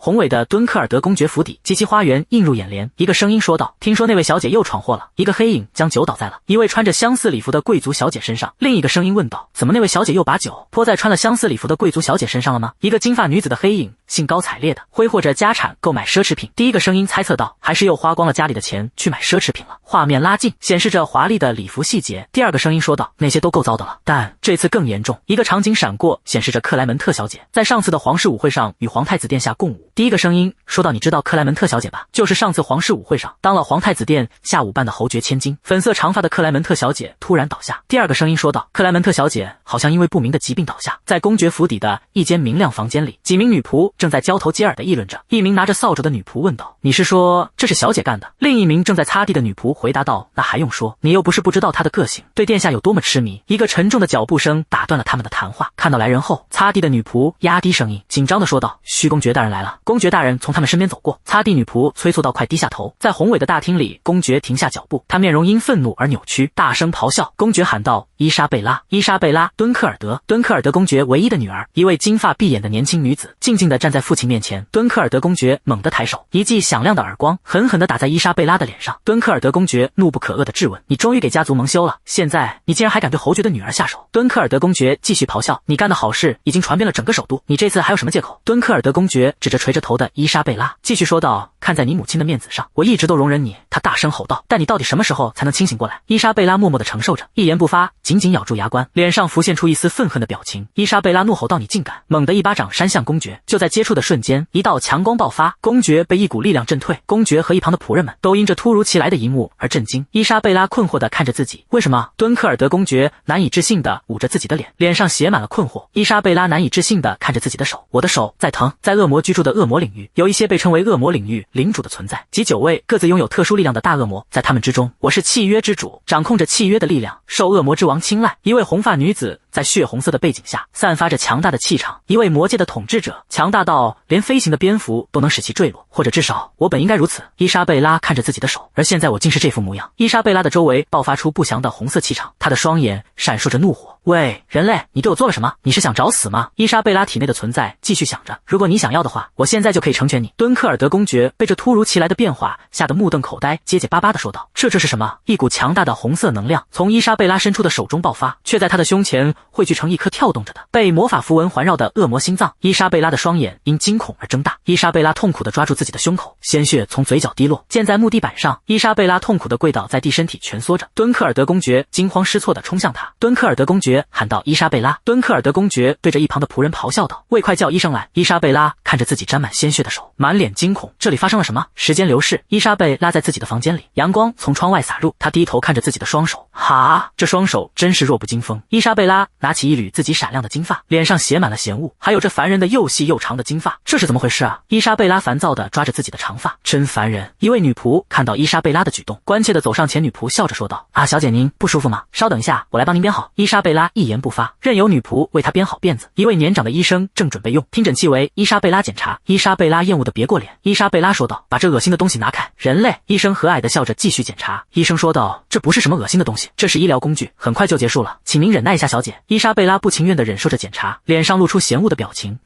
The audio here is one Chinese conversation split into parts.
宏偉的敦刻爾德公爵府邸及其花園映入眼簾。一個聲音說道：“聽說那位小姐又闖禍了。”一個黑影將酒倒在了一位穿着相似禮服的貴族小姐身上。另一個聲音問道：“怎麼那位小姐又把酒潑在穿了相似禮服的貴族小姐身上了嗎？”一個金髮女子的黑影興高采烈地揮霍着家產購買奢侈品。第一個聲音猜測道：“還是又花光了家裡的錢去買奢侈品了。”畫面拉近，顯示着華麗的禮服細節。第二個聲音說道：“那些都夠糟的了，但這次更嚴重。”一個場景閃過，顯示着克萊門特小姐在上次的皇室舞會上與皇太子殿下共舞。第一個聲音說道：“你知道克萊門特小姐吧？就是上次皇室舞會上當了皇太子殿下舞伴的侯爵千金。”粉色長髮的克萊門特小姐突然倒下。第二個聲音說道：“克萊門特小姐好像因為不明的疾病倒下。”在公爵府邸的一間明亮房間裡，幾名女僕正在交頭接耳地議論着。一名拿着掃帚的女僕問道：“你是說這是小姐幹的？”另一名正在擦地的女僕回答道：“那還用說，你又不是不知道她的個性，对殿下有多麼痴迷。”一個沉重的腳步聲打斷了他們的談話。看到來人後，擦地的女僕壓低聲音，緊張地說道：“須公爵大人来了。”公爵大人從他們身邊走過，擦地女僕催促到快低下頭。在宏偉的大廳裡，公爵停下腳步，他面容因憤怒而扭曲，大聲咆哮。公爵喊道：“伊莎貝拉，伊莎貝拉，敦刻尔德。”敦刻尔德公爵唯一的女兒，一位金髮碧眼的年輕女子，靜靜地站在父親面前。敦刻爾德公爵猛地抬手，一記響亮的耳光狠狠地打在伊莎貝拉的臉上。敦刻尔德公爵怒不可遏地質問：“你終於給家族蒙羞了，現在你竟然還敢對侯爵的女兒下手？”敦刻爾德公爵繼續咆哮：“你幹的好事已經傳遍了整個首都，你這次還有什麼借口？”敦刻爾德公爵指着垂着頭的伊莎貝拉，繼續說道：“看在你母親的面子上，我一直都容忍你。”他大声吼道：“但你到底什麼時候才能清醒過来？”伊莎貝拉默默地承受着，一言不發，緊緊咬住牙關，臉上浮現出一絲憤恨的表情。伊莎貝拉怒吼道：“你竟敢！”猛地一巴掌扇向公爵。就在接觸的瞬間，一道強光爆發，公爵被一股力量震退。公爵和一旁的僕人們都因这突如其来的一幕而震驚。伊莎貝拉困惑地看着自己，为什么？敦刻尔德公爵難以置信地捂着自己的臉，臉上寫滿了困惑。伊莎貝拉難以置信地看着自己的手，我的手在疼。在惡魔居住的惡魔領域，有一些被稱為惡魔領域領主的存在，即9位各自擁有特殊力量的大惡魔。在他們之中，我是契約之主，掌控着契約的力量，受惡魔之王青睞。一位紅髮女子在血紅色的背景下散發着強大的氣場，一位魔界的統治者，強大到連飛行的蝙蝠都能使其墜落，或者至少我本應該如此。伊莎貝拉看着自己的手，而現在我竟是這副模樣。伊莎貝拉的周圍爆發出不祥的紅色氣場，她的雙眼閃爍着怒火。喂，人類，你對我做了什麼？你是想找死嗎？伊莎貝拉體內的存在繼續想着，如果你想要的話，我現在就可以成全你。敦刻爾德公爵被這突如其來的變化嚇得目瞪口呆，結結巴巴地說道：“這是什麼？”一股強大的紅色能量從伊莎貝拉伸出的手中爆發，卻在她的胸前匯聚成一顆跳動着的被魔法符文環繞的惡魔心臟。伊莎貝拉的雙眼因驚恐而睜大，伊莎貝拉痛苦地抓住自己的胸口，鮮血從嘴角滴落，濺在木地板上。伊莎貝拉痛苦地跪倒在地，身體蜷縮着。敦刻爾德公爵驚慌失措地衝向她，敦刻爾德公爵喊道：“伊莎貝拉！”敦刻爾德公爵對着一旁的僕人咆哮道：“喂，快叫醫生來！”伊莎貝拉看着自己沾滿鮮血的手，滿臉驚恐。這裡發生了什麼？時間流逝，伊莎貝拉在自己的房間裡，陽光從窗外灑入，她低頭看着自己的雙手，哈，這雙手真是弱不禁風。伊莎貝拉拿起一縷自己閃亮的金髮，臉上寫滿了嫌惡，還有這煩人的又細又長的金髮，這是怎麼回事啊？伊莎貝拉煩躁地抓着自己的長髮，真煩人。一位女僕看到伊莎貝拉的舉動，關切地走上前，女僕笑着說道：“啊，小姐您不舒服嗎？稍等一下，我來幫您編好。”伊莎貝拉一言不發，任由女僕為她編好辮子。一位年長的醫生正準備用聽診器為伊莎貝拉檢查，伊莎貝拉厭惡地別過臉。伊莎貝拉說道：“把這惡心的東西拿開。”人類。醫生和藹地笑着繼續檢查。醫生說道：“這不是什麼惡心的東西，這是醫療工具，很快就結束了，請您忍耐一下，小姐。”伊莎貝拉不情願地忍受着檢查，臉上露出嫌惡的表情。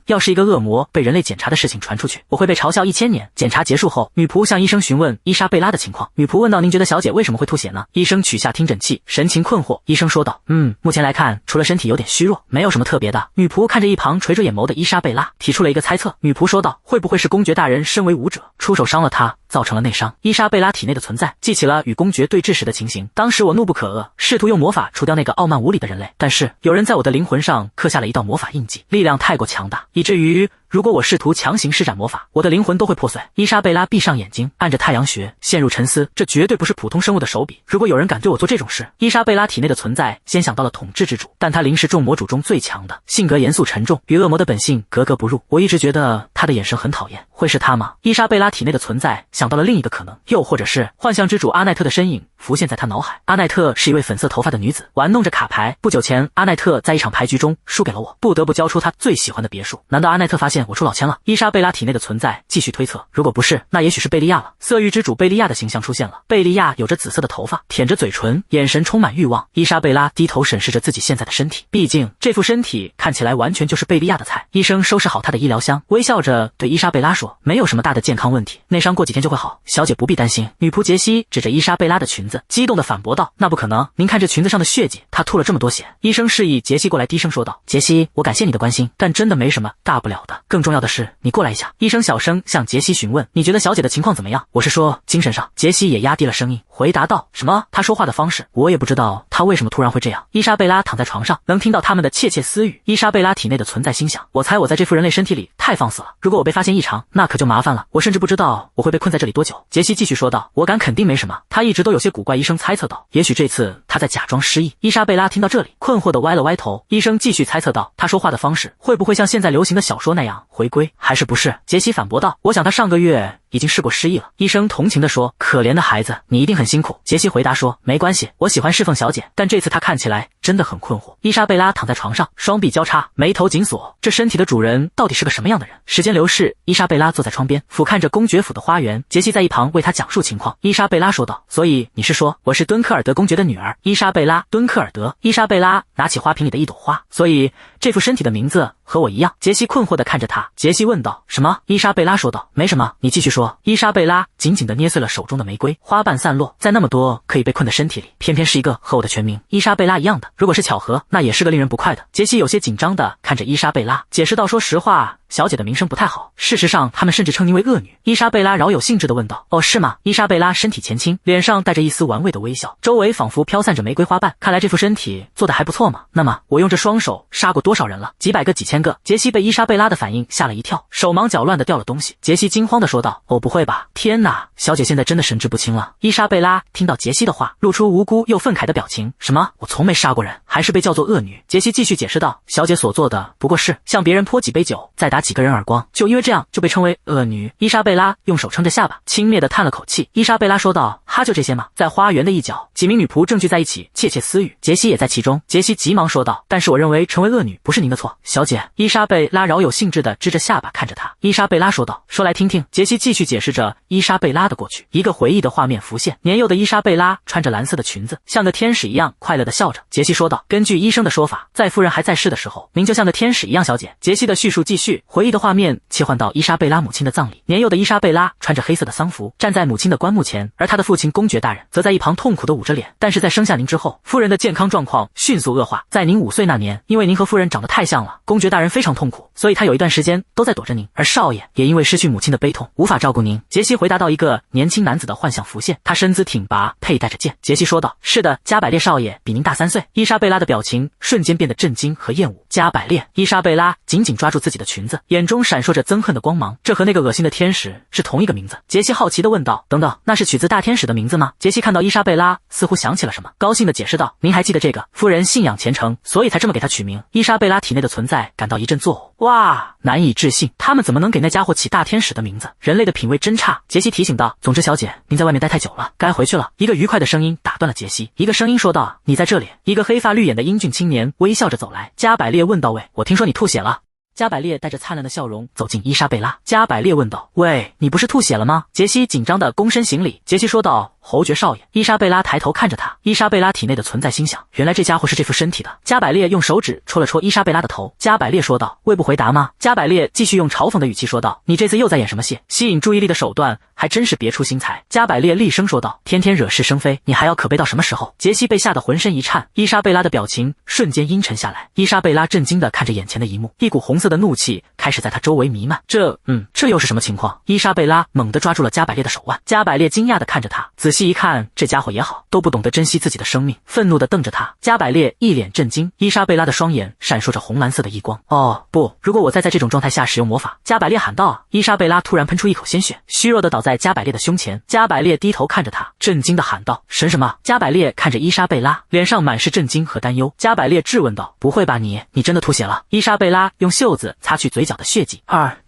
要是一個惡魔被人類檢查的事情傳出去，我會被嘲笑1000年。檢查結束後，女僕向醫生詢問伊莎貝拉的情況。女僕問道：“您覺得小姐為什麼會吐血呢？”醫生取下聽診器，神情困惑。醫生說道：“目前來看，除了身體有點虛弱，沒有什麼特別的。”女僕看着一旁垂着眼眸的伊莎貝拉，提出了一個猜測。女僕說道：“會不會是公爵大人身為武者，出手傷了她，造成了內傷？”伊莎貝拉體內的存在記起了與公爵對峙時的情形。當時我怒不可遏，試圖用魔法除掉那個傲慢無禮的人類，但是有人在我的靈魂上刻下了一道魔法印記，力量太過強大，以至於如果我試圖強行施展魔法，我的靈魂都會破碎。伊莎貝拉閉上眼睛，按着太陽穴，陷入沉思。這絕對不是普通生物的手筆。如果有人敢對我做這種事，伊莎貝拉體內的存在先想到了統治之主，但他臨時眾魔主中最強的，性格嚴肅沉重，與惡魔的本性格格不入。我一直覺得他的眼神很討厭，會是他嗎？伊莎貝拉體內的存在想到了另一個可能，又或者是幻象之主阿奈特的身影浮現在他腦海。阿奈特是一位粉色頭髮的女子，玩弄着卡牌。不久前，阿奈特在一場牌局中輸給了我，不得不交出他最喜歡的別墅。難道阿奈特發現現我出老千了。伊莎貝拉體內的存在繼續推測，如果不是，那也許是貝利亞了。色欲之主貝利亞的形象出現了。貝利亞有着紫色的頭髮，舔着嘴唇，眼神充滿慾望。伊莎貝拉低頭審視着自己現在的身體，畢竟這副身體看起來完全就是貝利亞的菜。醫生收拾好他的醫療箱，微笑着對伊莎貝拉說：“沒有什麼大的健康問題，內傷過幾天就會好，小姐不必擔心。”女僕傑西指着伊莎貝拉的裙子，激動地反駁道：“那不可能！您看這裙子上的血跡，她吐了這麼多血。”醫生示意傑西過來，低聲說道：“傑西，我感謝你的關心，但真的沒什麼大不了的。更重要的是，你過來一下。”醫生小聲向傑西詢問：“你覺得小姐的情況怎麼樣？”“我是說精神上。”傑西也壓低了聲音回答道：“什麼？他說話的方式，我也不知道他為什麼突然會這樣。”伊莎貝拉躺在床上，能聽到他們的竊竊私語。伊莎貝拉體內的存在心想：我猜我在這副人類身體裡太放肆了，如果我被發現異常，那可就麻煩了。我甚至不知道我會被困在這裡多久。傑西繼續說道：“我敢肯定沒什麼，他一直都有些古怪。”醫生猜測道：“也許這次他在假裝失憶。”伊莎貝拉聽到這裡，困惑地歪了歪頭。醫生繼續猜測道：“他說話的方式會不會像現在流行的小說那樣回歸，還是不是？”傑西反駁道：“我想他上個月已經試過失憶了。”醫生同情地說：“可憐的孩子，你一定很辛苦。”傑西回答說：“沒關係，我喜歡侍奉小姐，但這次他看起來真的很困惑。”伊莎貝拉躺在床上，雙臂交叉，眉頭緊鎖。這身體的主人到底是個什麼樣的人？時間流逝，伊莎貝拉坐在窗邊，俯瞰着公爵府的花園。傑西在一旁為他講述情況。伊莎貝拉說道：“所以你是說我是敦克爾德公爵的女兒？”伊莎貝拉，敦克爾德。伊莎貝拉拿起花瓶裡的一朵花。所以這副身體的名字和我一樣。傑西困惑地看着他。傑西問道：“什麼？”伊莎貝拉說道：“沒什麼，你繼續說。”伊莎貝拉緊緊地捏碎了手中的玫瑰，花瓣散落，在那麼多可以被困的身體裡，偏偏是一個和我的全名伊莎貝拉一樣的。如果是巧合，那也是個令人不快的。傑西有些緊張地看着伊莎貝拉，解釋道：“說實話，小姐的名聲不太好，事實上他們甚至稱您為惡女。”伊莎貝拉饒有興致地問道：“哦，是嗎？”伊莎貝拉身體前傾，臉上帶着一絲玩味的微笑，周圍仿佛飄散着玫瑰花瓣。看來這副身體做得還不錯嘛。那麼我用這雙手殺過多少人了？幾百個、幾千個？傑西被伊莎貝拉的反應嚇了一跳，手忙腳亂地掉了東西。傑西驚慌地說道：“哦，不會吧！天哪，小姐現在真的神志不清了。”伊莎貝拉聽到傑西的話，露出無辜又憤慨的表情。“什麼？我從沒殺過人，還是被叫做惡女？”傑西繼續解釋道：“小姐所做的不過是向別人潑幾杯酒，再打幾個人耳光，就因為這樣就被稱為惡女。”伊莎貝拉用手撐着下巴，輕蔑地嘆了口氣。伊莎貝拉說道：“哈，就這些嗎？”在花園的一角，幾名女僕正聚在一起竊竊私語，傑西也在其中。傑西急忙說道：“但是我認為成為惡女不是您的錯，小姐。”伊莎貝拉饒有興致地支着下巴看着他。伊莎貝拉說道：“說來聽聽。”傑西繼續解釋着伊莎貝拉的過去。一個回憶的畫面浮現，年幼的伊莎貝拉穿着藍色的裙子，像個天使一樣快樂地笑着。傑西說道：“根據醫生的說法，在夫人還在世的時候，您就像個天使一樣，小姐。”傑西的敘述繼續，回憶的畫面切換到伊莎貝拉母親的葬禮。年幼的伊莎貝拉穿着黑色的喪服，站在母親的棺木前，而她的父親公爵大人則在一旁痛苦地捂着臉。但是在生下您之後，夫人的健康狀況迅速惡化。在您5歲那年，因為您和夫人長得太像了，公爵大人非常痛苦，所以他有一段時間都在躲着您，而少爺也因為失去母親的悲痛，無法照顧您。傑西回答到，一個年輕男子的幻象浮現，他身姿挺拔，佩戴着劍。傑西說道：“是的，加百列少爺比您大3歲。”伊莎貝拉的表情瞬間變得震驚和厭惡。加百列，伊莎貝拉緊緊抓住自己的裙子，眼中閃烁着憎恨的光芒。這和那個惡心的天使是同一個名字。傑西好奇地問道：“等等，那是取自大天使的名字嗎？”傑西看到伊莎貝拉似乎想起了什麼，高興地解釋道：“您還記得這個？夫人信仰虔誠，所以才這麼給他取名。”伊莎貝拉體內的存在感到一陣作嘔。哇，難以置信，他們怎麼能給那家伙起大天使的名字？人類的品味真差。傑西提醒道：“總之，小姐，您在外面待太久了，該回去了。”一個愉快的聲音打斷了傑西。一個聲音說道：“你在這裡。”一個黑髮綠眼的英俊青年微笑着走來。加百列問道：“喂，我聽說你吐血了？”加百列帶着燦爛的笑容走進伊莎貝拉。加百列問道：“喂，你不是吐血了嗎？”傑西緊張地躬身行禮。傑西說道：“侯爵少爺。”伊莎貝拉抬頭看着他。伊莎貝拉體內的存在心想：原來這家伙是這副身體的。加百列用手指戳了戳伊莎貝拉的頭。加百列說道：“未不回答嗎？”加百列繼續用嘲諷的語氣說道：“你這次又在演什麼戲？吸引注意力的手段還真是別出心裁。”加百列厲聲說道：“天天惹是生非，你還要可悲到什麼時候？”傑西被嚇得渾身一顫。伊莎貝拉的表情瞬間陰沉下來。伊莎貝拉震驚地看着眼前的一幕，一股紅色的怒氣開始在他周圍彌漫。这又是什麼情況？伊莎貝拉猛地抓住了加百列的手腕。加百列驚訝地看着他，仔細一看，這家伙也好，都不懂得珍惜自己的生命，憤怒地瞪着他。加百列一臉震驚。伊莎貝拉的雙眼閃爍着紅藍色的異光。哦不，如果我再在這種狀態下使用魔法，加百列喊道。伊莎貝拉突然噴出一口鮮血，虛弱地倒在加百列的胸前。加百列低頭看着他，震驚地喊道：“神什麼？”加百列看着伊莎貝拉，臉上滿是震驚和擔憂。加百列質問道：“不會吧，你真的吐血了？”伊莎貝拉用袖子擦去嘴角的血跡。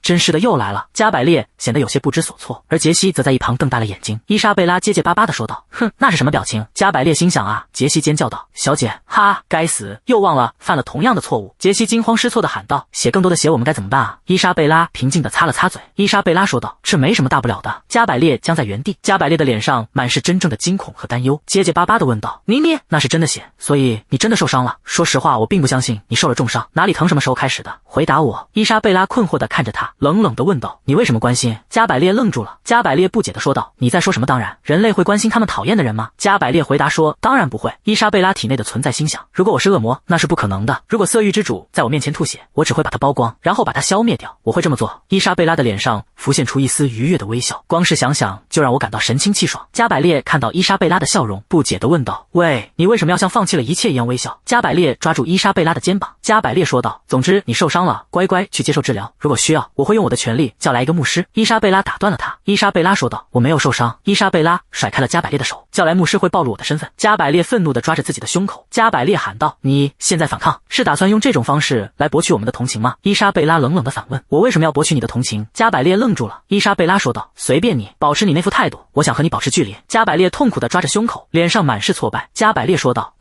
真是的，又來了。加百列顯得有些不知所措，而傑西則在一旁瞪大了眼睛。伊莎貝拉結結巴巴地說道：“哼，那是什麼表情？”加百列心想啊，傑西尖叫道：“小姐！”哈，該死，又忘了犯了同樣的錯誤。傑西驚慌失措地喊道：“寫更多的血，我們該怎麼辦啊？”伊莎貝拉平靜地擦了擦嘴。伊莎貝拉說道：“這沒什麼大不了的。”加百列僵在原地，加百列的臉上滿是真正的驚恐和擔憂，結結巴巴地問道：“你那是真的血，所以你真的受傷了？”說實話，我並不相信你受了重傷，哪裡疼？什麼時候開始的？回答我。伊莎貝拉困惑地看着他，冷冷地問道：“你為什麼關心？”加百列愣住了。加百列不解地說道：“你在說什麼？當然，人類會關心他們討厭的人嗎？”加百列回答說：“當然不會。”伊莎貝拉體內的存在心想：如果我是惡魔，那是不可能的。如果色欲之主在我面前吐血，我只會把它剥光，然後把它消滅掉。我會這麼做。伊莎貝拉的臉上浮現出一絲愉悅的微笑，光是想想就讓我感到神清氣爽。加百列看到伊莎貝拉的笑容，不解地問道：“喂，你为什麼要像放棄了一切一樣微笑？”加百列抓住伊莎貝拉的肩膀，加百列說道：“总之，你受傷了，乖乖去接受治療。如果需要，我會用我的權力叫來一個牧師。”伊莎貝拉打斷了他。伊莎貝拉說道：“我沒有受傷。”伊莎貝拉甩開了加百列的手，叫來牧師會暴露我的身份。加百列憤怒地抓着自己的胸口。加百列喊道：“你現在反抗，是打算用這種方式來博取我們的同情嗎？”伊莎貝拉冷冷地反問：“我為什麼要博取你的同情？”加百列愣住了。伊莎貝拉說道：“隨便你，保持你那副態度，我想和你保持距離。”加百列痛苦地抓着胸口，臉上滿是挫敗。加百列說道：“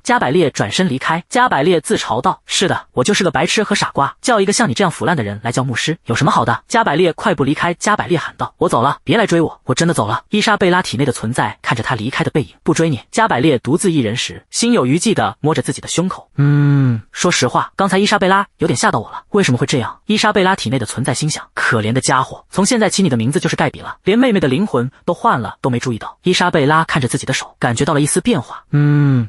加百列轉身離開。加百列自嘲道：“是的，我就是個白痴和傻瓜，叫一個像你這樣腐爛的人來叫牧師，有什麼好的？”加百列快步離開。加百列喊道：“我走了，別來追我，我真的走了。”伊莎貝拉體內的存在看着他離開的背影，不追你。加百列獨自一人時，心有餘悸地摸着自己的胸口。說實話，剛才伊莎貝拉有點嚇到我了。為什麼會這樣？伊莎貝拉體內的存在心想：可憐的家伙，從現在起你的名字就是蓋比了，連妹妹的靈魂都換了都沒注意到。伊莎貝拉看着自己的手，感覺到了一絲變化。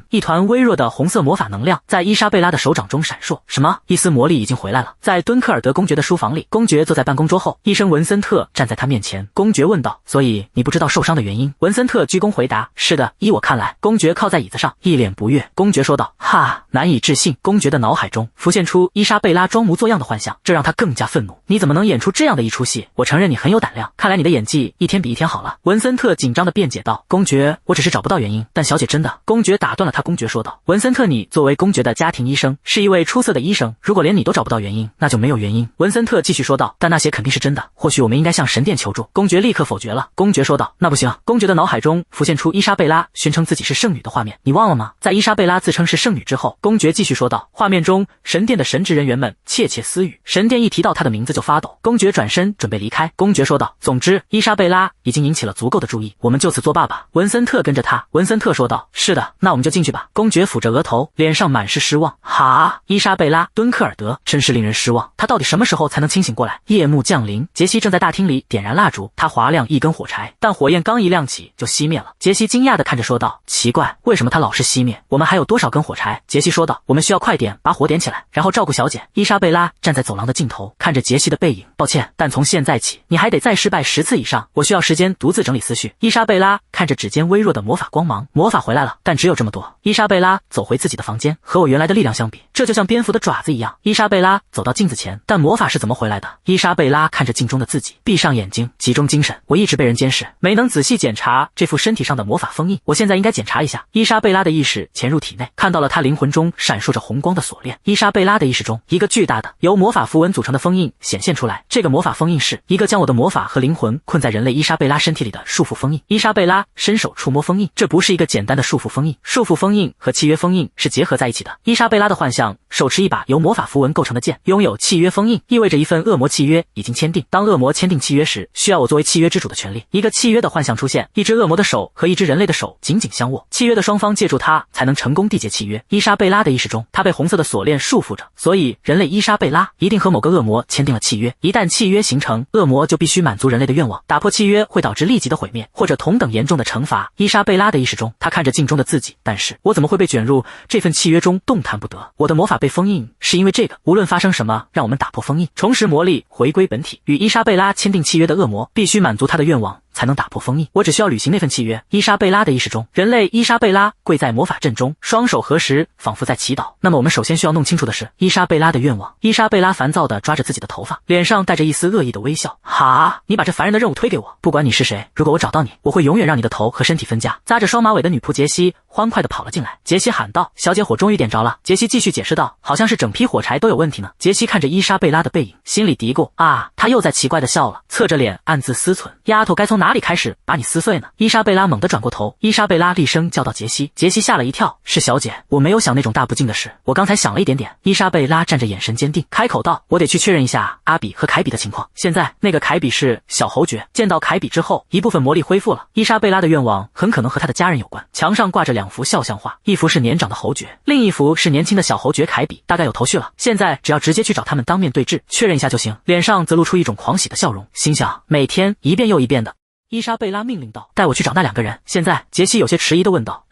一團微弱的紅色魔法能量在伊莎貝拉的手掌中閃爍。什麼？一絲魔力已經回來了。在敦刻尔德公爵的書房裡，公爵坐在辦公桌後，醫生文森特站在他面前。公爵問道：“所以你不知道受傷的原因？”文森特鞠躬回答：“是的，依我看來。”公爵靠在椅子上，一臉不悅。公爵說道：“哈，難以置信。”公爵的腦海中浮現出伊莎貝拉裝模作樣的幻象，這讓他更加憤怒。你怎麼能演出這樣的一出戲？我承認你很有膽量，看來你的演技一天比一天好了。文森特緊張地辯解道：“公爵，我只是找不到原因，但小姐真的……”公爵打斷了他。公爵說道：“文森特，你作為公爵的家庭醫生，是一位出色的醫生，如果連你都找不到原因，那就沒有原因。”文森特繼續說道：“但那些肯定是真的，或許我們應該向神殿求助。”公爵立刻否決了。公爵說道：“那不行。”公爵的腦海中浮現出伊莎貝拉宣稱自己是聖女的畫面，你忘了嗎？在伊莎貝拉自稱是聖女之後，公爵繼續說道：“畫面中神殿的神職人員們竊竊私語，神殿一提到他的名字就發抖。”公爵轉身準備離開。公爵說道：“總之，伊莎貝拉已經引起了足夠的注意，我們就此作罷吧。”文森特跟着他。文森特說道：“是的，那我們就進去吧。”公爵撫着額頭，臉上滿是失望。哈，伊莎貝拉·敦刻爾德真是令人失望，他到底什麼時候才能清醒過來？夜幕降臨，傑西正在大廳裡點燃蠟燭，他劃亮一根火柴，但火焰剛一亮起就熄滅了。傑西驚訝地看着說道：“奇怪，為什麼他老是熄滅？我們還有多少根火柴？”傑西說道：“我們需要快點把火點起來，然後照顧小姐。”伊莎貝拉站在走廊的盡頭，看着傑西的背影。抱歉，但從現在起，你還得再失敗10次以上，我需要時間獨自整理思緒。伊莎貝拉看着指尖微弱的魔法光芒，魔法回來了，但只有這麼多。伊莎貝拉走回自己的房間，和我原來的力量相比，這就像蝙蝠的爪子一樣。伊莎貝拉走到鏡子前，但魔法是怎麼回來的？伊莎貝拉看着鏡中的自己，閉上眼睛，集中精神。我一直被人監視，沒能仔細檢查這副身體上的魔法封印，我現在應該檢查一下。伊莎貝拉的意識潛入體內，看到了她靈魂中閃爍着紅光的鎖鏈。伊莎貝拉的意識中，一個巨大的由魔法符文組成的封印顯現出來，這個魔法封印是一個將我的魔法和靈魂困在人類伊莎貝拉身體裡的束縛封印。伊莎貝拉伸手觸摸封印，這不是一個簡單的束縛封印，束縛封印和契約封印是結合在一起的。伊莎貝拉的幻象，手持一把由魔法符文構成的劍，擁有契約封印，意味着一份惡魔契約已經簽訂。當惡魔簽訂契約時，需要我作為契約之主的權利。一個契約的幻象出現，一隻惡魔的手和一隻人類的手緊緊相握，契約的雙方借助它才能成功締結契約。伊莎貝拉的意識中，她被紅色的鎖鏈束縛着，所以人類伊莎貝拉一定和某個惡魔簽訂了契約。一旦契約形成，惡魔就必須滿足人類的願望，打破契約會導致立即的毀滅或者同等嚴重的懲罰。伊莎貝拉的意識中，她看着鏡中的自己，但是我怎麼會被捲入這份契約中動彈不得？我的魔法被封印是因為這個，無論發生什麼，讓我們打破封印，重拾魔力，回歸本體。與伊莎貝拉簽訂契約的惡魔必須滿足他的願望才能打破封印，我只需要履行那份契約。伊莎貝拉的意識中，人類伊莎貝拉跪在魔法陣中，雙手合十，仿佛在祈禱。那麼我們首先需要弄清楚的是伊莎貝拉的願望。伊莎貝拉煩躁地抓着自己的頭髮，臉上帶着一絲惡意的微笑。哈，你把這煩人的任務推給我，不管你是誰，如果我找到你，我會永遠讓你的頭和身體分家。紮着雙馬尾的女僕傑西歡快地跑了進來。傑西喊道：“小姐，火終於點着了。”傑西繼續解釋道：“好像是整批火柴都有問題呢。”傑西看着伊莎貝拉的背影，心裡嘀咕：“啊，她又在奇怪地笑了。”側着臉暗自思忖：“丫頭該從哪裡開始把你撕碎呢？”伊莎貝拉猛地轉過頭，伊莎貝拉厲聲叫到傑西。傑西嚇了一跳：“是小姐，我沒有想那種大不敬的事，我剛才想了一點點。”伊莎貝拉站着，眼神堅定，開口道：“我得去確認一下阿比和凱比的情況。現在那個凱比是小侯爵，見到凱比之後，一部分魔力恢復了。伊莎貝拉的願望很可能和他的家人有關。牆上掛着2幅肖像畫，一幅是年長的侯爵，另一幅是年輕的小侯爵凱比，大概有頭緒了。現在只要直接去找他們當面對質，確認一下就行。”臉上則露出一種狂喜的笑容，心想每天一遍又一遍的。伊莎貝拉命令道：“帶我去找那2個人。”现在傑西有些遲疑地問道：“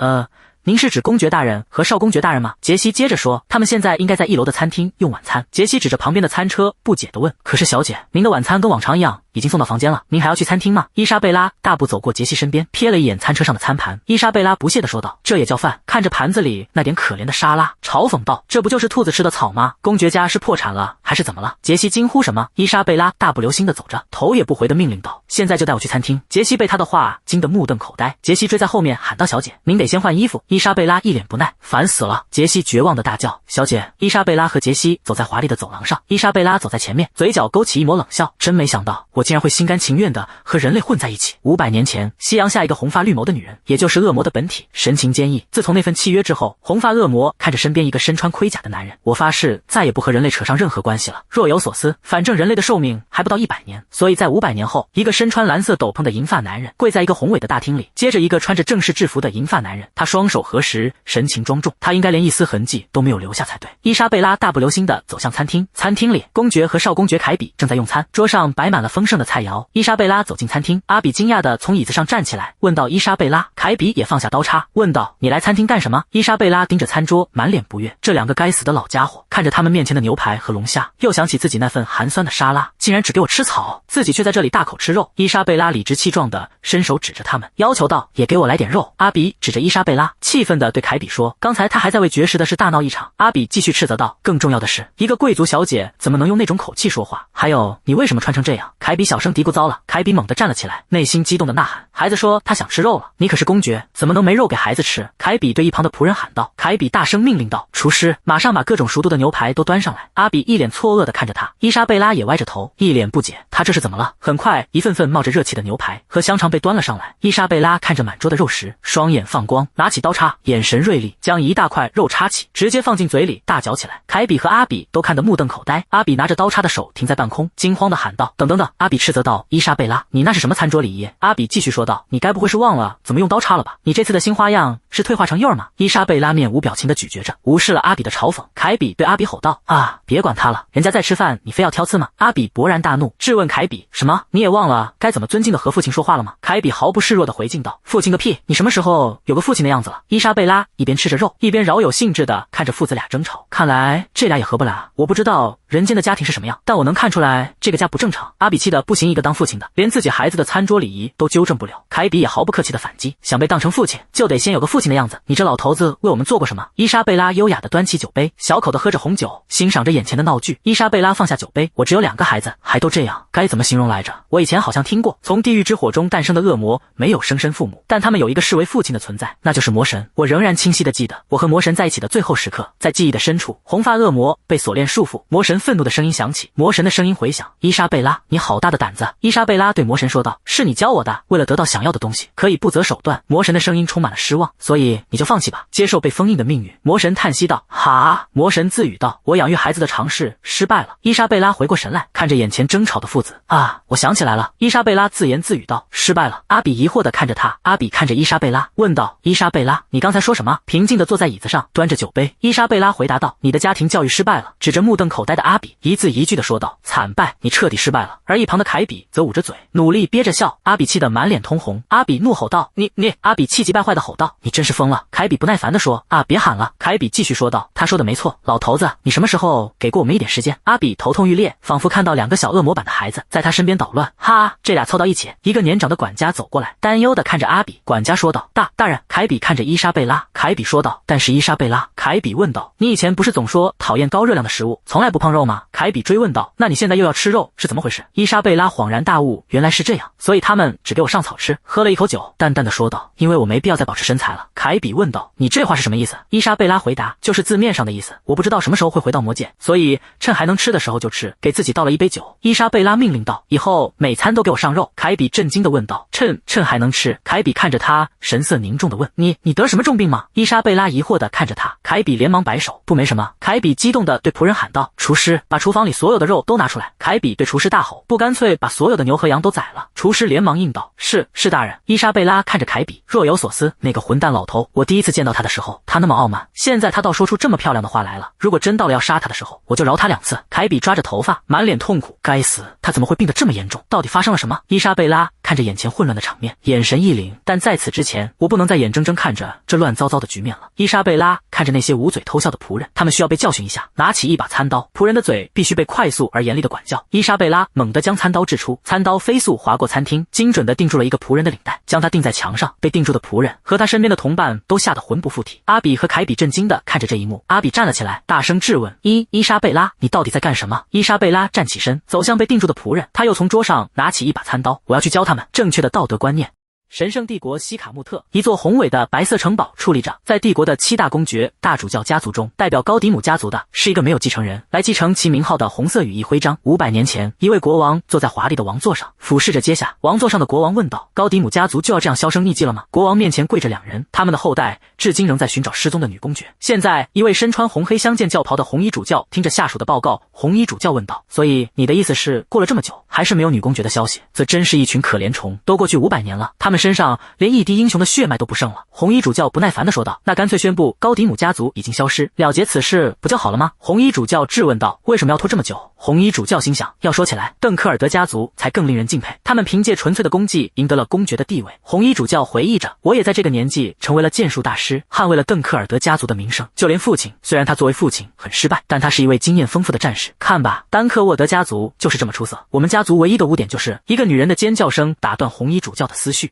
您是指公爵大人和少公爵大人嗎？”傑西接着說：“他們現在應該在1樓的餐廳用晚餐。”傑西指着旁邊的餐車，不解地問：“可是小姐，您的晚餐跟往常一樣已經送到房間了，您還要去餐廳嗎？”伊莎貝拉大步走過傑西身邊，瞥了一眼餐車上的餐盤。伊莎貝拉不屑地說道：“這也叫飯？”看着盤子裡那點可憐的沙拉，嘲諷道：“這不就是兔子吃的草嗎？公爵家是破產了還是怎麼了？”傑西驚呼什麼？伊莎貝拉大步流星地走着，頭也不回地命令道：“現在就帶我去餐廳。”傑西被他的話驚得目瞪口呆。傑西追在後面喊道：“小姐，您得先換衣服。”伊莎貝拉一臉不耐：“煩死了！”傑西絕望地大叫：“小姐！”伊莎貝拉和傑西走在華麗的走廊上，伊莎貝拉走在前面，嘴角勾起一抹冷笑：“真沒想到，我竟然會心甘情願地和人類混在一起。”500年前，夕陽下一個紅髮綠眸的女人，也就是惡魔的本體，神情堅毅。自從那份契約之後，紅髮惡魔看着身邊一個身穿盔甲的男人：“我發誓再也不和人類扯上任何關係了。若有所思，反正人類的壽命還不到100年，所以在500年後，一個身穿藍色斗篷的銀髮男人跪在一個宏偉的大廳裡，接着一個穿着正式制服的銀髮男人，他雙手合十，神情莊重，他應該連一絲痕跡都沒有留下才对。”伊莎貝拉大步流星地走向餐廳，餐廳裡，公爵和少公爵凱比正在用餐，桌上擺滿了豐盛的菜肴。伊莎貝拉走進餐廳，阿比驚訝地從椅子上站起來，問道：“伊莎貝拉？”凱比也放下刀叉，問道：“你來餐廳幹什麼？”伊莎貝拉盯着餐桌，滿臉不悅。這2個該死的老家伙，看着他們面前的牛排和龍蝦，又想起自己那份寒酸的沙拉，竟然只給我吃草，自己卻在這裡大口吃肉。伊莎貝拉理直氣壯地伸手指着他們，要求道：“也給我來點肉。”阿比指着伊莎貝拉，氣憤地對凱比說：“剛才他還在為絕食的事大鬧一場。”阿比繼續斥責道：“更重要的是，一個貴族小姐怎麼能用那種口氣說話？還有，你為什麼穿成這樣？”凱比小聲嘀咕：“糟了！”凱比猛地站了起來，內心激動地吶喊：“孩子說他想吃肉了，你可是公爵，怎麼能沒肉給孩子吃？”凱比對一旁的僕人喊道。凱比大聲命令道：“廚師，馬上把各種熟度的牛排都端上來。”阿比一臉錯愕地看着他，伊莎貝拉也歪着頭，一臉不解，他這是怎麼了？很快，一份份冒着熱氣的牛排和香腸被端了上來。伊莎貝拉看着滿桌的肉食，雙眼放光，拿起刀叉，眼神銳利，將一大塊肉叉起，直接放進嘴裡大嚼起來。凱比和阿比都看得目瞪口呆。阿比拿着刀叉的手停在半空，驚慌地喊道：“等等等！”阿比斥責道：“伊莎貝拉，你那是什麼餐桌禮儀？”阿比繼續說道：“你該不會是忘了怎麼用刀叉了吧？你這次的新花樣是退化成幼兒嗎？”伊莎貝拉面無表情地咀嚼着，無視了阿比的嘲諷。凱比對阿比吼道：“啊，別管他了，人家在吃飯，你非要挑刺嗎？”阿比勃然大怒，質問凱比：“什麼？你也忘了該怎麼尊敬地和父親說話了嗎？”凱比毫不示弱地回敬道：“父親個屁！你什麼時候有個父親的樣子了？”伊莎貝拉一邊吃着肉，一邊饒有興致地看着父子倆爭吵。看來這倆也合不來啊！我不知道人間的家庭是什麼樣，但我能看出來這個家不正常。阿比气得不行，一個當父親的連自己孩子的餐桌禮儀都糾正不了。凱比也毫不客氣地反擊：“想被當成父親，就得先有個父親的樣子。你這老頭子為我們做過什麼？”伊莎貝拉優雅地端起酒杯，小口地喝着紅酒，欣賞着眼前的鬧劇。伊莎貝拉放下酒杯：“我只有2個孩子，還都這樣，該怎麼形容來着？我以前好像聽過，從地獄之火中誕生的惡魔沒有生身父母，但他們有一個視為父親的存在，那就是魔神。我仍然清晰地記得我和魔神在一起的最後時刻，在記憶的深處，紅髮惡魔被鎖鏈束縛，魔神憤怒的聲音響起，魔神的聲音回響：伊莎貝拉，你好大的膽子！”伊莎貝拉對魔神說道：“是你教我的，為了得到想要的東西，可以不擇手段。”魔神的聲音充滿了失望：“所以你就放棄吧，接受被封印的命運。”魔神嘆息道：“哈！”魔神自語道：“我養育孩子的嘗試失敗了。”伊莎貝拉回過神來，看着眼前爭吵的父子：“啊，我想起來了。”伊莎貝拉自言自語道：“失敗了。”阿比疑惑地看着他，阿比看着伊莎貝拉問道：“伊莎貝拉，你剛才說什麼？”平靜地坐在椅子上，端着酒杯。伊莎貝拉回答道：“你的家庭教育失敗了。”指着目瞪口呆的阿比，一字一句地說道：“慘敗，你徹底失敗了。”而一旁的凱比則捂着嘴，努力憋着笑。阿比氣得滿臉通紅。阿比怒吼道：“你！”阿比气急敗壞地吼道：“你真是瘋了！”凱比不耐煩地說：“啊，別喊了。”凱比繼續說道：“他說的沒錯，老頭子，你什麼時候給過我們一點時間？”阿比頭痛欲裂，仿佛看到2個小惡魔版的孩子在他身邊搗亂。哈！這倆湊到一起，一個年長的管家走過來，擔憂地看着阿比。管家說道：“大人。”凱比看着伊莎貝拉，凱比說道：“但是伊莎貝拉。”凱比問道：“你以前不是總說討厭高熱量的食物，從來不烹飪肉嗎？凱比追問道。那你現在又要吃肉，是怎么回事？伊莎貝拉恍然大悟，原来是这樣，所以他們只给我上草吃。喝了一口酒，淡淡的说道，因为我没必要再保持身材了。凱比問道，你這話是什麼意思？伊莎貝拉回答，就是字面上的意思，我不知道什麼時候會回到魔界，所以趁還能吃的時候就吃。給自己倒了一杯酒，伊莎貝拉命令道，以後每餐都給我上肉。凱比震驚的問道，趁還能吃？凱比看着他，神色凝重的問，你得什麼重病嗎？伊莎貝拉疑惑的看着他，凱比連忙擺手，不沒什麼。凱比激動的對僕人喊道，廚師，把廚房裡所有的肉都拿出來。凱比對廚師大吼，不乾脆把所有的牛和羊都宰了？廚師連忙應道，是大人。伊莎貝拉看着凱比，若有所思，那個混蛋老頭，我第一次見到他的時候，他那麼傲慢，現在他倒說出這麼漂亮的話來了，如果真到了要殺他的時候，我就饒他2次。凱比抓着頭髮，滿臉痛苦，該死，他怎麼會病得這麼嚴重？到底發生了什麼？伊莎貝拉看着眼前混亂的場面，眼神一凛，但在此之前，我不能再眼睜睜看着這亂糟糟的局面了。伊莎貝拉看着那些捂嘴偷笑的僕人，他們需要被教訓一下。拿起一把餐刀，僕人的嘴必須被快速而嚴厲的管教。伊莎貝拉猛地將餐刀掷出，餐刀飛速劃過餐廳，精準地定住了一個僕人的領帶，將他釘在牆上。被定住的僕人和他身邊的同伴都嚇得魂不附體。阿比和凱比震驚地看着這一幕。阿比站了起來，大聲質問，伊莎貝拉，你到底在幹什麼？伊莎貝拉站起身，走向被定住的僕人，他又從桌上拿起一把餐刀，我要去教他們正確的道德觀念。神聖帝國西卡穆特，一座宏偉的白色城堡矗立着。在帝國的7大公爵大主教家族中，代表高迪姆家族的是一個沒有繼承人，來繼承其名號的紅色羽翼徽章。500年前，一位國王坐在華麗的王座上，俯視着階下。王座上的國王問道，高迪姆家族就要這樣銷聲匿跡了嗎？國王面前跪着2人，他們的後代至今仍在尋找失蹤的女公爵。現在，一位身穿紅黑相間教袍的紅衣主教聽着下屬的報告，紅衣主教問道，所以你的意思是，過了這麼久，還是沒有女公爵的消息？這真是一群可憐蟲，都過去500年了，他們身上連一滴英雄的血脈都不剩了。紅衣主教不耐煩地說道，那乾脆宣布高迪姆家族已經消失，了結此事不就好了嗎？紅衣主教質問道，為什麼要拖這麼久？紅衣主教心想，要說起來，鄧克爾德家族才更令人敬佩，他們憑借純粹的功績贏得了公爵的地位。紅衣主教回憶着，我也在這個年紀成為了劍術大師，捍衛了鄧克爾德家族的名聲，就連父親，雖然他作為父親很失敗，但他是一位經驗豐富的戰士。看吧，丹克沃德家族就是這麼出色。我們家族唯一的污點就是一個女人的尖叫聲打斷紅衣主教的思緒。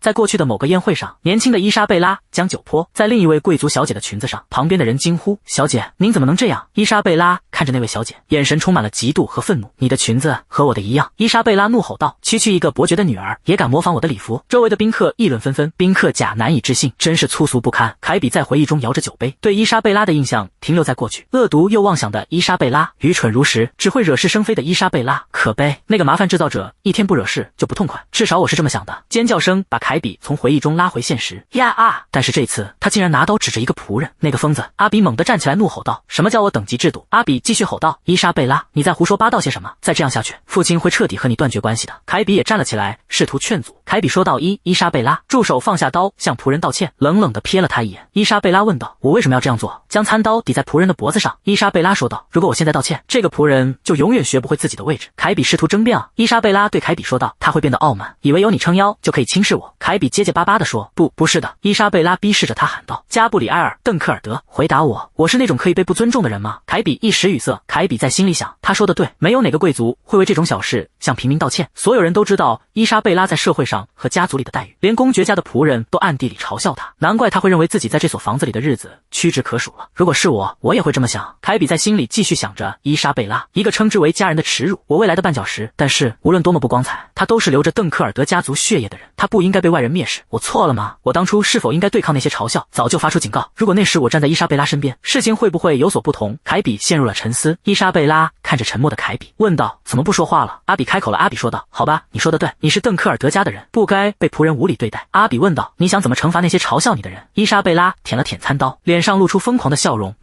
在過去的某個宴會上，年輕的伊莎貝拉將酒潑在另一位貴族小姐的裙子上，旁邊的人驚呼，小姐，您怎麼能這樣？伊莎貝拉看着那位小姐，眼神充滿了嫉妒和憤怒。你的裙子和我的一樣。伊莎貝拉怒吼道，區區一個伯爵的女兒也敢模仿我的禮服？周圍的賓客議論紛紛，賓客甲難以置信，真是粗俗不堪。凱比在回憶中搖着酒杯，對伊莎貝拉的印象停留在過去。惡毒又妄想的伊莎貝拉，愚蠢如石，只會惹是生非的伊莎貝拉，可悲。那個麻煩製造者一天不惹事就不痛快，至少我是這麼想的。尖叫聲把凱比從回憶中拉回現實。但是這次他竟然拿刀指着一個僕人，那個瘋子！阿比猛地站起來怒吼道，什麼叫我等級制度？阿比繼續吼道，伊莎貝拉，你在胡說八道些什麼？再這樣下去，父親會徹底和你斷絕關係的。凱比也站了起來，試圖勸阻。凱比說道，伊莎貝拉，助手放下刀，向僕人道歉，冷冷地瞥了他一眼。伊莎貝拉問道，我為什麼要這樣做？將餐刀抵在僕人的脖子上。伊莎貝拉說道，如果我現在道歉，這個僕人就永遠學不會自己的位置。凱比試圖爭辯。伊莎貝拉對凱比說道，他會變得傲慢，以為有你撐腰就可以輕視我。凱比結結巴巴地說，不是的。伊莎貝拉逼視着他喊道，加布里埃爾·鄧克爾德，回答我是那種可以被不尊重的人嗎？凱比一時語塞。凱比在心裡想，他說的對，沒有哪個貴族會為這種小事向平民道歉。所有人都知道伊莎貝拉在社會上和家族裡的待遇，連公爵家的僕人都暗地裡嘲笑他，難怪他會認為自己在這所房子裡的日子屈指可數了。如果是我也會這麼想。凱比在心裡繼續想着伊莎貝拉，一個稱之為家人的恥辱，我未來的絆腳石。但是無論多麼不光彩，他都是流着鄧克爾德家族血液的人，他不應該被外人蔑視。我錯了嗎？我當初是否應該對抗那些嘲笑？早就發出警告，如果那時我站在伊莎貝拉身邊，事情會不會有所不同？凱比陷入了沉思。伊莎貝拉看着沉默的凱比，問道，怎麼不說話了？阿比開口了。阿比說道，好吧，你說的對，你是鄧克爾德家的人，不該被僕人無理對待。阿比問道，你想怎麼懲罰那些嘲笑你的人？伊莎貝拉舔了舔餐刀，臉上露出瘋狂的笑容，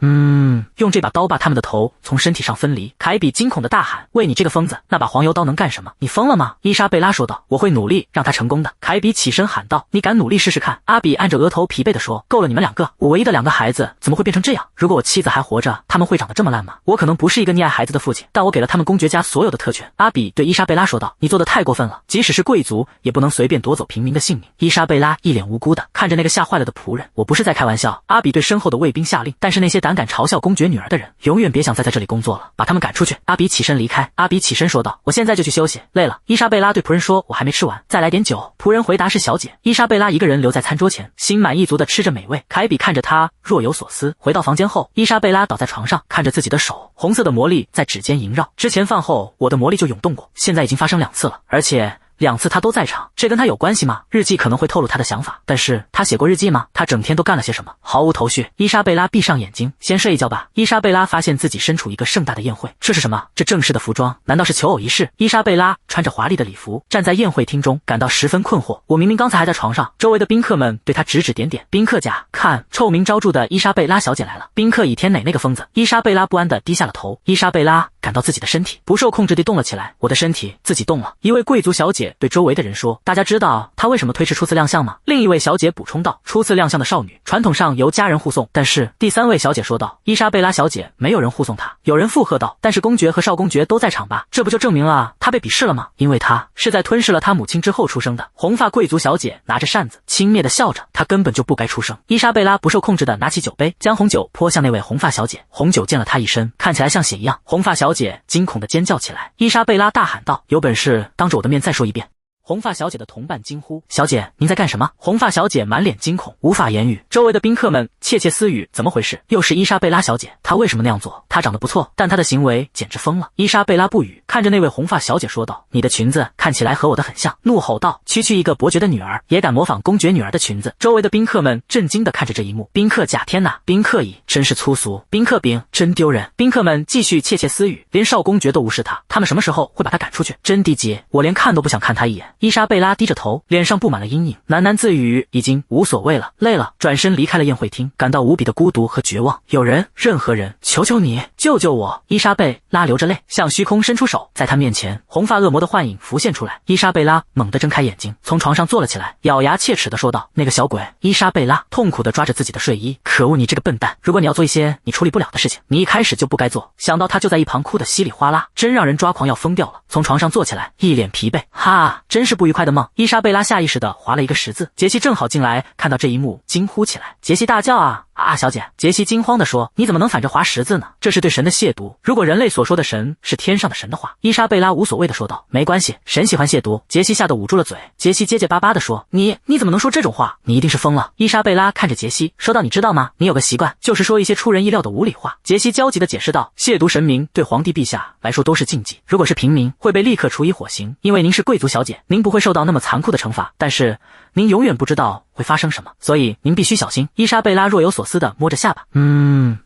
用這把刀把他們的頭從身體上分離。凱比驚恐的大喊，喂，你這個瘋子，那把黃油刀能幹什麼？你瘋了嗎？伊莎貝拉說道，我會努力讓他成功的。凱比起身喊道，你敢努力試試看？阿比按着額頭疲憊地說，夠了你們2個，我唯一的2個孩子怎麼會變成這樣？如果我妻子還活着，他們會長得這麼爛嗎？我可能不是一個溺愛孩子的父親，情，但我給了他們公爵家所有的特權。阿比對伊莎貝拉說道：“你做的太過分了，即使是貴族也不能隨便奪走平民的性命。”伊莎貝拉一臉無辜的看着那個嚇壞了的僕人。我不是在開玩笑。阿比對身後的衛兵下令，但是那些膽敢嘲笑公爵女兒的人，永遠別想再在這裡工作了，把他們趕出去。阿比起身離開。阿比起身說道：“我現在就去休息，累了。”伊莎貝拉對僕人說：“我還沒吃完，再來點酒。”僕人回答：“是小姐。”伊莎貝拉一個人留在餐桌前，心滿意足的吃着美味。凱比看着她若有所思。回到房間後，伊莎貝拉倒在床上，看着自己的手，紅色的魔力在指尖縈繞。之前飯後我的魔力就湧動過，現在已經發生2次了，而且2次他都在場，這跟他有關係嗎？日記可能會透露他的想法，但是他寫過日記嗎？他整天都幹了些什麼？毫無頭緒。伊莎貝拉閉上眼睛，先睡一覺吧。伊莎貝拉發現自己身處一個盛大的宴會，這是什麼？這正式的服裝難道是求偶儀式？伊莎貝拉穿着華麗的禮服，站在宴會廳中，感到十分困惑。我明明剛才還在床上。周圍的賓客們對他指指點點。賓客甲，看，臭名昭著的伊莎貝拉小姐來了。賓客乙，天哪，那個瘋子！伊莎貝拉不安地低下了頭。伊莎貝拉感到自己的身體不受控制地動了起來，我的身體自己動了。一位貴族小姐對周圍的人說：“大家知道她為什麼推遲初次亮相嗎？”另一位小姐補充道：“初次亮相的少女傳統上由家人護送。”但是第3位小姐說道：“伊莎貝拉小姐沒有人護送她。”有人附和道：“但是公爵和少公爵都在場吧？這不就證明了她被鄙視了嗎？因為她是在吞噬了她母親之後出生的。”紅髮貴族小姐拿着扇子輕蔑地笑着，她根本就不該出生。伊莎貝拉不受控制地拿起酒杯，將紅酒潑向那位紅髮小姐。紅酒濺了她一身，看起來像血一樣。紅髮小姐驚恐地尖叫起來。伊莎貝拉大喊道：“有本事當着我的面再說一遍！”紅髮小姐的同伴驚呼：“小姐，您在幹什麼？”紅髮小姐滿臉驚恐，無法言語。周圍的賓客們竊竊私語：怎麼回事？又是伊莎貝拉小姐，她為什麼那樣做？她長得不錯，但她的行為簡直瘋了。伊莎貝拉不語，看着那位紅髮小姐說道：“你的裙子看起來和我的很像。”怒吼道：“區一個伯爵的女兒也敢模仿公爵女兒的裙子？”周圍的賓客們震驚地看着這一幕。賓客甲，天哪！賓客乙，真是粗俗。賓客丙，真丟人。賓客們繼續竊竊私語，連少公爵都無視他，他們什麼時候會把他趕出去？真低級，我連看都不想看他一眼。伊莎貝拉低着頭，臉上布滿了陰影，喃喃自語：“已經無所謂了，累了。”轉身離開了宴會廳，感到無比的孤獨和絕望。有人，任何人，求求你，救救我！伊莎貝拉流着淚向虛空伸出手，在他面前，紅髮惡魔的幻影浮現出來。伊莎貝拉猛地睜開眼睛，從床上坐了起來，咬牙切齒地說道：“那個小鬼！”伊莎貝拉痛苦地抓着自己的睡衣，可惡，你這個笨蛋！如果你要做一些你處理不了的事情，你一開始就不該做。想到他就在一旁哭得稀里嘩啦，真讓人抓狂要瘋掉了。從床上坐起來，一臉疲憊，哈，真是不愉快的夢。伊莎貝拉下意識地劃了一個十字。傑西正好進來，看到這一幕，驚呼起來。傑西大叫：“啊，小姐！”傑西驚慌地說：“你怎麼能反着劃十字呢？這是對神的褻瀆。如果人類所說的神是天上的神的話。”伊莎貝拉無所謂地說道：“沒關係，神喜歡褻瀆。”傑西嚇得捂住了嘴。傑西結結巴巴地說：“你怎麼能說這種話？你一定是瘋了。”伊莎貝拉看着傑西說道：“你知道嗎？你有個習慣，就是說一些出人意料的無理話。”傑西焦急地解釋道：“褻瀆神明對皇帝陛下來說都是禁忌，如果是平民，會被立刻處以火刑。因為您是貴族小姐，您不會受到那麼殘酷的懲罰，但是您永遠不知道會發生什麼，所以您必須小心。”伊莎貝拉若有所思地摸着下巴，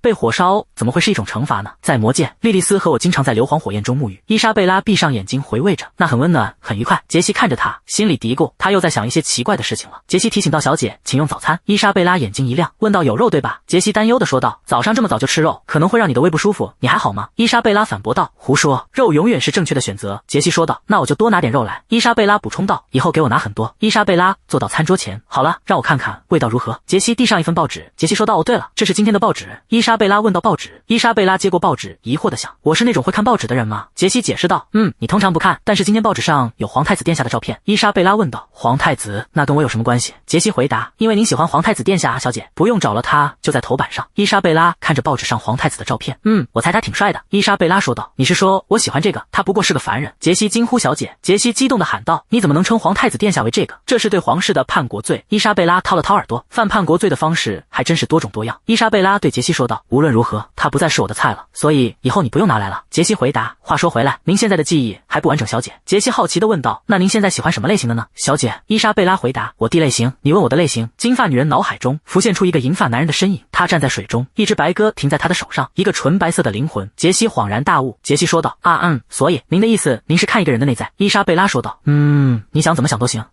被火燒怎麼會是一種懲罰呢？在魔界，莉莉絲和我經常在硫磺火焰中沐浴。伊莎貝拉閉上眼睛回味着，那很溫暖，很愉快。傑西看着他，心裡嘀咕，他又在想一些奇怪的事情了。傑西提醒道：“小姐，請用早餐。”伊莎貝拉眼睛一亮，問道：“有肉對吧？”傑西擔憂地說道：“早上這麼早就吃肉，可能會讓你的胃不舒服，你還好嗎？”伊莎貝拉反駁道：“胡說，肉永遠是正確的選擇。”傑西說道：“那我就多拿點肉來。”伊莎貝拉補充道：“以後給我拿很多。”伊莎貝拉坐到餐桌前，好了，讓我看看味道如何。傑西遞上一份報紙。傑西說道：“哦，對了，這是今天的報紙。”伊莎貝拉問道：“報紙？”伊莎貝拉接過報紙，疑惑地想：“我是那種會看報紙的人嗎？”傑西解釋道：“你通常不看，但是今天報紙上有皇太子殿下的照片。”伊莎貝拉問道：“皇太子？那跟我有什麼關係？”傑西回答：“因為您喜歡皇太子殿下啊，小姐，不用找了，他就在頭版上。”伊莎貝拉看着報紙上皇太子的照片，我猜他挺帥的。伊莎貝拉說道：“你是說我喜歡這個？他不過是個凡人。”傑西驚呼：“小姐！”傑西激動地喊道：“你怎麼能稱皇太子殿下為這個？這是對皇室的叛國罪。”伊莎貝拉掏了掏耳朵，犯叛國罪的方式還真是多種多樣。伊莎貝拉對傑西說道：“無論如何，他不再是我的菜了，所以以後你不用拿來了。”傑西回答：“話說回來，您現在的記憶還不完整，小姐。”傑西好奇地問道：“那您現在喜歡什麼類型的呢？”小姐，伊莎貝拉回答：“我 D 類型。”你問我的類型？金髮女人腦海中浮現出一個銀髮男人的身影，他站在水中，一只白鴿停在他的手上，一個純白色的靈魂。傑西恍然大悟。傑西說道：“所以您的意思，您是看一個人的內在？”伊莎貝拉說道：“你想怎麼想都行。”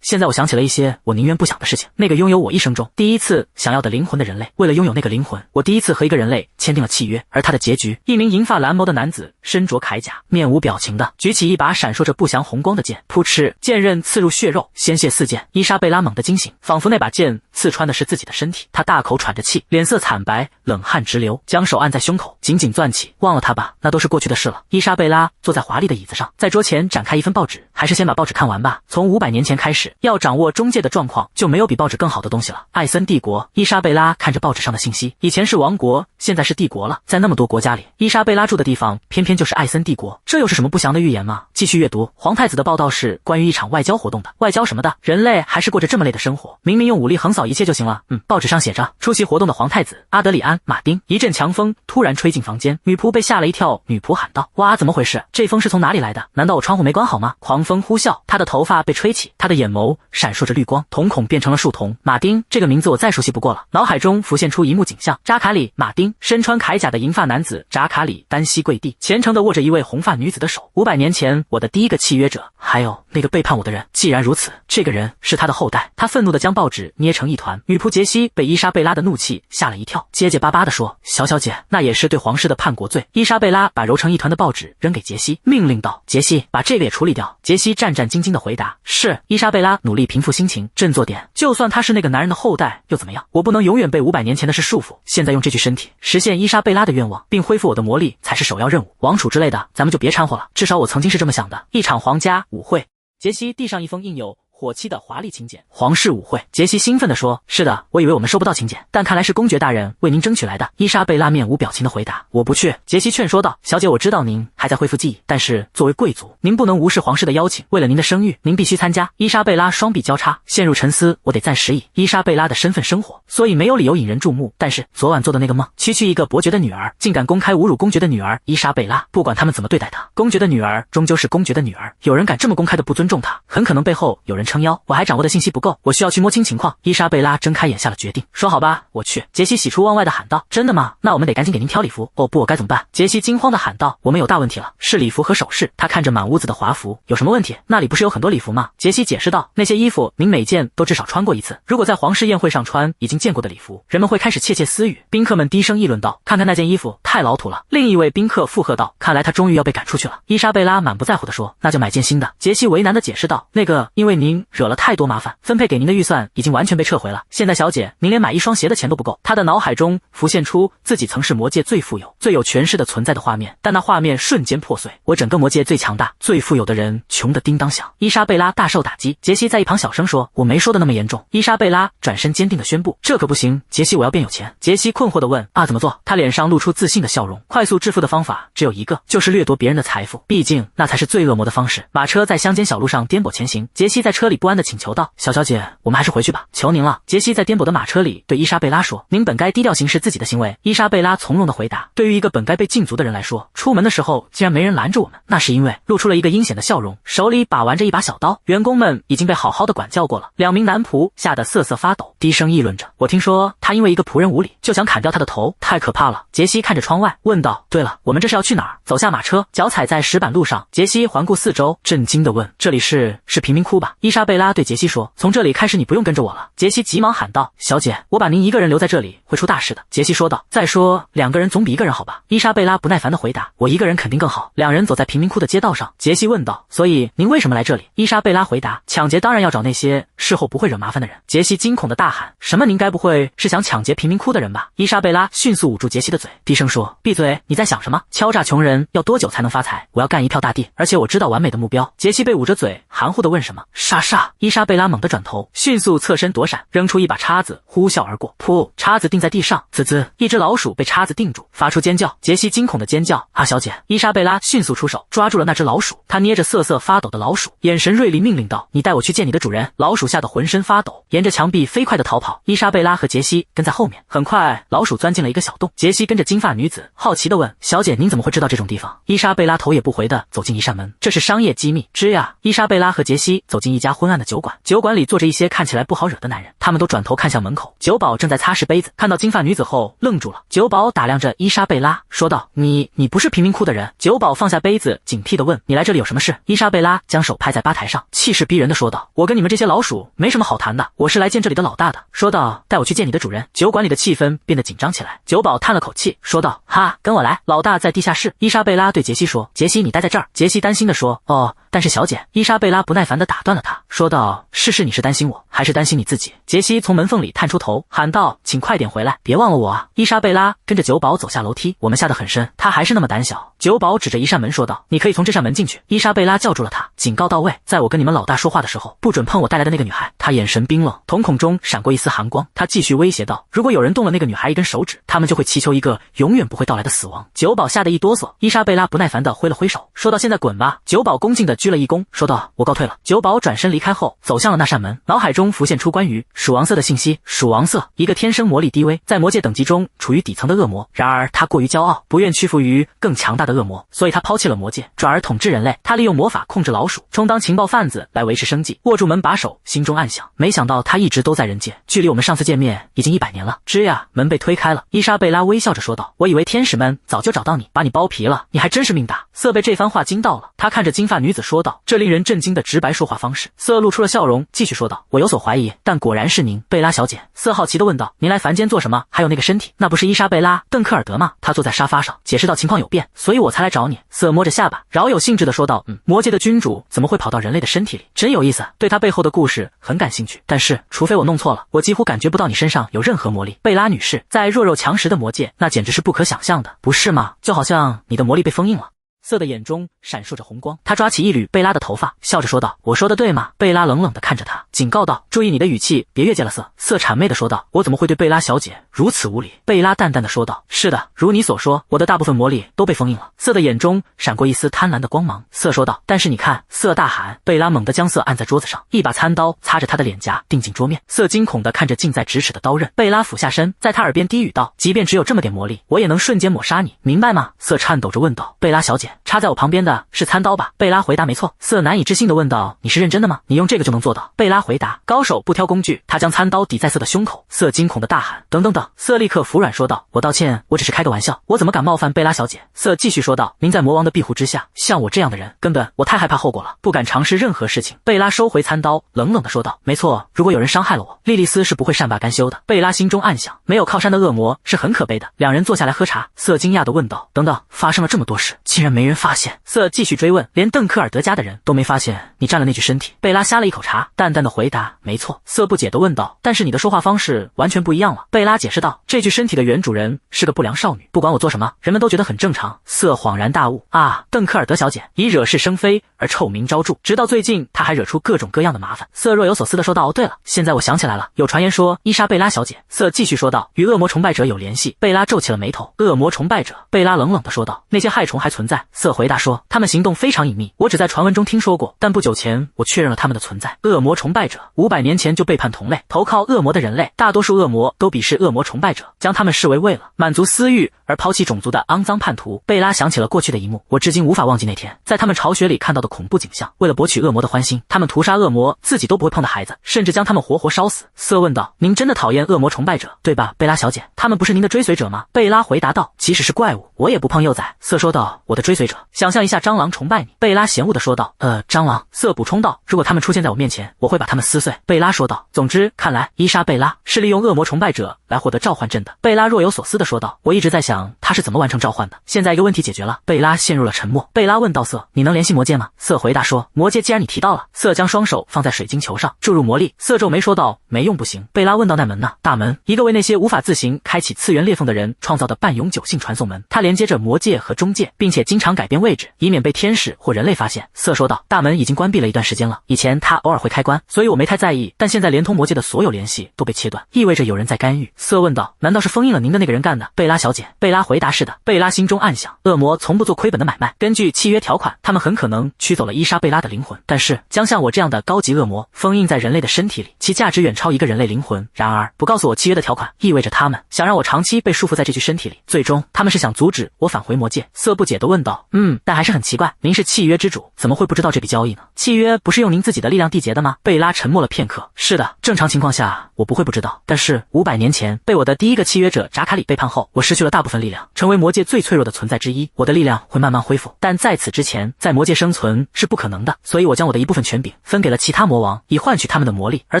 现在我想起了一些我寧願不想的。的事情。那個擁有我一生中第一次想要的靈魂的人類，為了擁有那個靈魂，我第一次和一個人類簽訂了契約。而他的結局，一名銀髮藍眸的男子，身着鎧甲，面無表情的舉起一把閃爍着不祥紅光的劍，噗嗤，劍刃刺入血肉，鮮血四濺。伊莎貝拉猛地驚醒，仿佛那把劍刺穿的是自己的身體。她大口喘着氣，臉色慘白，冷汗直流，將手按在胸口，緊緊攥起。忘了他吧，那都是過去的事了。伊莎貝拉坐在华麗的椅子上，在桌前展開一份報紙，還是先把報紙看完吧。從500年前開始，要掌握中介的狀況，就沒有比報紙更好的東西了。艾森帝國，伊莎貝拉看着報紙上的信息，以前是王國，現在是帝國了。在那麼多國家裡，伊莎貝拉住的地方偏偏就是艾森帝國，這又是什麼不祥的預言嗎？繼續閱讀，皇太子的報道是關於一場外交活動的。外交什麼的，人類還是過着這麼累的生活，明明用武力橫掃一切就行了。報紙上寫着，出席活動的皇太子阿德里安·馬丁。一陣強風突然吹進房間，女僕被嚇了一跳，女僕喊道：哇，怎麼回事？這風是從哪裡來的？難道我窗戶沒關好嗎？狂風呼嘯，他的頭髮被吹起，他的眼眸閃爍着綠光，瞳孔變成了樹瞳。馬丁這個名字我再熟悉不過了，腦海中浮現出一幕景象：扎卡里·馬丁，身穿鎧甲的銀髮男子扎卡里单膝跪地，虔誠地握着一位紅髮女子的手。500年前，我的第一個契約者，還有那個背叛我的人。既然如此，這個人是他的後代。他憤怒地將報紙捏成一團。女僕傑西被伊莎貝拉的怒氣嚇了一跳，結結巴巴地說：小姐，那也是對皇室的叛國罪。伊莎貝拉把揉成一團的報紙扔給傑西，命令道：傑西，把這個也處理掉。傑西戰戰兢兢地回答：是。伊莎貝拉努力平復心情，振作點，就算他是那個男人的後代又怎麼樣？我不能永遠被500年前的事束縛，現在用這具身體實現伊莎貝拉的願望，並恢復我的魔力才是首要任務。王儲之類的咱們就別摻和了，至少我曾經是這麼想的。一場皇家舞會。傑西遞上一封印有火漆的華麗請柬。皇室舞會。傑西興奮地說：是的，我以為我們收不到請柬，但看來是公爵大人為您爭取來的。伊莎貝拉面無表情地回答：我不去。傑西勸說道：小姐，我知道您還在恢復記憶，但是作為貴族，您不能無視皇室的邀請，為了您的聲譽，您必須參加。伊莎貝拉雙臂交叉，陷入沉思。我得暫時以伊莎貝拉的身份生活，所以沒有理由引人注目。但是昨晚做的那個夢，區區一個伯爵的女兒，竟敢公開侮辱公爵的女兒伊莎貝拉，不管他們怎麼對待她，公爵的女兒終究是公爵的女兒。有人敢這麼公開的不尊重她，很可能背後有人撐腰。我還掌握的信息不夠，我需要去摸清情況。伊莎貝拉睁開眼下了決定，說好吧，我去。傑西喜出望外地喊道：真的嗎？那我們得趕緊給您挑禮服。哦不，我該怎麼辦？傑西驚慌地喊道：我們有大問題了，是禮服和首飾。他看着滿屋子的華服，有什麼問題？那裡不是有很多禮服嗎？傑西解釋道：那些衣服您每件都至少穿過一次，如果在皇室宴會上穿已經見過的禮服，人們會開始竊竊私語。賓客們低聲議論道：看看那件衣服，太老土了。另一位賓客附和道：看來他終於要被趕出去了。伊莎貝拉滿不在乎地說：那就買件新的。傑西為難地解釋道：那個，因為您惹了太多麻煩，分配給您的預算已经完全被撤回了。現在小姐，您连買一雙鞋的錢都不夠。他的腦海中浮現出自己曾是魔界最富有、最有權勢的存在的畫面，但那畫面瞬間破碎。我整個魔界最强大、最富有的人，窮得叮當響。伊莎貝拉大受打擊。傑西在一旁小聲說：我沒說的那麼嚴重。伊莎貝拉轉身堅定地宣布：這可不行，傑西，我要變有錢。傑西困惑地問：怎麼做？他臉上露出自信的笑容。快速致富的方法只有一個，就是掠夺別人的財富，畢竟那才是最惡魔的方式。馬車在鄉間小路上顛簸前行，傑西在車裡不安地請求道：小姐，我們還是回去吧，求您了。傑西在顛簸的馬車裡對伊莎貝拉說：您本該低調行事自己的行為。伊莎貝拉從容地回答：對於一個本該被禁足的人来說，出門的時候竟然沒人攔着我們，那是因為露出了一個陰險的笑容，手裡把玩着一把小刀。員工們已經被好好的管教過了。2名男僕嚇得瑟瑟發抖，低聲議論着：我聽說他因為一個僕人無禮，就想砍掉他的頭，太可怕了。傑西看着窗外問道：對了，我們這是要去哪兒？走下馬車，腳踩在石板路上，傑西環顧四周，震驚地問：這裡是貧民窟吧？伊莎貝拉對傑西說：從這裡開始你不用跟着我了。傑西急忙喊道：小姐，我把您一個人留在這裡會出大事的。傑西說道：再說2個人總比1個人好吧？伊莎貝拉不耐煩地回答：我1個人肯定更好。2人走在貧民窟的街道上，傑西問道：所以您為什麼來這裡？伊莎貝拉回答：搶劫當然要找那些事後不會惹麻煩的人。傑西驚恐地大喊：什麼？您該不會是想搶劫貧民窟的人吧？伊莎貝拉迅速捂住傑西的嘴，低聲說：閉嘴，你在想什麼？敲詐窮人要多久才能發財？我要幹一票大地，而且我知道完美的目標。傑西被捂着嘴，含糊地問什麼？莎莎。伊莎貝拉猛地轉頭，迅速側身躲閃，扔出一把叉子，呼嘯而過，噗，叉子定在地上，滋滋，一只老鼠被叉子定住，發出尖叫。傑西驚恐地尖叫：小姐！伊莎貝拉迅速出手，抓住了那只老鼠，她捏着瑟瑟發抖的老鼠，眼神銳利，命令道：你帶我去見你的主人。老鼠嚇得渾身發抖，沿着牆壁飛快地逃跑。伊莎貝拉和傑西跟在後面，很快老鼠鑽進了一個小洞。傑西跟着金髮女子，好奇地問：小姐，您怎麼會知道這種地方？伊莎貝拉頭也不回地走進一扇門，這是商業機密。吱呀！伊莎貝拉和傑西走進一家昏暗的酒館，酒館裡坐着一些看起來不好惹的男人，他們都轉頭看向門口。酒保正在擦拭杯子，看到金髮女子後愣住了。酒保打量着伊莎貝拉，说道：“你不是贫民窟的人？”酒保放下杯子，警惕地問：“你来这裡有什麼事？”伊莎貝拉將手拍在吧台上，氣勢逼人地說道：“我跟你們這些老鼠沒什麼好談的，我是來見這裡的老大的。”說道：“帶我去見你的主人。”酒館裡的氣氛變得緊張起來。酒保嘆了口氣，說道：“哈，跟我來，老大在地下室。”伊莎貝拉對傑西說：“傑西，你待在這兒。”傑西擔心地說：“哦，但是小姐。”伊莎貝拉不耐煩地打斷了他，說道：“是你是擔心我，還是擔心你自己？”傑西從門縫裡探出頭，喊道：“請快點回來，別忘了我啊！”伊莎貝拉跟着酒保走下樓梯，我們下得很深，他還是那麼膽小。酒保指着一扇門說道：“你可以從這扇門進去。”伊莎貝拉叫住了他，警告到位：“在我跟你們老大說話的時候，不准碰我帶來的那個女孩。”他眼神冰冷，瞳孔中閃過一絲寒光。他繼續威脅道：“如果有人動了那個女孩一根手指，他們就會祈求一個永遠不會到來的死亡。”酒保嚇得一哆嗦。伊莎貝拉不耐煩地揮了揮手，說道：“現在滾吧！”酒保恭敬地鞠了一躬，說道：“我告退了。”酒保轉身離開後，走向了那扇門，腦海中浮現出關於鼠王色的信息。鼠王色，一個天生魔力低微，在魔界等級中處於底層的惡魔。然而他過於驕傲，不願屈服於更強大的惡魔，所以他拋棄了魔界，轉而統治人類。他利用魔法控制老鼠，充當情報販子來維持生計，握住門把手，心中暗想：沒想到他一直都在人界，距離我們上次見面已經100年了。吱呀，門被推開了。伊莎貝拉微笑着說道：“我以為天使們早就找到你，把你包皮了，你還真是命大。”瑟被這番話驚到了，他看着金髮女子說道：“這令人震驚的直白說話方式。”瑟露出了笑容，繼續說道：“我有所懷疑，但果然是您，貝拉小姐。”瑟好奇地問道：“您來凡間做什麼？還有那個身體，那不是伊莎貝拉·鄧克爾德嗎？”他坐在沙發上，解釋道：“情況有變，所以我才來找你。”瑟摸着下巴，饒有興致地說道：“魔界的君主怎麼會跑到人類的身體裡？真有意思，對他背後的故事很感興趣。但是，除非我弄錯了，我幾乎感覺不到你身上有任何魔力。貝拉女士，在弱肉強食的魔界，那簡直是不可想象的，不是嗎？就好像你的魔力被封印了。”瑟的眼中閃烁着紅光，他抓起一縷貝拉的頭髮，笑着說道：“我說的對嗎？”貝拉冷冷地看着他，警告道：“注意你的語氣，別越界了。”瑟諂媚地說道：“我怎麼會對貝拉小姐如此無禮？”貝拉淡淡地說道：“是的，如你所說，我的大部分魔力都被封印了。”瑟的眼中閃過一絲貪婪的光芒。瑟說道：“但是你看！”瑟大喊。貝拉猛地將瑟按在桌子上，一把餐刀擦着他的臉頰，釘進桌面。瑟驚恐地看着近在咫尺的刀刃。貝拉俯下身，在他耳邊低語道：“即便只有這麼點魔力，我也能瞬間抹殺你，明白嗎？”瑟顫抖着問道：“貝拉小姐，插在我旁邊的是餐刀吧？”貝拉回答：“沒錯。”瑟難以置信地問道：“你是認真的嗎？你用這個就能做到？”貝拉回答：“高手不挑工具。”他將餐刀抵在瑟的胸口。瑟驚恐地大喊：“等等等！”瑟立刻服軟說道：“我道歉，我只是開個玩笑，我怎麼敢冒犯貝拉小姐？”瑟繼續說道：“您在魔王的庇護之下，像我這樣的人，根本我太害怕後果了，不敢嘗試任何事情。”貝拉收回餐刀，冷冷地說道：“沒錯，如果有人傷害了我，莉莉絲是不會善罷甘休的。”貝拉心中暗想，沒有靠山的惡魔是很可悲的。兩人坐下來喝茶。瑟驚訝地問道：“等等，發生了這麼多事，竟然沒人發現？”瑟繼續追問：“連鄧克爾德家的人都沒發現你占了那具身體？”貝拉呷了一口茶，淡淡的回答：“沒錯。”瑟不解地問道：“但是你的說話方式完全不一樣了。”貝拉解釋道：“這具身體的原主人是個不良少女，不管我做什麼，人們都覺得很正常。”瑟恍然大悟：“啊，鄧克爾德小姐以惹是生非而臭名昭著，直到最近她還惹出各種各樣的麻煩。”瑟若有所思地說道：“哦，對了，現在我想起來了，有傳言說伊莎貝拉小姐。”瑟繼續說道：“與惡魔崇拜者有聯繫。”貝拉皺起了眉頭：“惡魔崇拜者？”貝拉冷冷地說道：“那些害蟲還存在。”瑟回答說：“他們行動非常隱秘，我只在傳聞中聽說過，但不久前我確認了他們的存在。惡魔崇拜者500年前就背叛同類，投靠惡魔的人類，大多數惡魔都鄙視惡魔崇拜者，將他們視為為了滿足私欲而拋棄種族的骯髒叛徒。”貝拉想起了過去的一幕，我至今無法忘記那天在他們巢穴裡看到的恐怖景象。為了博取惡魔的歡心，他們屠殺惡魔自己都不會碰的孩子，甚至將他們活活燒死。瑟問道：“您真的討厭惡魔崇拜者，对吧，貝拉小姐？他們不是您的追隨者嗎？”貝拉回答道：“即使是怪物，我也不碰幼崽。”瑟說道：“我的追隨者，想象一下蟑螂崇拜你。”貝拉嫌惡地說道：“蟑螂。”瑟補充道：“如果他們出現在我面前，我會把他們撕碎。”貝拉說道：“總之，看來伊莎貝拉是利用惡魔崇拜者來獲得召喚陣的。”貝拉若有所思地說道：“我一直在想他是怎麼完成召喚的，現在一個問題解決了。”貝拉陷入了沉默。貝拉問道：“瑟，你能聯繫魔界嗎？”瑟回答說：“魔界既然你提到了。”瑟將雙手放在水晶球上，注入魔力。瑟皺眉說道：“沒用不行。”貝拉問道：“那門呢？”大門，一個為那些無法自行開啟次元裂縫的人創造的半永久性傳送門，它連接着魔界和中界，並且經常改變位置，以免被天使或人類發現。瑟說道：“大門已經關閉了一段時間了，以前它偶爾會開關，所以我沒太在意，但現在連通魔界的所有聯繫都被切斷，意味着有人在干預。”瑟問道：“難道是封印了您的那個人幹的？”貝拉小姐，貝拉回答：“是的。”貝拉心中暗想，惡魔從不做虧本的買賣，根據契約條款，他们很可能取走了伊莎貝拉的靈魂，但是將像我這樣的高級惡魔封印在人類的身體裡，其價值遠超一個人類靈魂。然而不告訴我契約的條款，意味着他們想讓我長期被束縛在這具身體裡，最終他們是想阻止我返回魔界。瑟不解地問道：“但還是很奇怪，您是契約之主，怎麼會不知道這筆交易呢？契約不是用您自己的力量締結的嗎？貝拉沉默了片刻。是的，正常情況下我不會不知道，但是500年前被我的第一個契約者扎卡里背叛後，我失去了大部分力量，成為魔界最脆弱的存在之一。我的力量會慢慢恢復，但在此之前，在魔界生存是不可能的，所以我将我的一部分權柄分給了其他魔王，以換取他們的魔力，而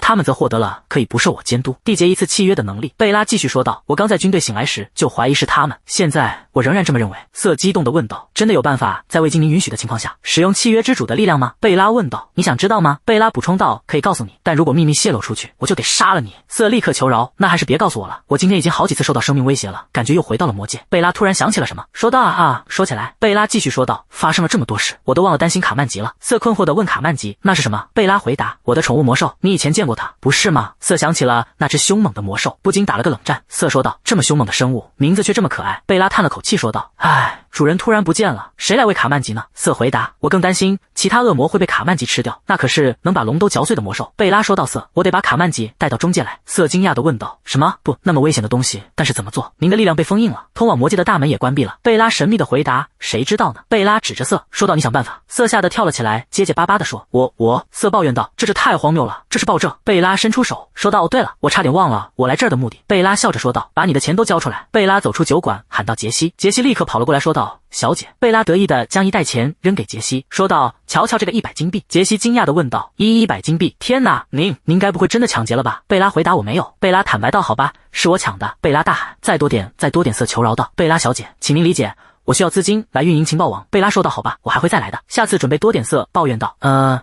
他們則獲得了可以不受我監督締結一次契約的能力。貝拉繼續說道，我剛在軍隊醒來時就懷疑是他們，現在我仍然這麼認為。瑟激動地問道，真的有辦法在未經您允許的情況下使用契約之主的力量嗎？貝拉問道，你想知道嗎？貝拉補充道，可以告訴你，但如果秘密泄露出去，我就得殺了你。瑟立刻求饒，那還是別告訴我了，我今天已經好幾次受到生命威脅了，感覺又回到了魔界。貝拉突然想起了什麼，說道說起來，貝拉繼續說道，發生了這麼多事，我都忘了擔心卡曼吉了。瑟困惑地問卡曼吉，那是什麼？貝拉回答，我的寵物魔獸，你以前見過它，不是嗎？瑟想起了那只凶猛的魔獸，不禁打了個冷戰。瑟說道，這麼凶猛的生物，名字卻這麼可愛。貝拉嘆了口氣說道，唉，主人突然不見了，誰來餵卡曼吉呢？瑟回答，我更擔心其他惡魔會被卡曼吉吃掉，那可是能把龍都嚼碎的魔獸。貝拉說道，瑟，我得把卡曼吉帶到中界來。瑟驚訝地問道，什麼？不，那麼危險的東西，但是怎麼做？您的力量被封印了，通往魔界的大門也關閉了。貝拉神秘地回答，誰知道呢？貝拉指着瑟說道，你想辦法。瑟嚇得跳了起來，結結巴巴地說，我。瑟抱怨道，這太荒謬了，這是暴政。貝拉伸出手說道，哦，對了，我差點忘了我來這兒的目的。貝拉笑着說道，把你的錢都交出來。貝拉走出酒館，喊道，傑西。傑西立刻跑了過來說道，小姐。貝拉得意地將一袋錢扔給傑西，說道，瞧瞧這個100金幣。傑西驚訝地問道，100金幣？天哪，您該不會真的搶劫了吧？貝拉回答，我沒有。貝拉坦白道，好吧，是我搶的。貝拉大喊，再多點。瑟求饒道，貝拉小姐，請您理解，我需要資金來運營情報網。貝拉說道，好吧，我還會再來的，下次準備多點。瑟抱怨道，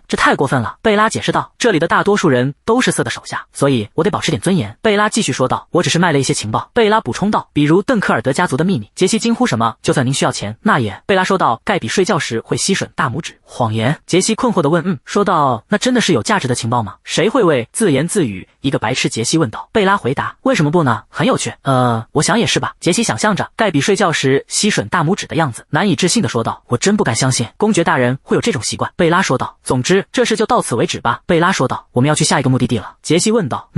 這太過分了。貝拉解釋道，這裡的大多數人都是瑟的手下，所以我得保持點尊嚴。貝拉繼續說道，我只是賣了一些情報。貝拉補充道，比如鄧克爾德家族的秘密。傑西驚呼，什麼？就算您需要錢，那也。貝拉說道，蓋比睡覺時會吸吮大拇指。謊言。傑西困惑地問，說道，那真的是有價值的情報嗎？誰會為自言自語？一個白痴。傑西問道。貝拉回答，為什麼不呢？很有趣。我想也是吧。傑西想象着蓋比睡覺時吸吮大拇指的樣子，難以置信地說道，我真不敢相信公爵大人會有這種習慣。貝拉說道，總之這事就到此為止吧。貝拉說道，我們要去下一個目的地了。傑西問道，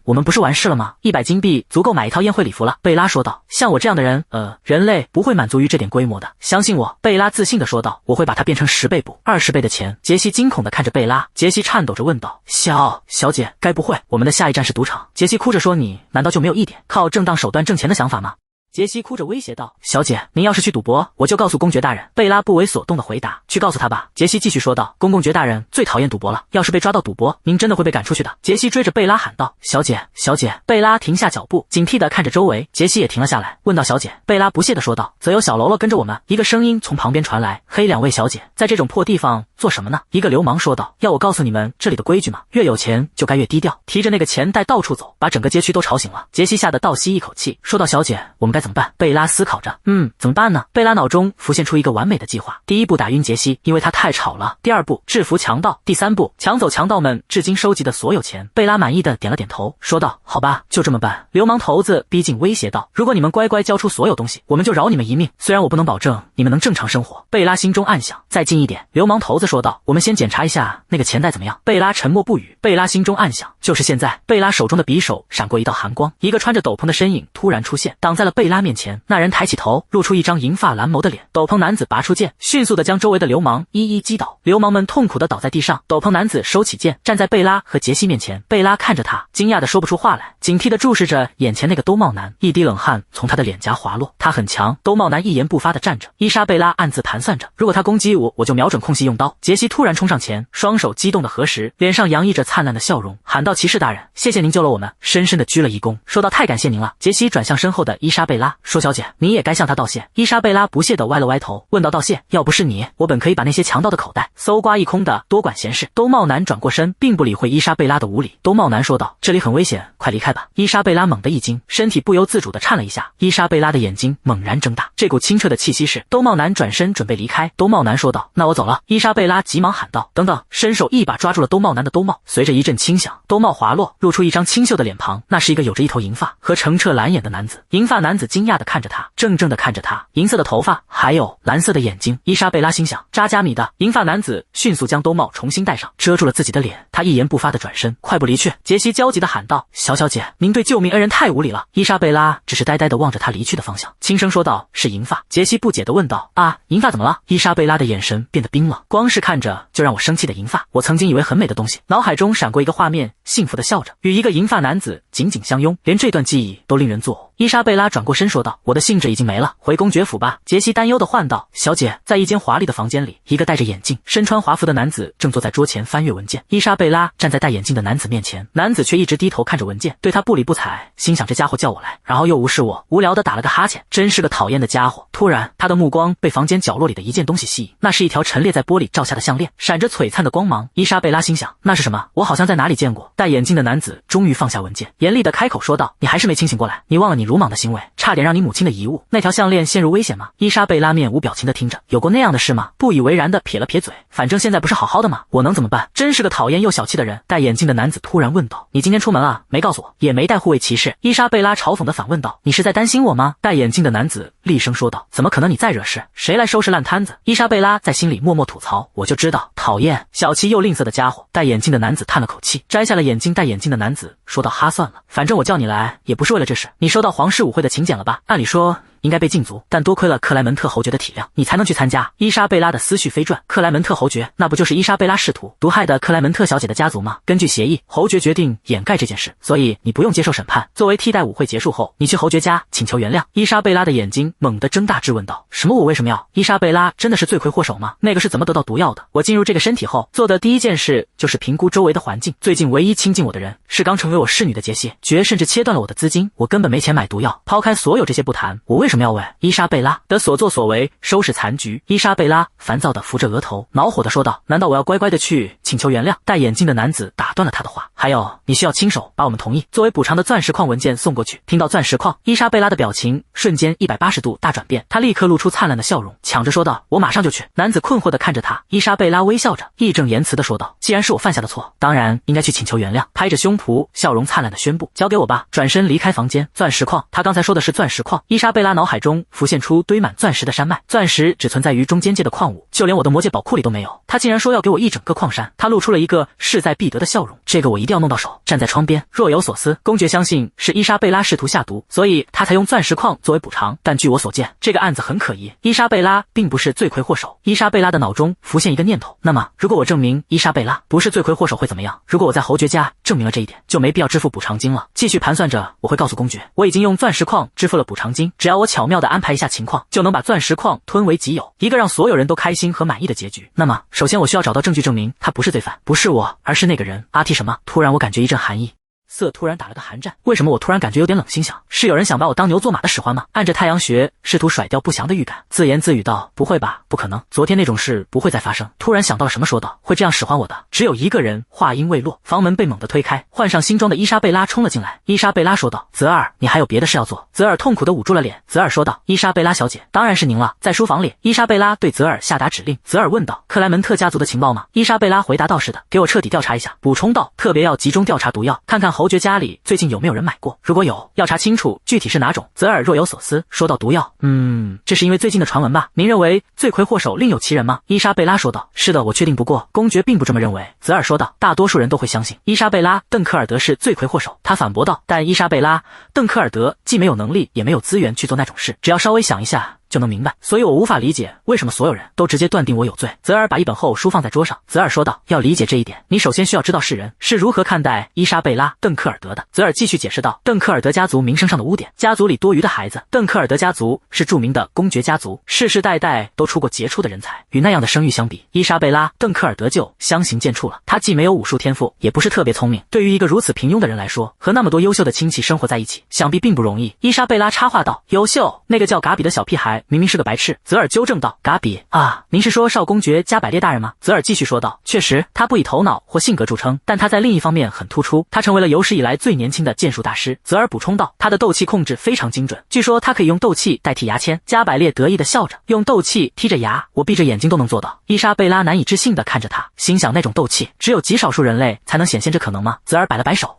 我們不是完事了嗎？100金幣足夠買一套宴會禮服了。貝拉說道，像我這樣的人，人類不會滿足於這點規模的，相信我。貝拉自信地說道，我會把它變成10倍不20倍的錢。傑西驚恐地看着貝拉，傑西顫抖着問道，小姐，該不會我們的下一站是賭場？傑西哭着說，你難道就沒有一點靠正當手段掙錢的想法嗎？傑西哭着威脅道，小姐，您要是去賭博，我就告訴公爵大人。貝拉不為所動地回答，去告訴他吧。傑西繼續說道，公爵大人最討厭賭博了，要是被抓到賭博，您真的會被趕出去的。傑西追着貝拉喊道，小姐。貝拉停下腳步，警惕地看着周圍。傑西也停了下來，問道，小姐。貝拉不屑地說道，則有小嘍囉跟着我們。一個聲音從旁邊傳來，嘿，2位小姐，在這種破地方做什麼呢？一個流氓說道，要我告訴你們這裡的規矩嗎？越有錢就該越低調，提着那個錢袋到處走，把整個街區都吵醒了。傑西嚇得倒吸一口氣，說道，小姐，我們該怎麼辦？貝拉思考着，怎麼辦呢？貝拉腦中浮現出一個完美的計劃。第一步，打暈傑西，因為他太吵了。第二步，制服強盜。第三步，搶走強盜們至今收集的所有錢。貝拉滿意的點了點頭，說道，好吧，就這麼辦。流氓头子逼近威脅道，如果你們乖乖交出所有東西，我們就饒你們一命，雖然我不能保證你們能正常生活。貝拉心中暗想，再近一點。流氓头子說道，我們先檢查一下那個錢袋怎麼樣？貝拉沉默不語。貝拉心中暗想，就是現在。貝拉手中的匕首閃過一道寒光，一個穿着斗篷的身影突然出現，擋在了貝拉面前。那人抬起頭，露出一張銀髮藍眸的臉。斗篷男子拔出劍，迅速地將周圍的流氓一一擊倒。流氓們痛苦地倒在地上。斗篷男子收起劍，站在貝拉和傑西面前。貝拉看着他，驚訝地說不出話來，警惕地注視着眼前那個兜帽男。一滴冷汗從他的臉頰滑落。他很強。兜帽男一言不發地站着。伊莎貝拉暗自盤算着，如果他攻擊我，我就瞄準空隙用刀。傑西突然衝上前，雙手激動地合十，臉上洋溢着燦爛的笑容，喊道，騎士大人，謝謝您救了我們。深深地鞠了一躬，說道，太感謝您了。傑西轉向身後的伊莎貝拉，說，小姐，你也該向他道謝。伊莎貝拉不屑地歪了歪頭，問道，道謝？要不是你，我本可以把那些強盜的口袋搜刮一空的，多管閒事。兜帽男轉過身，並不理會伊莎貝拉的無禮。兜帽男說道，這裡很危險，快離開吧。伊莎貝拉猛地一驚，身體不由自主地顫了一下。伊莎貝拉的眼睛猛然睜大，這股清澈的氣息是。兜帽男轉身準備離開。兜帽男說道，那我走了。伊莎貝拉急忙喊道，等等，伸手一把抓住了兜帽男的兜帽。隨着一陣輕響，兜帽滑落，露出一張清秀的臉龐，那是一個有着一頭銀髮和澄澈藍眼的男子。銀髮男子驚訝地看着他，怔怔地看着他，銀色的頭髮，還有藍色的眼睛。伊莎貝拉心想，扎加米的。银髮男子迅速将兜帽重新戴上，遮住了自己的臉。他一言不發地轉身，快步離去。傑西焦急地喊道：“小小姐，您對救命恩人太無禮了。”伊莎貝拉只是呆呆地望着他離去的方向，輕聲說道：“是銀髮。”傑西不解地問道：“啊，銀髮怎麼了？”伊莎貝拉的眼神變得冰冷，光是看着就讓我生氣的银髮，我曾經以為很美的東西。腦海中閃過一個畫面，幸福地笑着，與一個銀髮男子緊緊相擁，連這段記憶都令人作嘔。伊莎貝拉轉過身說道：“我的興致已經沒了，回公爵府吧。”傑西擔憂地喚道：“小姐。”在一間華麗的房間裡，一個戴着眼鏡、身穿華服的男子正坐在桌前翻閱文件。伊莎貝拉站在戴眼鏡的男子面前，男子卻一直低頭看着文件，對他不理不睬，心想這家伙叫我來，然後又無視我，無聊地打了個哈欠，真是個討厭的家伙。突然，他的目光被房間角落裡的一件東西吸引，那是一條陳列在玻璃罩下的項鏈，閃着璀璨的光芒。伊莎貝拉心想，那是什麼？我好像在哪裡見過。戴眼鏡的男子終於放下文件，嚴厲地開口說道：“你還是沒清醒過來，你忘了你魯莽的行為，差點讓你母親的遺物那條項鏈陷入危險嗎？”伊莎貝拉面無表情地聽着，有過那樣的事吗？不以為然地撇了撇嘴，反正現在不是好好的嗎？我能怎麼辦？真是個討厭又小氣的人。戴眼鏡的男子突然問道：“你今天出門了？沒告訴我，也沒帶護衛騎士。”伊莎貝拉嘲諷地反問道：“你是在擔心我嗎？”戴眼鏡的男子厲聲說道：“怎麼可能？你再惹事，誰來收拾爛攤子？”伊莎貝拉在心裡默默吐槽：“我就知道，討厭，小氣又吝嗇的家伙。”戴眼鏡的男子嘆了口氣，摘下了眼鏡。戴眼鏡的男子說道：“哈，算了，反正我叫你來也不是為了這事。你收到皇室舞會的请柬了吧？按理說應該被禁足，但多虧了克萊門特侯爵的體諒，你才能去參加。”伊莎貝拉的思緒飛轉，克萊門特侯爵，那不就是伊莎貝拉試圖毒害的克萊門特小姐的家族嗎？根據協議，侯爵決定掩蓋這件事，所以你不用接受審判。作為替代舞會結束後，你去侯爵家請求原諒。伊莎貝拉的眼睛猛地睜大，質問道：“什麼？我為什麼要？”伊莎貝拉真的是罪魁禍首嗎？那個是怎麼得到毒藥的？我進入這個身體後做的第一件事就是評估周圍的環境。最近唯一親近我的人是剛成為我侍女的傑西，絕甚至切斷了我的資金，我根本沒錢買毒藥。拋開所有這些不談，我為什麼要問？伊莎貝拉的所作所為收拾殘局。伊莎貝拉煩躁地扶着額頭，惱火地說道：“難道我要乖乖地去請求原諒？”戴眼鏡的男子打斷了他的話：“還有，你需要親手把我們同意作為補償的鑽石礦文件送過去。”聽到鑽石礦，伊莎貝拉的表情瞬間180度大轉變，她立刻露出燦爛的笑容，搶着說道：“我馬上就去。”男子困惑地看着他，伊莎貝拉微笑着，義正言辭地說道：“既然是我犯下的錯，當然應該去請求原諒。”拍着胸脯，笑容燦爛地宣布：“交給我吧。”轉身離開房間。鑽石礦，他剛才說的是鑽石礦。伊莎貝拉腦海中浮現出堆滿鑽石的山脈，鑽石只存在於中間界的礦物，就連我的魔戒寶庫裡都沒有。他竟然說要給我一整個礦山，他露出了一個勢在必得的笑容。這個我一定要弄到手。站在窗邊，若有所思。公爵相信是伊莎貝拉試圖下毒，所以他才用鑽石礦作為補償。但據我所見，這個案子很可疑。伊莎貝拉並不是罪魁禍首。伊莎貝拉的腦中浮現一個念頭：那麼，如果我證明伊莎貝拉不是罪魁禍首會怎麼樣？如果我在侯爵家證明了這一點，就沒必要支付補償金了。繼續盤算着，我會告訴公爵，我已經用鑽石礦支付了補償金，只要我巧妙地安排一下情況，就能把鑽石礦吞為己有，一個讓所有人都開心和滿意的結局。那麼，首先我需要找到證據證明他不是罪犯，不是我，而是那個人。阿提什么？突然我感覺一陣寒意。色突然打了個寒戰，為什麼我突然感覺有點冷？心想，是有人想把我當牛做馬的使喚嗎？按着太陽穴，試圖甩掉不祥的預感，自言自語道：“不會吧，不可能，昨天那種事不會再發生。”突然想到了什麼，說道：“會這樣使喚我的只有一個人。”話音未落，房門被猛地推開，換上新裝的伊莎貝拉衝了進來。伊莎貝拉說道：“澤爾，你還有別的事要做？”澤爾痛苦地捂住了臉。澤爾說道：“伊莎貝拉小姐，當然是您了。”在書房裡，伊莎貝拉對澤爾下達指令。澤爾問道：“克萊門特家族的情報嗎？”伊莎貝拉回答道：“是的，給我徹底調查一下。”補充道：“特別要集中調查毒藥，看看侯爵家裡最近有沒有人買過？如果有，要查清楚具體是哪種。”澤爾若有所思，說到毒藥，這是因為最近的傳聞吧？您認為罪魁禍首另有其人嗎？伊莎貝拉說道：“是的，我確定不過，公爵並不這麼認為。”澤爾說道：“大多數人都會相信伊莎貝拉·鄧克爾德是罪魁禍首。”他反駁道：“但伊莎貝拉·鄧克爾德既沒有能力，也沒有資源去做那種事，只要稍微想一下就能明白，所以我無法理解為什麼所有人都直接斷定我有罪。”澤爾把一本厚書放在桌上，澤爾說道：“要理解這一點，你首先需要知道世人是如何看待伊莎貝拉·鄧克爾德的。”澤爾繼續解釋道：“鄧克爾德家族名聲上的污點，家族裡多餘的孩子。鄧克爾德家族是著名的公爵家族，世世代代都出過傑出的人才，與那樣的聲譽相比，伊莎貝拉·鄧克爾德就相形見絀了。他既沒有武術天賦，也不是特別聰明，對於一個如此平庸的人來說，和那麼多優秀的親戚生活在一起，想必並不容易。”伊莎貝拉插話道：“優秀？那個叫嘎比的小屁孩明明是個白痴。”澤爾糾正道：“嘎比啊，您是說少公爵加百列大人嗎？”澤爾繼續說道：“確實，他不以頭腦或性格著稱，但他在另一方面很突出，他成為了有史以來最年輕的劍術大師。”澤爾補充道：“他的鬥氣控制非常精準，據說他可以用鬥氣代替牙籤。”加百列得意地笑着：“用鬥氣踢着牙，我閉着眼睛都能做到。”伊莎貝拉難以置信地看着他，心想那種鬥氣只有極少數人類才能顯現，這可能嗎？澤爾擺了擺手，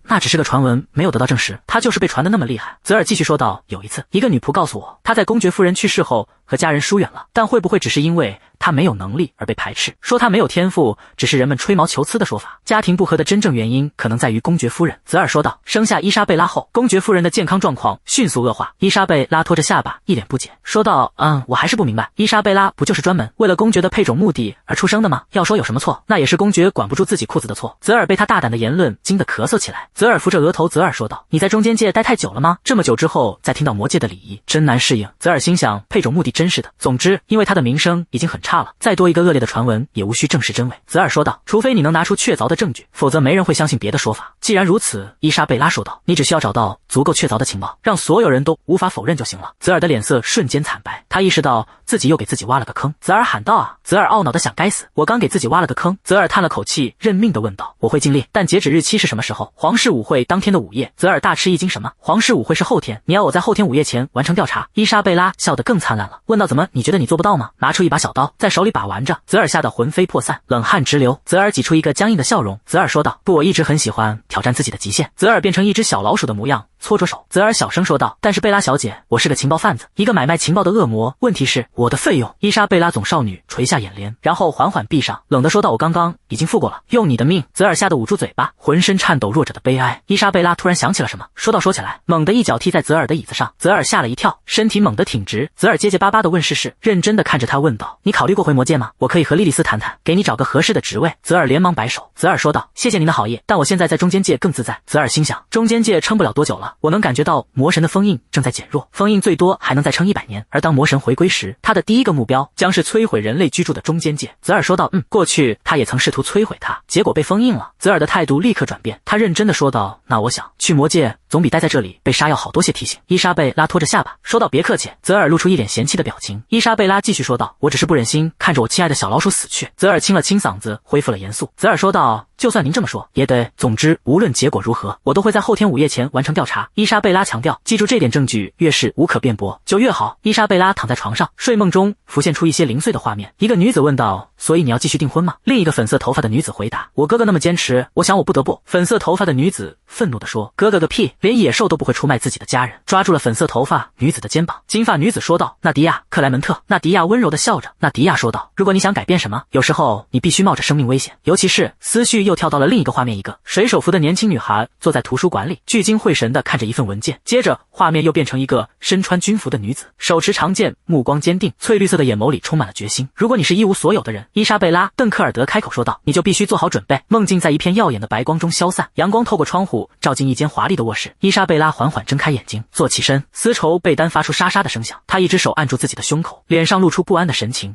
那只是個傳聞，沒有得到證實，他就是被傳得那麼厲害。澤爾繼續說道，有一次，一個女僕告訴我，她在公爵夫人去世後和家人疏遠了，但會不會只是因為他沒有能力而被排斥，說他沒有天賦只是人們吹毛求疵的說法，家庭不和的真正原因可能在於公爵夫人。澤爾說道，生下伊莎貝拉後，公爵夫人的健康狀況迅速惡化。伊莎貝拉拖着下巴一臉不解說道，我還是不明白，伊莎貝拉不就是專門為了公爵的配種目的而出生的嗎？要说有什麼錯，那也是公爵管不住自己褲子的錯。澤爾被他大膽的言論驚得咳嗽起來。澤爾扶着額頭，澤爾說道，你在中間界待太久了嗎？這麼久之後再聽到魔界的禮儀，真難適應。澤爾心想，配種目的真是的，總之因為他的名聲已經很差了，再多一個惡劣的傳聞也無需證實真偽。澤爾說道，除非你能拿出確鑿的證據，否則沒人會相信別的說法。既然如此，伊莎貝拉說道，你只需要找到足夠確鑿的情報，讓所有人都無法否認就行了。澤爾的臉色瞬間慘白，他意識到自己又給自己挖了個坑。澤爾喊道啊！澤爾懊惱地想，該死，我剛給自己挖了個坑。澤爾嘆了口氣，認命地問道，我會盡力，但截止日期是什麼時候？皇室舞會當天的午夜。澤爾大吃一驚，什麼？皇室舞會是後天？你要我在後天午夜前完成調查？伊莎貝拉笑得更燦爛了，問道，怎麼，你覺得你做不到嗎？拿出一把小刀，在手裡把玩着。澤爾嚇得魂飛魄散，冷汗直流。澤爾擠出一個僵硬的笑容。澤爾說道，不，我一直很喜歡挑戰自己的極限。澤爾變成一只小老鼠的模樣，搓着手。澤爾小聲說道，但是貝拉小姐，我是個情報贩子，一個買賣情報的惡魔，問題是我的費用。伊莎貝拉總少女垂下眼簾，然後緩緩閉上，冷地說道，我剛剛已經付過了，用你的命。澤爾嚇得捂住嘴巴，渾身顫抖，弱者的悲哀。伊莎貝拉突然想起了什麼，說起來，猛地一腳踢在澤爾的椅子上。澤爾嚇了一跳，身體猛地挺直。澤爾結結巴巴地問世事，認真地看着他問道，你考慮過回魔界嗎？我可以和莉莉絲談談，給你找個合適的職位。澤爾連忙擺手。澤爾說道，謝謝您的好意，但我現在在中間界更自在。澤爾心想，中間界撐不了多久了，我能感覺到魔神的封印正在減弱，封印最多還能再撐100年，而當魔神回歸時，他的第一個目標將是摧毀人類居住的中間界。澤爾說道，過去他也曾試圖摧毀它，結果被封印了。澤爾的態度立刻轉變，他認真地說道，那我想去魔界總比待在這裡被殺要好多些。提醒。伊莎貝拉拖着下巴說道，別客氣。澤爾露出一臉嫌棄的表情。伊莎貝拉繼續說道，我只是不忍心看着我親愛的小老鼠死去。澤爾清了清嗓子，恢復了嚴肅。澤爾說道，就算您這麼說也得，總之無論結果如何，我都會在後天午夜前完成調查。伊莎貝拉強調，記住這點，證據越是無可辯駁就越好。伊莎貝拉躺在床上，睡夢中浮現出一些零碎的畫面。一個女子問道，所以你要繼續訂婚嗎？另一個粉色頭髮的女子回答，我哥哥那麼堅持，我想我不得不。粉色頭髮的女子憤怒地說，哥哥個屁，連野獸都不會出賣自己的家人。抓住了粉色頭髮女子的肩膀，金髮女子說道，納迪亞·克萊門特。納迪亞溫柔地笑着。納迪亞說道，如果你想改變什麼，有時候你必須冒着生命危險，尤其是。思緒又跳到了另一個畫面，一個水手服的年輕女孩坐在图書館裡，聚精會神地看着一份文件。接着畫面又變成一個身穿軍服的女子，手持长劍，目光堅定，翠綠色的眼眸裡充滿了決心。如果你是一無所有的人，伊莎貝拉·鄧克爾德開口說道，你就必須做好準備。夢境在一片耀眼的白光中消散，陽光透過窗戶照進一間華麗的臥室。伊莎貝拉緩緩睜開眼睛，坐起身，絲綢被單發出沙沙的聲響。她一只手按住自己的胸口，臉上露出不安的神情。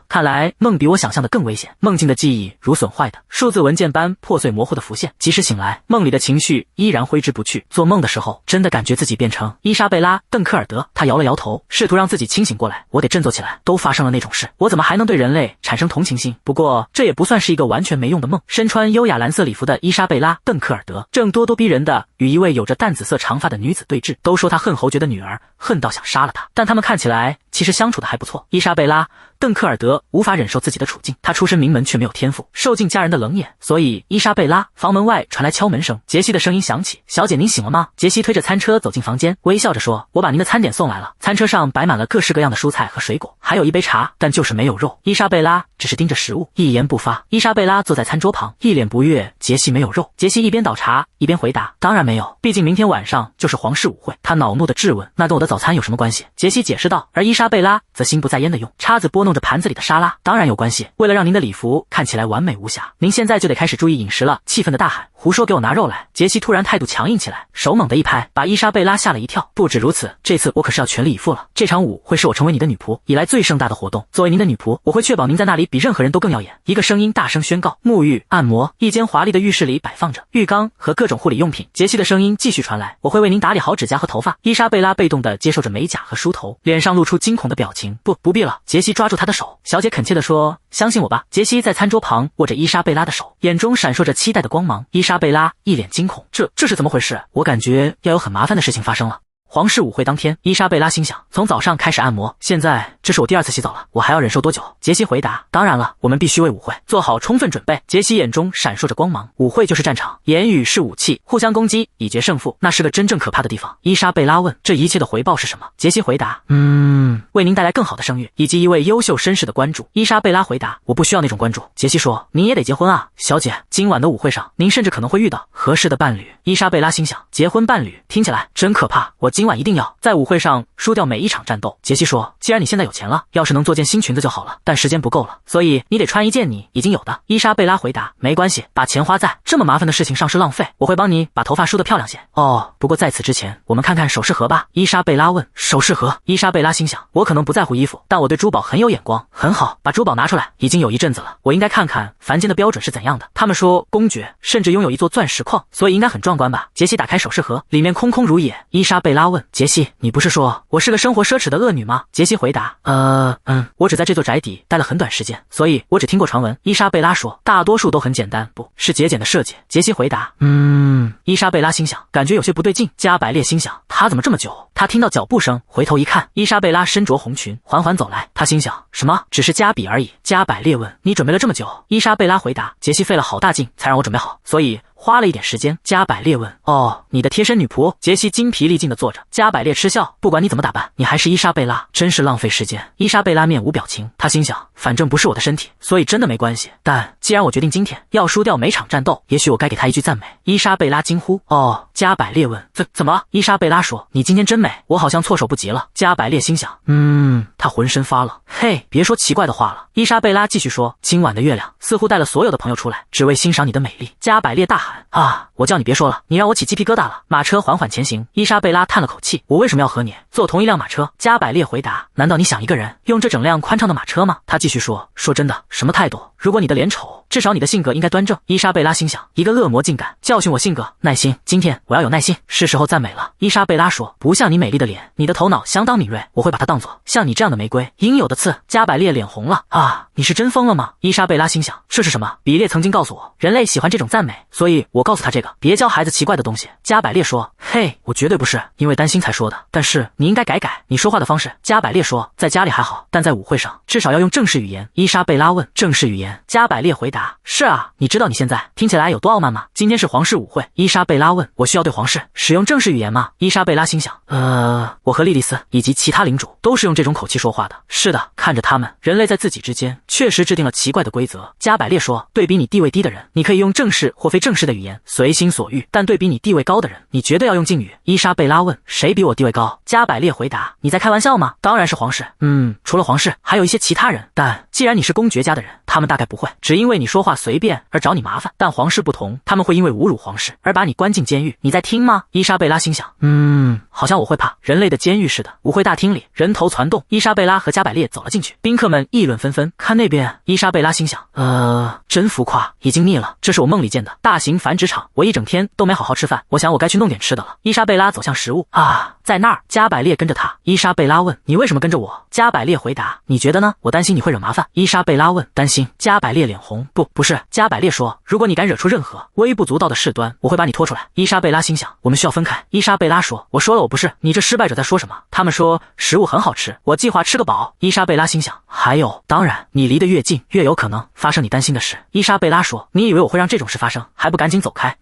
看來夢比我想象的更危險。夢境的記憶如損壞的數字文件般破碎模糊的浮現，即使醒來，夢裡的情緒依然揮之不去。做夢的時候，真的感覺自己變成伊莎貝拉·鄧克爾德。她搖了搖頭，試圖讓自己清醒過來。我得振作起來，都發生了那種事，我怎麼還能對人類產生同情心？不過這也不算是一個完全沒用的夢。身穿優雅藍色禮服的伊莎貝拉·鄧克爾德正咄咄逼人的與一位有着淡紫色長髮的女子對峙。都說她恨侯爵的女兒，恨到想殺了她，但他們看起來其實相處的還不錯。伊莎貝拉·鄧克爾德無法忍受自己的處境，她出身名门卻沒有天賦，受盡家人的冷眼，所以伊莎貝拉。房門外傳來敲門聲，傑西的聲音響起，小姐您醒了嗎？傑西推着餐車走進房間，微笑着說，我把您的餐點送來了。餐車上擺滿了各式各樣的蔬菜和水果，還有一杯茶，但就是沒有肉。伊莎貝拉只是盯着食物，一言不發。伊莎貝拉坐在餐桌旁，一臉不悅，傑西沒有肉。傑西一邊倒茶一邊回答，當然沒有，畢竟明天晚上就是皇室舞會。他惱怒地質問，那跟我的早餐有什麼關係？傑西解釋道，而伊莎貝拉則心不在焉地用叉子撥弄着盤子裡的沙拉，當然有關係，為了讓您的禮服看起來完美無瑕，您現在就得開始注意飲食了。氣憤地大喊，胡說，給我拿肉來！傑西突然態度強硬起來，手猛地一拍，把伊莎貝拉嚇了一跳。不止如此，這次我可是要全力以赴了，這場舞會是我成為你的女僕以來最盛大的活動，作為您的女僕，我會確保您在那裡比任何人都更耀眼。一個聲音大聲宣告。沐浴按摩，一間華麗的浴室裡擺放着浴缸和各種護理用品。傑西的聲音繼續傳來，我會為您打理好指甲和頭髮。伊莎貝拉被動地接受着美甲和梳頭，臉上露出驚恐的表情。不必了。傑西抓住她的手，小姐懇切地說，相信我吧。傑西在餐桌旁握着伊莎貝拉的手，眼中閃烁着期待的光芒。伊莎貝拉一臉驚恐，這是怎麼回事？我感覺要有很麻煩的事情發生了。皇室舞會當天，伊莎貝拉心想，從早上開始按摩，現在這是我第2次洗澡了，我還要忍受多久？傑西回答，當然了，我們必須為舞會做好充分準備。傑西眼中閃爍着光芒，舞會就是戰場，言語是武器，互相攻擊以決勝負，那是個真正可怕的地方。伊莎貝拉問，這一切的回報是什麼？傑西回答，為您帶來更好的聲譽，以及一位優秀紳士的關注。伊莎貝拉回答，我不需要那種關注。傑西說，您也得結婚啊，小姐，今晚的舞會上，您甚至可能會遇到合適的伴侶。伊莎貝拉心想，結婚伴侶聽起來真可怕，我今晚一定要在舞會上輸掉每一場戰鬥。傑西說，既然你現在有錢了，要是能做件新裙子就好了，但時間不夠了，所以你得穿一件你已經有的。伊莎貝拉回答，沒關係，把錢花在這麼麻煩的事情上是浪費，我會幫你把頭髮梳得漂亮些。哦，不過在此之前，我們看看首飾盒吧。伊莎貝拉問，首飾盒？伊莎貝拉心想，我可能不在乎衣服，但我對珠寶很有眼光。很好，把珠寶拿出來，已經有一陣子了，我應該看看凡間的標準是怎樣的。他們說公爵甚至擁有一座鑽石礦，所以應該很壯觀吧。傑西打開首飾盒，裡面空空如也。伊莎貝拉問，傑西，你不是說我是個生活奢侈的惡女嗎？傑西回答，我只在這座宅邸待了很短時間，所以我只聽過傳聞。伊莎貝拉說，大多數都很簡單，不是節儉的設計。傑西回答，伊莎貝拉心想，感覺有些不對勁。加百列心想，他怎麼這麼久？他聽到腳步聲，回頭一看，伊莎貝拉身着紅裙，緩緩走來。他心想，什麼？只是加比而已。加百列問，你準備了這麼久？伊莎貝拉回答，傑西費了好大勁才讓我準備好，所以花了一點時間。加百列問，哦，你的貼身女僕？傑西精疲力盡地坐着。加百列嗤笑，不管你怎麼打扮，你還是伊莎貝拉，真是浪費時間。伊莎貝拉面無表情，她心想，反正不是我的身體，所以真的沒關係。但既然我決定今天要輸掉每場戰鬥，也許我該給她一句讚美。伊莎貝拉驚呼，哦。加百列問，怎麼了？伊莎貝拉說，你今天真美，我好像措手不及了。加百列心想，他渾身發冷。嘿，別說奇怪的話了。伊莎貝拉繼續說，今晚的月亮似乎帶了所有的朋友出來，只為欣賞你的美麗。加百列大喊，啊，我叫你別說了，你讓我起雞皮疙瘩了。馬車緩緩前行，伊莎貝拉嘆了口氣，我為什麼要和你坐同一輛馬車？加百列回答，難道你想一個人用這整輛寬敞的馬車嗎？他繼續說，說真的，什麼態度？如果你的臉醜，至少你的性格應該端正。伊莎貝拉心想，一個惡魔竟敢教訓我性格，耐心，今天我要有耐心。是時候讚美了。伊莎貝拉說，不像你美麗的臉，你的頭腦相當敏銳，我會把它當作像你這樣的玫瑰應有的刺。加百列臉紅了，啊，你是真瘋了嗎？伊莎貝拉心想，這是什麼？比列曾經告訴我，人類喜歡這種讚美，所以我告訴他這個，別教孩子奇怪的東西。加百列說，嘿，我絕對不是因為擔心才說的，但是你應該改改你說話的方式。加百列說，在家裡還好，但在舞會上至少要用正式語言。伊莎貝拉問，正式語言？加百列回答，是啊，你知道你現在聽起來有多傲慢嗎？今天是皇室舞會。伊莎貝拉問，我需要對皇室使用正式語言嗎？伊莎貝拉心想，我和莉莉絲以及其他領主都是用這種口氣說話的。是的，看着他們，人類在自己之間確實制定了奇怪的規則。加百列說，對比你地位低的人，你可以用正式或非正式的語言，隨心所欲，但對比你地位高的人，你絕對要用敬語。伊莎貝拉問，誰比我地位高？加百列回答，你在開玩笑嗎？當然是皇室。除了皇室，還有一些其他人，但既然你是公爵家的人，他們大概不會只因為你說話隨便而找你麻煩，但皇室不同，他們會因為侮辱皇室而把你關進監獄。你在聽嗎？伊莎貝拉心想，好像我會怕人類的監獄似的。舞會大廳裡人頭攒動，伊莎貝拉和加百列走了進去，賓客們議論紛紛。看那邊，伊莎貝拉心想，真浮誇，已經膩了，這是我夢裡見的大型繁殖場，我一整天都沒好好吃飯，我想我該去弄點吃的了。伊莎貝拉走向食物，在那兒，加百列跟着他。伊莎貝拉問，你為什麼跟着我？加百列回答，你覺得呢？我擔心你會惹麻煩。伊莎貝拉問，擔心？加百列臉紅，不是。加百列說，如果你敢惹出任何微不足道的事端，我會把你拖出來。伊莎貝拉心想，我們需要分開。伊莎貝拉說，我說了我不是。你這失敗者在說什麼？他們說食物很好吃，我計劃吃個飽。伊莎貝拉心想，還有，當然，你離得越近，越有可能發生你擔心的事。伊莎貝拉說，你以為我會讓這種事發生，還不趕緊走開？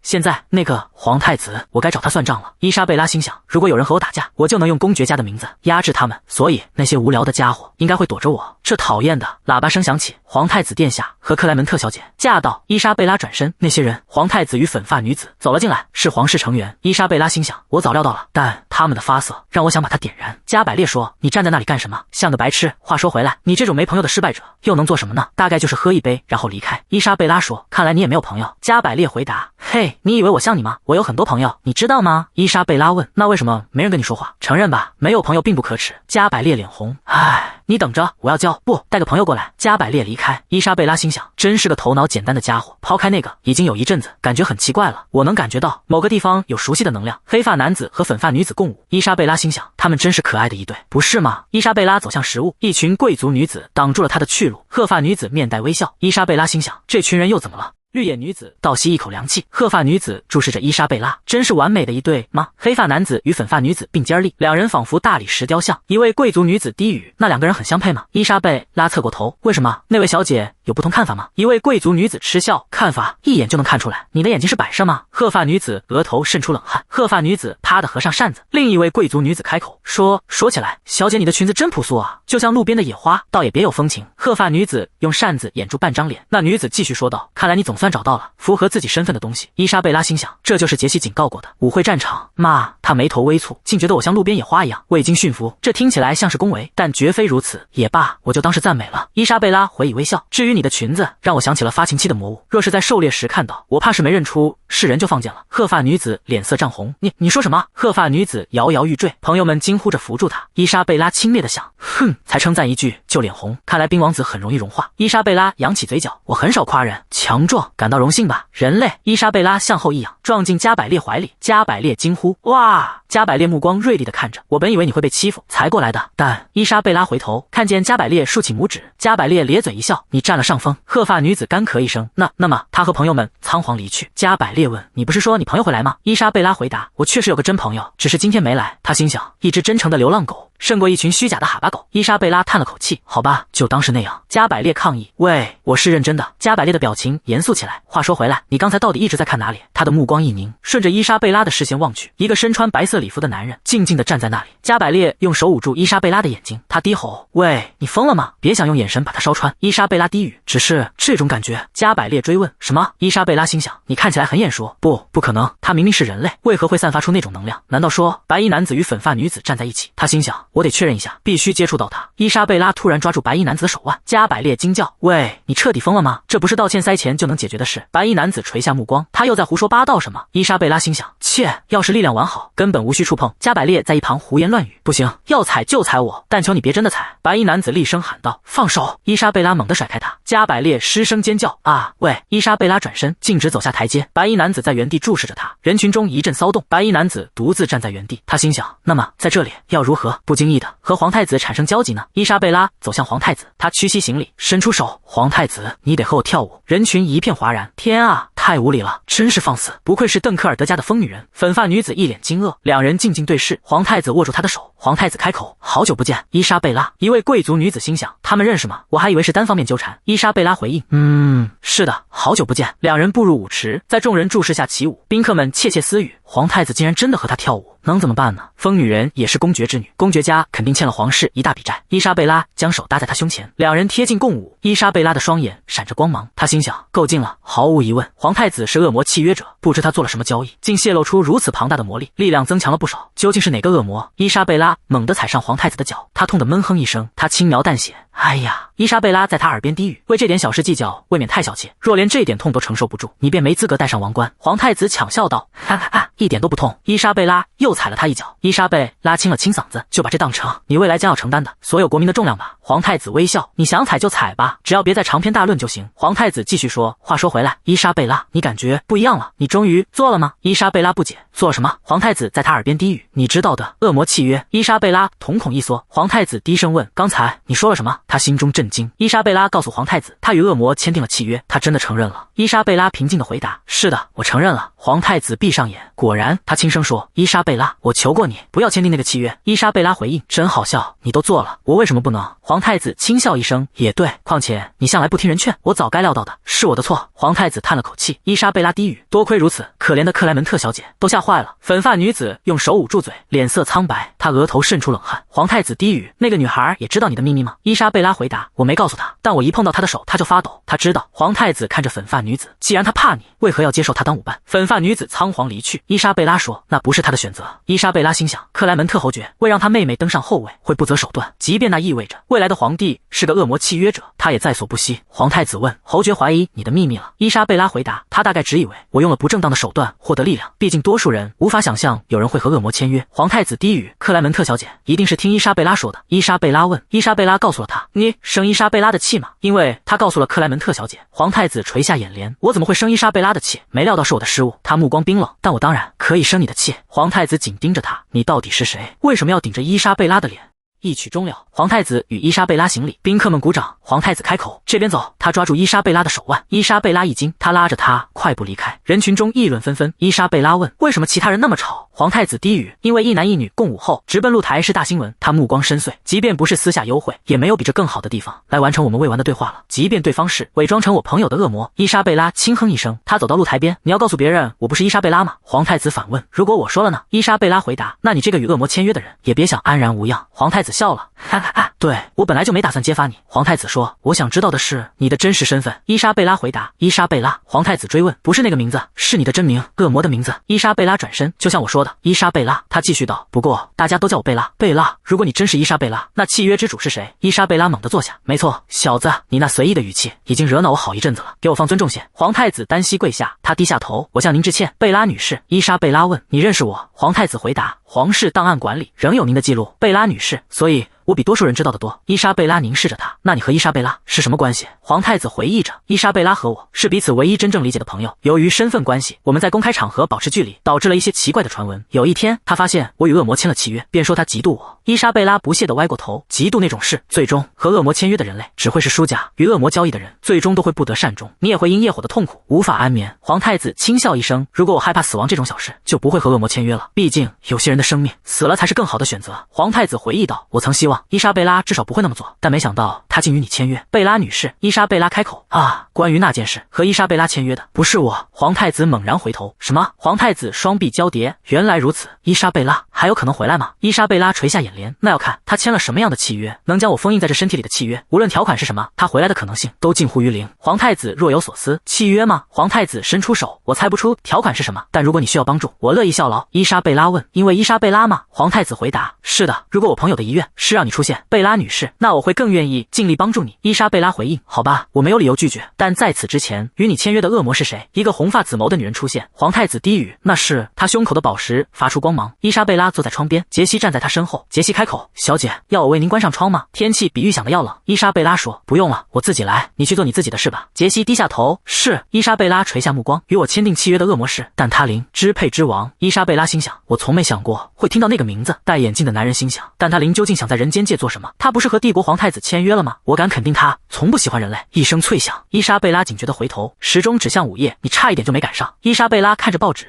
現在那個皇太子，我該找他算賬了。伊莎貝拉心想，如果有人和我打架，我就能用公爵家的名字壓制他們，所以那些無聊的家伙應該會躲着我。這討厭的喇叭聲響起，皇太子殿下和克萊門特小姐駕到。伊莎貝拉轉身，那些人，皇太子與粉髮女子走了進來，是皇室成員。伊莎貝拉心想，我早料到了，但他們的髮色讓我想把它點燃。加百列說，你站在那裡幹什麼？像個白痴。話說回來，你這種沒朋友的失敗者又能做什麼呢？大概就是喝一杯然後離開。伊莎貝拉說，看來你也沒有朋友。加百列回答，嘿，你以為我像你嗎？我有很多朋友，你知道嗎？伊莎貝拉問，那為什麼沒人跟你說話？承認吧，沒有朋友並不可恥。加百列臉紅，唉，你等着，我要交，不，帶個朋友過來。加百列離開。伊莎貝拉心想，真是個頭腦簡單的家伙。拋開那個，已經有一陣子感覺很奇怪了，我能感覺到某個地方有熟悉的能量。黑髮男子和粉髮女子共舞。伊莎貝拉心想，他們真是可愛的一對，不是嗎？伊莎貝拉走向食物，一群貴族女子擋住了她的去路。褐髮女子面帶微笑。伊莎貝拉心想，這群人又怎麼了？綠眼女子倒吸一口涼氣，褐髮女子注視着伊莎貝拉，真是完美的一對嗎？黑髮男子與粉髮女子並肩而立，兩人仿佛大理石雕像。一位貴族女子低語：那兩個人很相配嗎？伊莎貝拉側過頭：為什麼？那位小姐有不同看法嗎？一位貴族女子嗤笑：看法一眼就能看出來，你的眼睛是擺設嗎？褐髮女子額頭滲出冷汗，褐髮女子啪地合上扇子。另一位貴族女子開口說起來，小姐你的裙子真樸素啊，就像路邊的野花，倒也別有風情。褐髮女子用扇子掩住半張臉，那女子繼續說道：看來你總算找到了符合自己身份的東西。伊莎貝拉心想，這就是傑西警告過的舞會戰場嘛。她眉頭微蹙，竟覺得我像路邊野花一樣，未經馴服，這聽起來像是恭維，但絕非如此。也罷，我就當是讚美了。伊莎貝拉回以微笑。至於你的裙子，讓我想起了發情期的魔物，若是在狩獵時看到，我怕是沒認出是人就放箭了。褐髮女子臉色漲紅，你說什麼？褐髮女子搖搖欲墜，朋友們驚呼着扶住她。伊莎貝拉輕蔑地想，哼，才稱讚一句就臉紅，看來冰王子很容易融化。伊莎貝拉揚起嘴角，我很少誇人，強壯，感到榮幸吧？人類。伊莎貝拉向後一仰，撞進加百列懷裡。加百列驚呼，哇！加百列目光銳利地看着我，本以為你會被欺負才過來的，但伊莎貝拉回頭看見加百列豎起拇指，加百列咧嘴一笑，你占了上風。褐髮女子乾咳一聲，那麼他和朋友們倉皇離去。加百列問，你不是說你朋友會來嗎？伊莎貝拉回答，我確實有個真朋友，只是今天沒來。他心想，一隻真誠的流浪狗勝過一群虛假的哈巴狗。伊莎貝拉嘆了口氣，好吧，就當是那樣。加百列抗議，喂，我是認真的。加百列的表情嚴肅起來，話說回來，你剛才到底一直在看哪裡？他的目光一凝，順着伊莎貝拉的視線望去，一個身穿白色禮服的男人靜靜地站在那裡。加百列用手捂住伊莎貝拉的眼睛，他低吼，喂，你瘋了嗎？別想用眼神把他燒穿。伊莎貝拉低語，只是這種感覺。加百列追問，什麼？伊莎貝拉心想，你看起來很眼熟，不可能，他明明是人類，為何會散發出那種能量？難道說白衣男子與粉髮女子站在一起？他心想，我得確認一下，必須接觸到他。伊莎貝拉突然抓住白衣男子的手腕，加百列驚叫，喂，你徹底瘋了嗎？這不是道歉塞錢就能解決的事。白衣男子垂下目光，他又在胡說八道什麼？伊莎貝拉心想，切，要是力量完好，根本無需觸碰。加百列在一旁胡言亂語，不行，要踩就踩我，但求你別真的踩。白衣男子厲聲喊道，放手！伊莎貝拉猛地甩開他，加百列失聲尖叫，啊，喂！伊莎貝拉轉身徑直走下台階，白衣男子在原地注視着他，人群中一陣騷動，白衣男子獨自站在原地，他心想，那麼在這裡要如何不經意的和皇太子產生交集呢？伊莎貝拉走向皇太子，他屈膝行禮，伸出手，皇太子，你得和我跳舞。人群一片嘩然，天啊，太無禮了，真是放肆，不愧是鄧克爾德家的瘋女人。粉髮女子一臉驚愕，兩人靜靜對視，皇太子握住她的手，皇太子開口，好久不見，伊莎貝拉。一位貴族女子心想，他們認識嗎？我還以為是單方面糾纏。伊莎貝拉回應，是的，好久不見。兩人步入舞池，在眾人注視下起舞，賓客們竊竊私語，皇太子竟然真的和她跳舞，能怎麼辦呢？瘋女人也是公爵之女，公爵家肯定欠了皇室一大筆債。伊莎貝拉將手搭在他胸前，兩人貼近共舞。伊莎貝拉的雙眼閃着光芒，她心想，夠勁了。毫無疑問，皇太子是惡魔契約者，不知他做了什麼交易，竟洩露出如此龐大的魔力，力量增強了不少。究竟是哪個惡魔？伊莎貝拉猛地踩上皇太子的腳，他痛得悶哼一聲，他輕描淡寫，哎呀！伊莎貝拉在他耳邊低語，為這點小事計較，未免太小氣。若連這點痛都承受不住，你便沒資格戴上王冠。皇太子搶笑道，哈哈哈，一點都不痛。伊莎貝拉又踩了他一腳，伊莎貝拉清了清嗓子，就把這當成你未來將要承擔的所有國民的重量吧。皇太子微笑，你想踩就踩吧，只要別再長篇大論就行。皇太子繼續說，話說回來，伊莎貝拉，你感覺不一樣了，你終於做了嗎？伊莎貝拉不解，做了什麼？皇太子在他耳邊低語，你知道的惡魔契約。伊莎貝拉瞳孔一縮，皇太子低聲問，剛才你說了什麼？他心中震驚。伊莎貝拉告訴皇太子，他與惡魔簽訂了契約，他真的承認了。伊莎貝拉平靜地回答，是的，我承認了。皇太子閉上眼，果然，他輕聲說，伊莎貝拉，我求過你不要簽訂那個契約。伊莎貝拉回應，真好笑，你都做了，我為什麼不能？皇太子輕笑一聲，也對，況且你向來不聽人勸，我早該料到的，是我的錯。皇太子嘆了口氣。伊莎貝拉低語，多虧如此，可憐的克萊門特小姐都嚇壞了。粉髮女子用手捂住嘴，臉色蒼白，她額頭滲出冷汗。皇太子低語，那個女孩也知道你的秘密嗎？伊莎貝拉回答，我沒告訴她，但我一碰到她的手她就發抖，她知道。皇太子看着粉髮女子，既然她怕你，為何要接受她當舞伴？粉髮女子倉皇離去。伊莎貝拉說，那不是她的選擇。伊莎貝拉心想，克萊門特侯爵為讓她妹妹登上後位會不擇手段，即便那意味着未來的皇帝是個惡魔契約者，她也在所不惜。皇太子問，侯爵懷疑你的秘密了？伊莎貝拉回答，他大概只以為我用了不正當的手段獲得力量，畢竟多數人無法想象有人會和惡魔簽約。皇太子低語，克萊門特小姐一定是聽伊莎貝拉說的。伊莎貝拉問，伊莎貝拉告訴了他，你生伊莎貝拉的氣嗎？因為他告訴了克萊門特小姐。皇太子垂下眼簾，我怎麼會生伊莎貝拉的氣？沒料到是我的失誤。他目光冰冷，但我當然可以生你的氣。皇太子緊盯着他，你到底是誰？為什麼要頂着伊莎貝拉的臉？一曲終了，皇太子與伊莎貝拉行禮，賓客們鼓掌。皇太子開口：“這邊走。”他抓住伊莎貝拉的手腕，伊莎貝拉一驚，他拉着他快步離開。人群中議論紛紛。伊莎貝拉問：“為什麼其他人那麼吵？”皇太子低語：“因為一男一女共舞後直奔露台是大新聞。”他目光深邃，即便不是私下幽會，也沒有比這更好的地方來完成我們未完的對話了。即便對方是偽裝成我朋友的惡魔。伊莎貝拉輕哼一聲，他走到露台邊：“你要告訴別人我不是伊莎貝拉嗎？”皇太子反問：“如果我說了呢？”伊莎貝拉回答：“那你這個與惡魔簽約的人也別想安然無恙。”皇太子笑了：“哈哈哈，對，我本來就沒打算揭發你。”皇太子說：“我想知道的是你的真實身份。”伊莎貝拉回答：“伊莎貝拉。”皇太子追問：“不是那個名字，是你的真名，惡魔的名字。”伊莎貝拉轉身：“就像我說的，伊莎貝拉。”他繼續道：“不過大家都叫我貝拉。貝拉，如果你真是伊莎貝拉，那契約之主是誰？”伊莎貝拉猛地坐下：“沒錯，小子，你那隨意的語氣已經惹惱我好一陣子了，給我放尊重些。”皇太子單膝跪下，他低下頭：“我向您致歉。”貝拉女士。伊莎貝拉問：“你認識我？”皇太子回答：“皇室檔案館裡仍有您的記錄。”貝拉女士：“所以我比多數人知道的多。”伊莎貝拉凝視着他：“那你和伊莎貝拉是什麼關係？”皇太子回憶着：“伊莎貝拉和我是彼此唯一真正理解的朋友。由於身份關係，我們在公開場合保持距離，導致了一些奇怪的傳聞。有一天，他發現我與惡魔簽了契約，便說他嫉妒我。”伊莎貝拉不屑地歪過頭：“嫉妒那種事，最終和惡魔簽約的人類只會是輸家，與惡魔交易的人最終都會不得善終。你也會因業火的痛苦無法安眠。”皇太子輕笑一聲：“如果我害怕死亡這種小事，就不會和惡魔簽約了。畢竟有些人的生命死了才是更好的選擇。”皇太子回憶道：“我曾希望伊莎貝拉至少不會那麼做，但沒想到他竟與你簽約。”貝拉女士。伊莎貝拉開口：“啊，關於那件事，和伊莎貝拉簽約的不是我。”皇太子猛然回頭：“什麼？”皇太子雙臂交疊：“原來如此，伊莎貝拉還有可能回來嗎？”伊莎貝拉垂下眼簾：“那要看他簽了什麼樣的契約，能將我封印在這身體裡的契約，無論條款是什麼，他回來的可能性都近乎於零。”皇太子若有所思：“契約嗎？”皇太子伸出手：“我猜不出條款是什麼，但如果你需要幫助，我樂意效勞。”伊莎貝拉問：“因為伊莎貝拉嗎？”皇太子回答：“是的，如果我朋友的遺願是讓你出現，貝拉女士，那我會更願意盡力幫助你。”伊莎貝拉回應：“好吧，我沒有理由拒絕，但在此之前，與你簽約的惡魔是誰？”一個紅髮紫眸的女人出現。皇太子低語：“那是。”他胸口的寶石發出光芒。伊莎貝拉坐在窗邊，傑西站在他身後。傑西開口：“小姐，要我為您關上窗嗎？天氣比預想的要冷。”伊莎貝拉說：“不用了，我自己來，你去做你自己的事吧。”傑西低下頭：“是。”伊莎貝拉垂下目光：“與我簽訂契約的惡魔是但他靈，支配之王。”伊莎貝拉心想：我從沒想過會聽到那個名字。戴眼鏡的男人心想：但他靈究竟想在人間界做什麼？他不是和帝國皇太子簽約了嗎？我敢肯定他從不喜歡人類。一聲脆響，伊莎貝拉警覺地回頭，時鐘指向午夜，你差一點就沒趕上。伊莎貝拉看着報紙，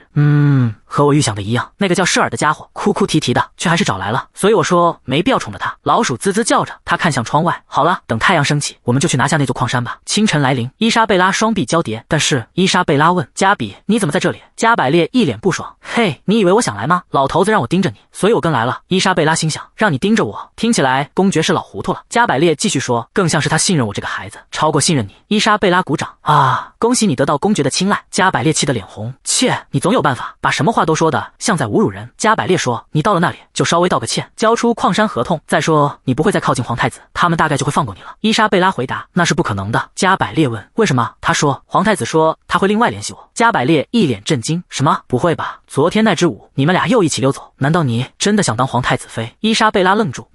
和我預想的一樣，那個叫舍爾的家伙哭哭啼啼的，卻還是找來了。所以我說沒必要寵着他。老鼠滋滋叫着，他看向窗外。好了，等太陽升起，我們就去拿下那座礦山吧。清晨來臨，伊莎貝拉雙臂交疊。但是伊莎貝拉問加比，你怎麼在這裡？加百列一臉不爽，嘿，你以為我想來嗎？老頭子讓我盯着你，所以我跟來了。伊莎貝拉心想，讓你盯着我，聽起來公爵是老糊塗了。加百列繼續說，更像是他信任我這個孩子，超過信任你。伊莎貝拉鼓掌，啊，恭喜你得到公爵的青睞。加百列氣得臉紅，切，你總有辦法，把什麼話都說的像在侮辱人。加百列說，你到了那裡就稍微道個歉，交出礦山合同，再說你不會再靠近皇太子，他們大概就會放過你了。伊莎貝拉回答，那是不可能的。加百列問，為什麼？他說，皇太子說他會另外聯繫我。加百列一臉震驚，什麼？不會吧？昨天那支舞，你們倆又一起溜走，難道你真的想當皇太子妃？伊莎貝拉愣住，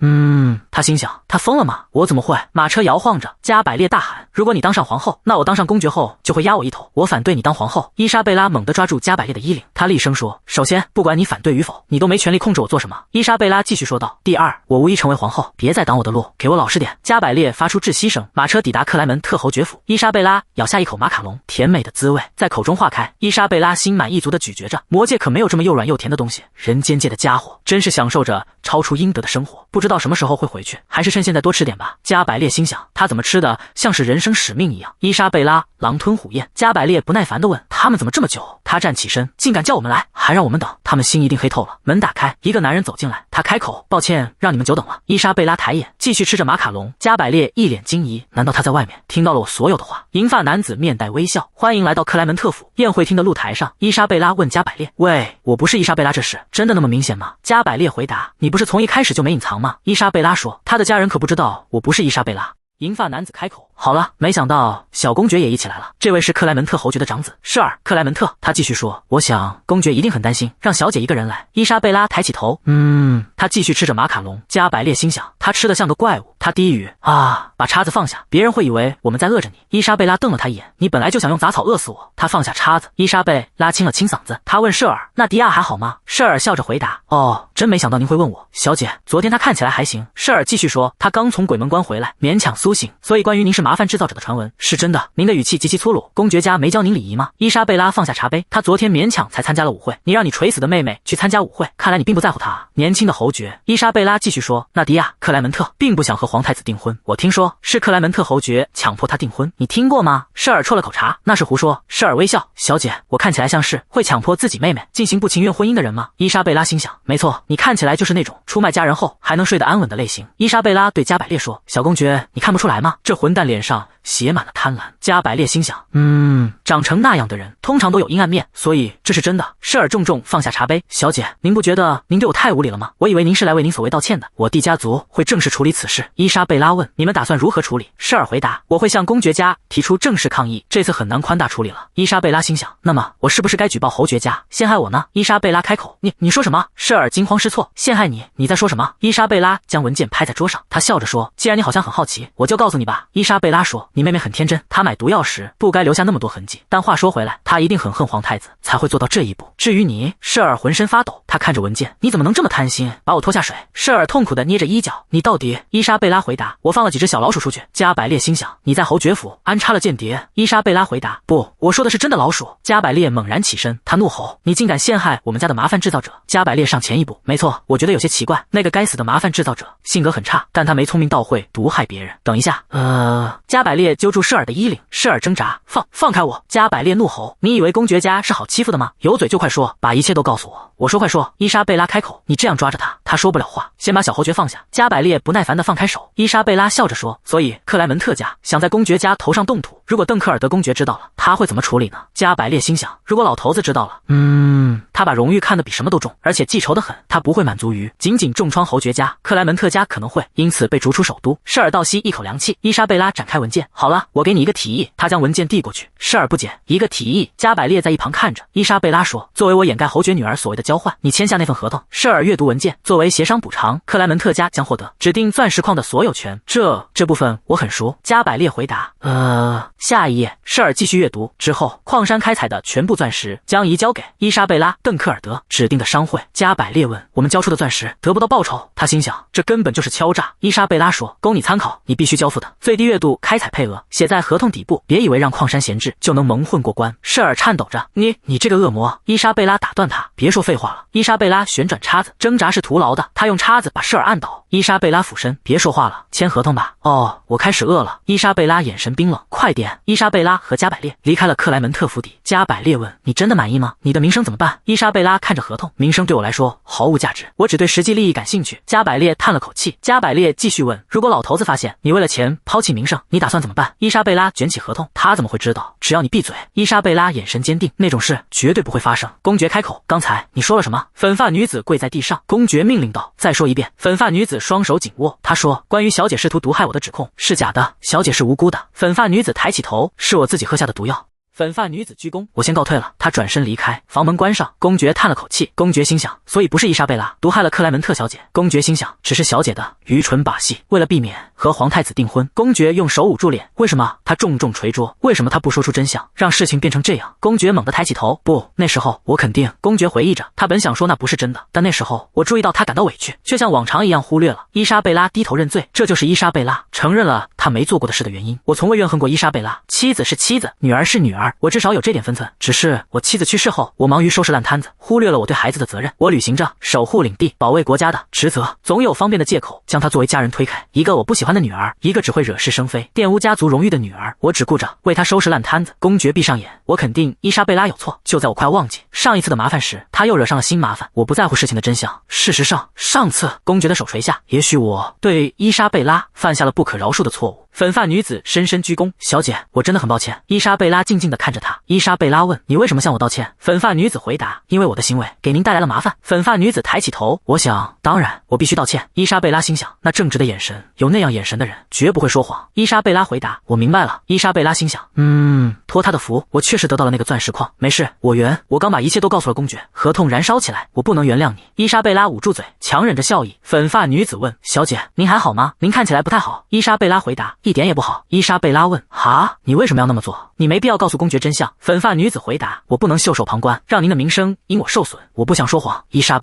他心想，他瘋了嗎？我怎麼會？馬車搖晃着，加百列大喊，如果你當上皇後，那我當上公爵後就會壓我一頭，我反對你當皇後。伊莎貝拉猛地抓住加百列的衣領，他厲聲說，首先，不管你反對與否，你都沒權利控制我做什麼。伊莎貝拉繼續說道，第二，我無意成為皇後，別再擋我的路，給我老實點。加百列發出窒息聲，馬車抵達克萊門特侯爵府，伊莎貝拉咬下一口馬卡龍，甜美的滋味在口中化開。伊莎貝拉心滿意足地咀嚼着，魔界可沒有這麼又軟又甜的東西，人間界的家伙真是享受着超出應得的生活，不知道什麼時候會回去，還是趁現在多吃點吧。加百列心想，他怎麼吃的像是人生使命一樣。伊莎貝拉狼吞虎咽，加百列不耐煩地問，他們怎麼這麼久？他站起身，竟敢叫我們來，還讓我們等，他們心一定黑透了。門打開，一個男人走進來，他開口，抱歉讓你們久等了。伊莎貝拉抬眼繼續吃着馬卡龍，加百列一臉驚疑，難道他在外面聽到了我所有的話？銀髮男子面帶微笑，歡迎來到克萊門特府。宴會廳的露台上，伊莎貝拉問加百列，喂，我不是伊莎貝拉，這事真的那麼明顯嗎？加百列回答，你不是從一開始就沒隱藏嗎？伊莎貝拉說，他的家人可不知道我不是伊莎貝拉。銀髮男子開口，好了，没想到小公爵也一起來了。這位是克萊門特侯爵的長子，是爾克萊門特。他繼續說，我想公爵一定很擔心，讓小姐一個人來。伊莎貝拉抬起頭，他繼續吃着馬卡龍。加百列心想，他吃得像個怪物。他低語把叉子放下，別人會以為我們在餓着你。伊莎貝拉瞪了他一眼，你本來就想用雜草餓死我。他放下叉子，伊莎貝拉清了清嗓子，他問舍爾，那迪亞還好嗎？舍爾笑着回答，哦，真沒想到您會問我，小姐，昨天他看起來還行。舍爾繼續說，他剛從鬼門關回來，勉強蘇醒，所以關於您是麻煩製造者的傳聞是真的。您的語氣極其粗魯，公爵家沒教您禮儀嗎？伊莎貝拉放下茶杯，他昨天勉強才參加了舞會，你讓你垂死的妹妹去參加舞會，看來你並不在乎她啊。年輕的侯爵，伊莎貝拉繼續說，那迪亞克萊門特並不想和皇太子訂婚，我聽說是克萊門特侯爵強迫他訂婚，你聽過嗎？舍爾啜了口茶，那是胡說。舍爾微笑，小姐，我看起來像是會強迫自己妹妹進行不情願婚姻的人嗎？伊莎貝拉心想，沒錯，你看起來就是那種出賣家人後還能睡得安穩的類型。伊莎貝拉對加百列說，小公爵，你看不出來嗎？這混蛋臉上寫滿了貪婪。加百列心想，長成那樣的人通常都有陰暗面，所以這是真的。舍爾重重放下茶杯，小姐，您不覺得您對我太無禮了嗎？我以為您是來為您所謂道歉的。我弟家族會正式處理此事。伊莎貝拉問，你們打算如何處理？舍爾回答，我會向公爵家提出正式抗議，這次很難寬大處理了。伊莎貝拉心想，那麼我是不是該舉報侯爵家陷害我呢？伊莎貝拉開口，你說什麼？舍爾驚慌失措，陷害你？你在說什麼？伊莎貝拉將文件拍在桌上，她笑着說，既然你好像很好奇，我就告訴你吧。伊莎貝拉說，你妹妹很天真，她買毒藥時不該留下那麼多痕跡，但話說回來，她一定很恨皇太子，才會做到這一步。至於你，舍爾渾身發抖，他看着文件，你怎麼能這麼貪心，把我拖下水？舍爾痛苦地捏着衣角，你到底？伊莎貝拉回答，我放了幾隻小老鼠出去。加百列心想，你在侯爵府安插了間諜？伊莎貝拉回答，不，我說的是真的老鼠。加百列猛然起身，他怒吼，你竟敢陷害我們家的麻煩製造者！加百列上前一步，沒錯，我覺得有些奇怪，那個該死的麻煩製造者性格很差，但他沒聰明到會毒害別人。等一下，加百列揪住舍爾的衣領，舍爾掙扎，放開我！加百列怒吼，你以為公爵家是好欺負的嗎？有嘴就快說，把一切都告訴我。我說快說。伊莎貝拉開口，你這樣抓着他，他說不了話，先把小侯爵放下。加百列不耐煩地放開手。伊莎貝拉笑着說，所以克萊門特家想在公爵家頭上動土，如果鄧克爾德公爵知道了，他會怎麼處理呢？加百列心想，如果老頭子知道了，他把榮譽看得比什麼都重，而且記仇得很，他不會滿足於僅僅重創侯爵家，克萊門特家可能會因此被逐出首都。舍爾倒吸一口涼氣。伊莎貝拉展開文件，好了，我給你一個提議。他將文件遞過去，舍爾不解，一個提議？加百列在一旁看着。伊莎貝拉說，作為我掩蓋侯爵女兒所謂的交換，你簽下那份合同。舍爾閱讀文件，作為協商補償，克萊門特家將獲得指定鑽石礦的所有權。這部分我很熟。加百列回答。下一頁。舍爾繼續閱讀，之後礦山開採的全部鑽石將移交給伊莎貝拉·鄧克爾德指定的商會。加百列問，我們交出的鑽石得不到報酬？他心想，這根本就是敲詐。伊莎貝拉說，供你參考，你必須交付的最低月度開採配額寫在合同底部，別以為讓礦山閒置就能蒙混過關。舍爾顫抖着，你這個惡魔！伊莎貝拉打斷他，別說廢話了。伊莎貝拉旋轉叉子，掙扎是徒勞的，他用叉子把舍爾按倒。伊莎貝拉俯身，別說話了，簽合同吧。哦，我開始餓了。伊莎貝拉眼神冰冷，快點！伊莎貝拉和加百列離開了克萊門特府邸。加百列問，你真的滿意嗎？你的名聲怎麼辦？伊莎貝拉看着合同，名聲對我來說毫無價值，我只對實際利益感興趣。加百列嘆了口氣。加百列繼續問，如果老頭子發現你為了錢拋棄名聲，你打算怎麼辦？伊莎貝拉捲起合同，他怎麼會知道？只要你閉嘴。伊莎貝拉眼神堅定，那種事絕對不會發生。公爵開口，剛才你說了什麼？粉髮女子跪在地上，公爵命令道，再說一遍。粉髮女子雙手緊握，她說，關於小姐試圖毒害我的指控是假的，小姐是無辜的。粉髮女子抬起頭，是我自己喝下的毒藥。粉髮女子鞠躬，我先告退了。她轉身離開，房門關上。公爵嘆了口氣。公爵心想，所以不是伊莎貝拉毒害了克萊門特小姐。公爵心想，只是小姐的愚蠢把戲。為了避免和皇太子訂婚，公爵用手捂住臉。為什麼？他重重捶桌。為什麼他不說出真相，讓事情變成這樣？公爵猛地抬起頭，不，那時候我肯定。公爵回憶着，他本想說那不是真的，但那時候我注意到他感到委屈，卻像往常一樣忽略了。伊莎貝拉低頭認罪，這就是伊莎貝拉承認了他沒做過的事的原因。我從未怨恨過伊莎貝拉，妻子是妻子，女兒是女兒，我至少有這點分寸。只是我妻子去世後，我忙於收拾爛攤子，忽略了我對孩子的責任。我履行着守護領地、保衛國家的職責，總有方便的借口將她作為家人推開。一個我不喜歡的女兒，一個只會惹是生非、玷污家族榮譽的女兒，我只顧着為她收拾爛攤子。公爵閉上眼，我肯定伊莎貝拉有錯。就在我快要忘記上一次的麻煩時，他又惹上了新麻煩。我不在乎事情的真相。事實上，上次公爵的手垂下，也許我對伊莎貝拉犯下了不可饒恕的錯誤。粉髮女子深深鞠躬，小姐，我真的很抱歉。伊莎貝拉靜靜地看着她。伊莎貝拉問：你為什麼向我道歉？粉髮女子回答：因為我的行為給您帶來了麻煩。粉髮女子抬起頭，我想，當然，我必須道歉。伊莎貝拉心想，那正直的眼神，有那樣眼神的人，絕不會說謊。伊莎貝拉回答：我明白了。伊莎貝拉心想，托他的福，我確實得到了那個鑽石礦。沒事，我剛把一切都告訴了公爵。合同燃燒起來，我不能原諒你。伊莎貝拉捂住嘴，強忍着笑意。粉髮女子問：小姐，您還好嗎？您看起來不太好。伊莎貝拉回答：一點也不好。伊莎貝拉問：哈，你為什麼要那麼做？你沒必要告訴公爵真相。粉髮女子回答：我不能袖手旁觀，讓您的名聲因我受損。我不想說謊。伊莎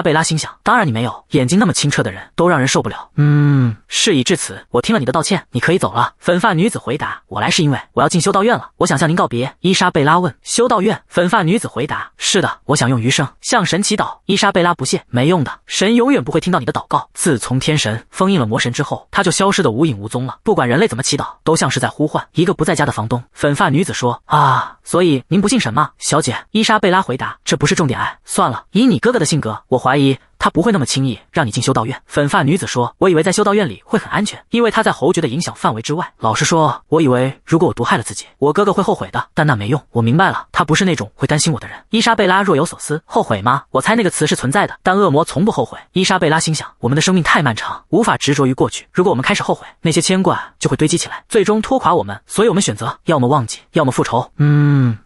貝拉心想，當然你沒有，眼睛那麼清澈的人都讓人受不了。事已至此，我听了你的道歉，你可以走了。粉髮女子回答：我來是因為我要進修道院了，我想向您告別。伊莎貝拉問：修道院？粉髮女子回答：是的，我想用餘生向神祈禱。伊莎貝拉不屑：沒用的，神永遠不會聽到你的禱告。自從天神封印了魔神之後，他就消失得無影無蹤了，不管人類怎麼祈禱，都像是在呼喚一個不在家的房東。粉髮女子說：啊，所以您不信神嗎？小姐，伊莎貝拉回答：這不是重點。算了，以你哥哥的性格，我懷疑他不會那麼輕易讓你進修道院。粉髮女子說：我以為在修道院裡會很安全，因為他在侯爵的影響範圍之外。老實說，我以為如果我毒害了自己，我哥哥會後悔的，但那沒用。我明白了，他不是那種會擔心我的人。伊莎貝拉若有所思：後悔嗎？我猜那個詞是存在的，但惡魔從不後悔。伊莎貝拉心想，我們的生命太漫長，無法執着於過去。如果我們開始後悔，那些牽掛就會堆積起來，最終拖垮我們。所以我們選擇要麼忘記，要麼復仇。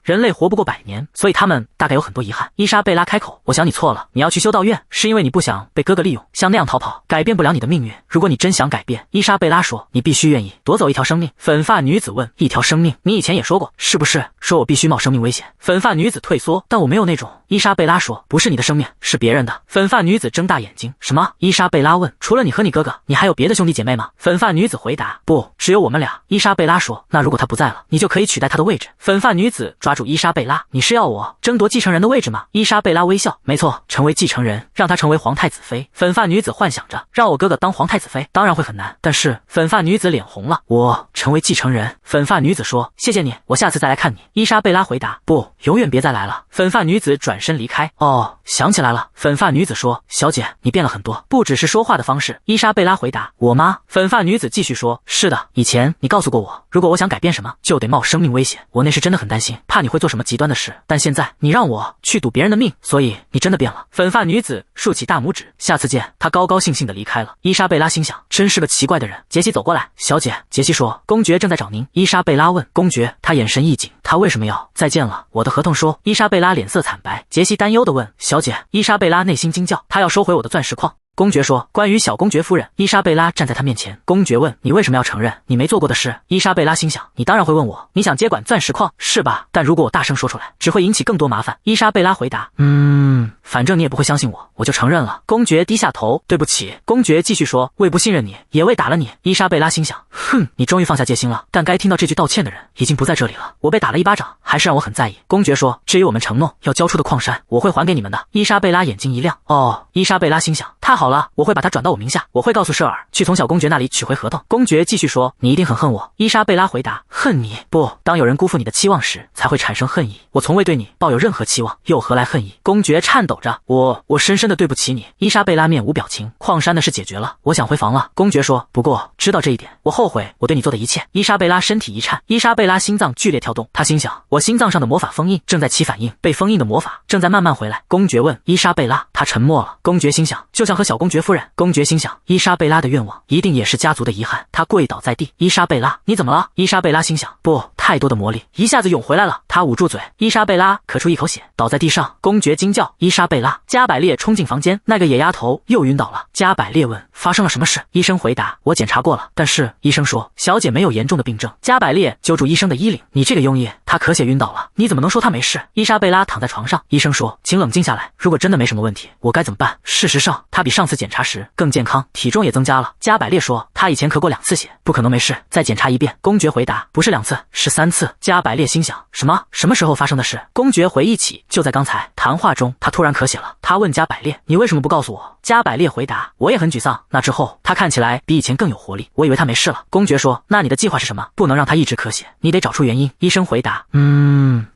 人類活不過100年，所以他們大概有很多遺憾。伊莎貝拉開口：我想你錯了，你要去修道院，是因為你不想被哥哥利用，像那樣逃跑，改變不了你的命運。如果你真想改變，伊莎貝拉說，你必須願意奪走一條生命。粉髮女子問：一條生命？你以前也說過，是不是？說我必須冒生命危險。粉髮女子退縮：但我沒有那種。伊莎貝拉說：不是你的生命，是別人的。粉髮女子睜大眼睛：什麼？伊莎貝拉問：除了你和你哥哥，你還有別的兄弟姐妹嗎？粉髮女子回答：不，只有我們倆。伊莎貝拉說：那如果他不在了，你就可以取代他的位置。粉髮女子抓住伊莎貝拉：你是要我爭夺继承人的位置嗎？伊莎貝拉微笑：沒錯，成為继承人，讓他成為皇太子妃。粉髮女子幻想着，讓我哥哥當皇太子妃，當然會很難。但是粉髮女子臉紅了：我成為繼承人？粉髮女子說：謝謝你，我下次再來看你。伊莎貝拉回答：不，永遠別再來了。粉髮女子轉身離開。哦，想起來了。粉髮女子說：小姐，你變了很多，不只是說話的方式。伊莎貝拉回答：我嗎？粉髮女子繼續說：是的，以前你告訴過我，如果我想改變什麼，就得冒生命危險。我那時真的很擔心，怕你會做什麼極端的事。但現在你讓我去賭別人的命，所以你真的變了。粉髮女子豎起大拇指：下次見。她高高興興地離開了。伊莎貝拉心想，真是個奇怪的人。傑西走過來：小姐。傑西說：公爵正在找您。伊莎貝拉問：公爵？他眼神一緊，他為什麼要再見了？我的合同說。伊莎貝拉臉色慘白。傑西擔憂地問：小姐？伊莎貝拉內心驚叫，他要收回我的鑽石礦。公爵說：關於小公爵夫人。伊莎貝拉站在他面前。公爵問：你為什麼要承認你沒做過的事？伊莎貝拉心想，你當然會問我，你想接管鑽石礦是吧？但如果我大聲說出來，只會引起更多麻煩。伊莎貝拉回答：反正你也不會相信我，我就承認了。公爵低下頭：對不起。公爵繼續說：為不信任你，也為打了你。伊莎貝拉心想：你終於放下戒心了。但該聽到這句道歉的人已經不在這裡了。我被打了一巴掌，還是讓我很在意。公爵說：至於我們承諾要交出的礦山，我會還給你們的。伊莎貝拉眼睛一亮：哦。伊莎貝拉心想：太好了，我會把它轉到我名下，我會告訴舍爾去從小公爵那裡取回合同。公爵繼續說：你一定很恨我。伊莎貝拉回答：恨你？不，當有人辜負你的期望時，才會產生恨意。我從未對你抱有任何期望，又何來恨意？公爵顫抖着：我深深的對不起你。伊莎貝拉面無表情：礦山的事解決了，我想回房了。公爵說：不過知道這一點，我後悔我對你做的一切。伊莎貝拉身體一顫，伊莎貝拉心臟劇烈跳動，她心想：我心臟上的魔法封印正在起反應，被封印的魔法正在慢慢回來。公爵問伊莎貝拉，她沉默了。公爵心想，就像和小公爵夫人。公爵心想，伊莎貝拉的願望一定也是家族的遺憾。他跪倒在地：伊莎貝拉，你怎麼了？伊莎貝拉心想，不，太多的魔力一下子湧回來了。他捂住嘴。伊莎貝拉咳出一口血，倒在地上。公爵驚叫：伊莎貝拉！加百列衝進房間，那個野丫頭又暈倒了。加百列問：發生了什麼事？醫生回答：我檢查過了，但是醫生說小姐沒有嚴重的病症。加百列揪住醫生的衣領：你這個庸醫，她咳血暈倒了，你怎麼能說她沒事？伊莎貝拉躺在床上，醫生說：請冷靜下來，如果真的沒什麼問題，我該怎麼辦？事實上，她比上次檢查時更健康，體重也增加了。加百列說：她以前咳過2次血，不可能沒事，再檢查一遍。公爵回答：不是2次，是3次。加百列心想：什麼？什麼時候發生的事？公爵回憶起，就在剛才，談話中，他突然咳血了。他問加百列：“你為什麼不告訴我？”加百列回答：“我也很沮喪。那之後，他看起來比以前更有活力，我以為他沒事了。”公爵說：“那你的計劃是什麼？不能讓他一直咳血，你得找出原因。”醫生回答：“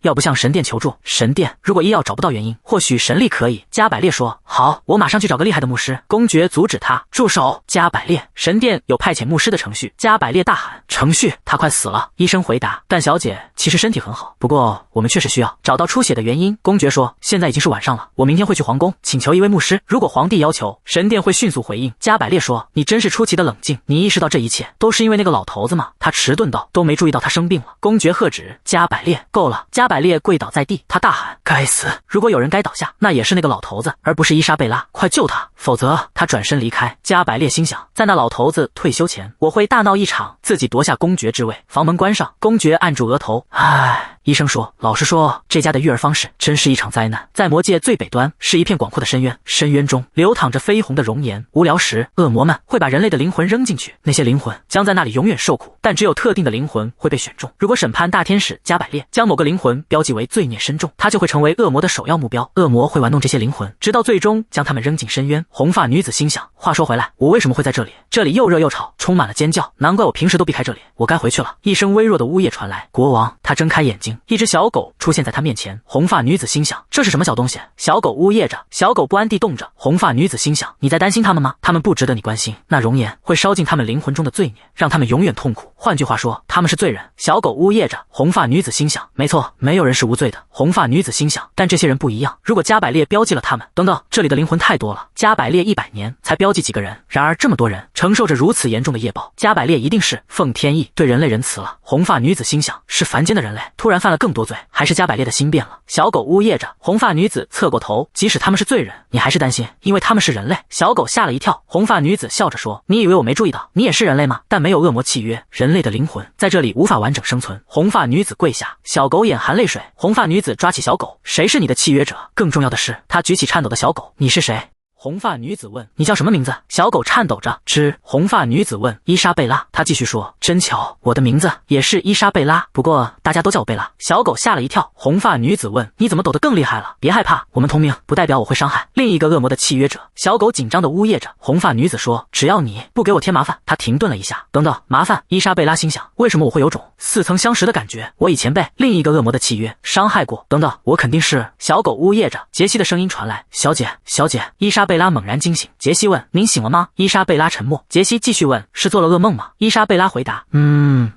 要不向神殿求助？神殿，如果醫藥找不到原因，或許神力可以。”加百列說：“好，我馬上去找個厲害的牧師。”公爵阻止他：“住手！”加百列，神殿有派遣牧師的程序。加百列大喊：“程序？他快死了！”醫生回答：“但小姐其實身體很好，不過我們確實需要找到出血的原因。”公爵說：“現在已經是晚上了，我明天會去皇宮請求一位牧師，如果皇帝要求，神殿會迅速回應。”加百列說：“你真是出奇的冷靜，你意識到這一切都是因為那個老頭子嗎？”他遲鈍道：“都沒注意到他生病了。”公爵喝止：“加百列，夠了！”加百列跪倒在地，他大喊：“該死！如果有人該倒下，那也是那個老頭子，而不是伊莎貝拉，快救他，否則……”他轉身離開。加百列心想，在那老頭子退休前，我會大鬧一場，自己奪下公爵之位。房門關上，公爵按住額頭，唉。醫生說：“老實說，這家的育兒方式真是一場災難。在魔界最北端是一片廣闊的深淵，深淵中流淌着绯紅的熔岩。無聊時，惡魔們會把人類的靈魂扔進去，那些靈魂將在那裡永遠受苦。但只有特定的靈魂會被選中。如果審判大天使加百列將某個靈魂標記為罪孽深重，他就會成為惡魔的首要目標。惡魔會玩弄這些靈魂，直到最終將他們扔進深淵。”紅髮女子心想：“話說回來，我為什麼會在這裡？這裡又熱又吵，充滿了尖叫，難怪我平時都避開這裡。我該回去了。”一聲微弱的嗚咽傳來。國王，他睜開眼睛。一隻小狗出現在他面前，紅髮女子心想：這是什麼小東西？小狗嗚咽着，小狗不安地動着。紅髮女子心想：你在擔心他們嗎？他們不值得你關心，那熔岩會燒進他們靈魂中的罪孽，讓他們永遠痛苦。換句話說，他們是罪人。小狗嗚咽着，紅髮女子心想：沒錯，沒有人是無罪的。紅髮女子心想：但這些人不一樣，如果加百列標記了他們，等等，這裡的靈魂太多了，加百列100年才標記幾個人，然而這麼多人承受着如此嚴重的業報，加百列一定是奉天意對人類仁慈了。紅髮女子心想：是凡間的人類突然犯了更多罪，還是加百列的心變了？小狗嗚咽着，紅髮女子側過頭，即使他們是罪人，你還是擔心，因為他們是人類。小狗嚇了一跳，紅髮女子笑着說：你以為我沒注意到，你也是人類嗎？但沒有惡魔契約，人類的靈魂在這裡無法完整生存。紅髮女子跪下，小狗眼含淚水。紅髮女子抓起小狗：誰是你的契約者？更重要的是，她舉起顫抖的小狗：你是誰？紅髮女子問：你叫什麼名字？小狗顫抖着：紅髮女子問：伊莎貝拉。她繼續說：真巧，我的名字也是伊莎貝拉，不過大家都叫我貝拉。小狗嚇了一跳。紅髮女子問：你怎麼抖得更厲害了？別害怕，我們同名不代表我會傷害另一個惡魔的契約者。小狗緊張地嗚咽着。紅髮女子說：只要你不給我添麻煩。她停頓了一下，等等，麻煩？伊莎貝拉心想：為什麼我會有種似曾相識的感覺？我以前被另一個惡魔的契約傷害過。等等，我肯定是……小狗嗚咽着。傑西的聲音傳來：小姐，小姐。伊莎貝拉猛然驚醒。傑西問：您醒了嗎？伊莎貝拉沉默。傑西繼續問：是做了噩夢嗎？伊莎貝拉回答：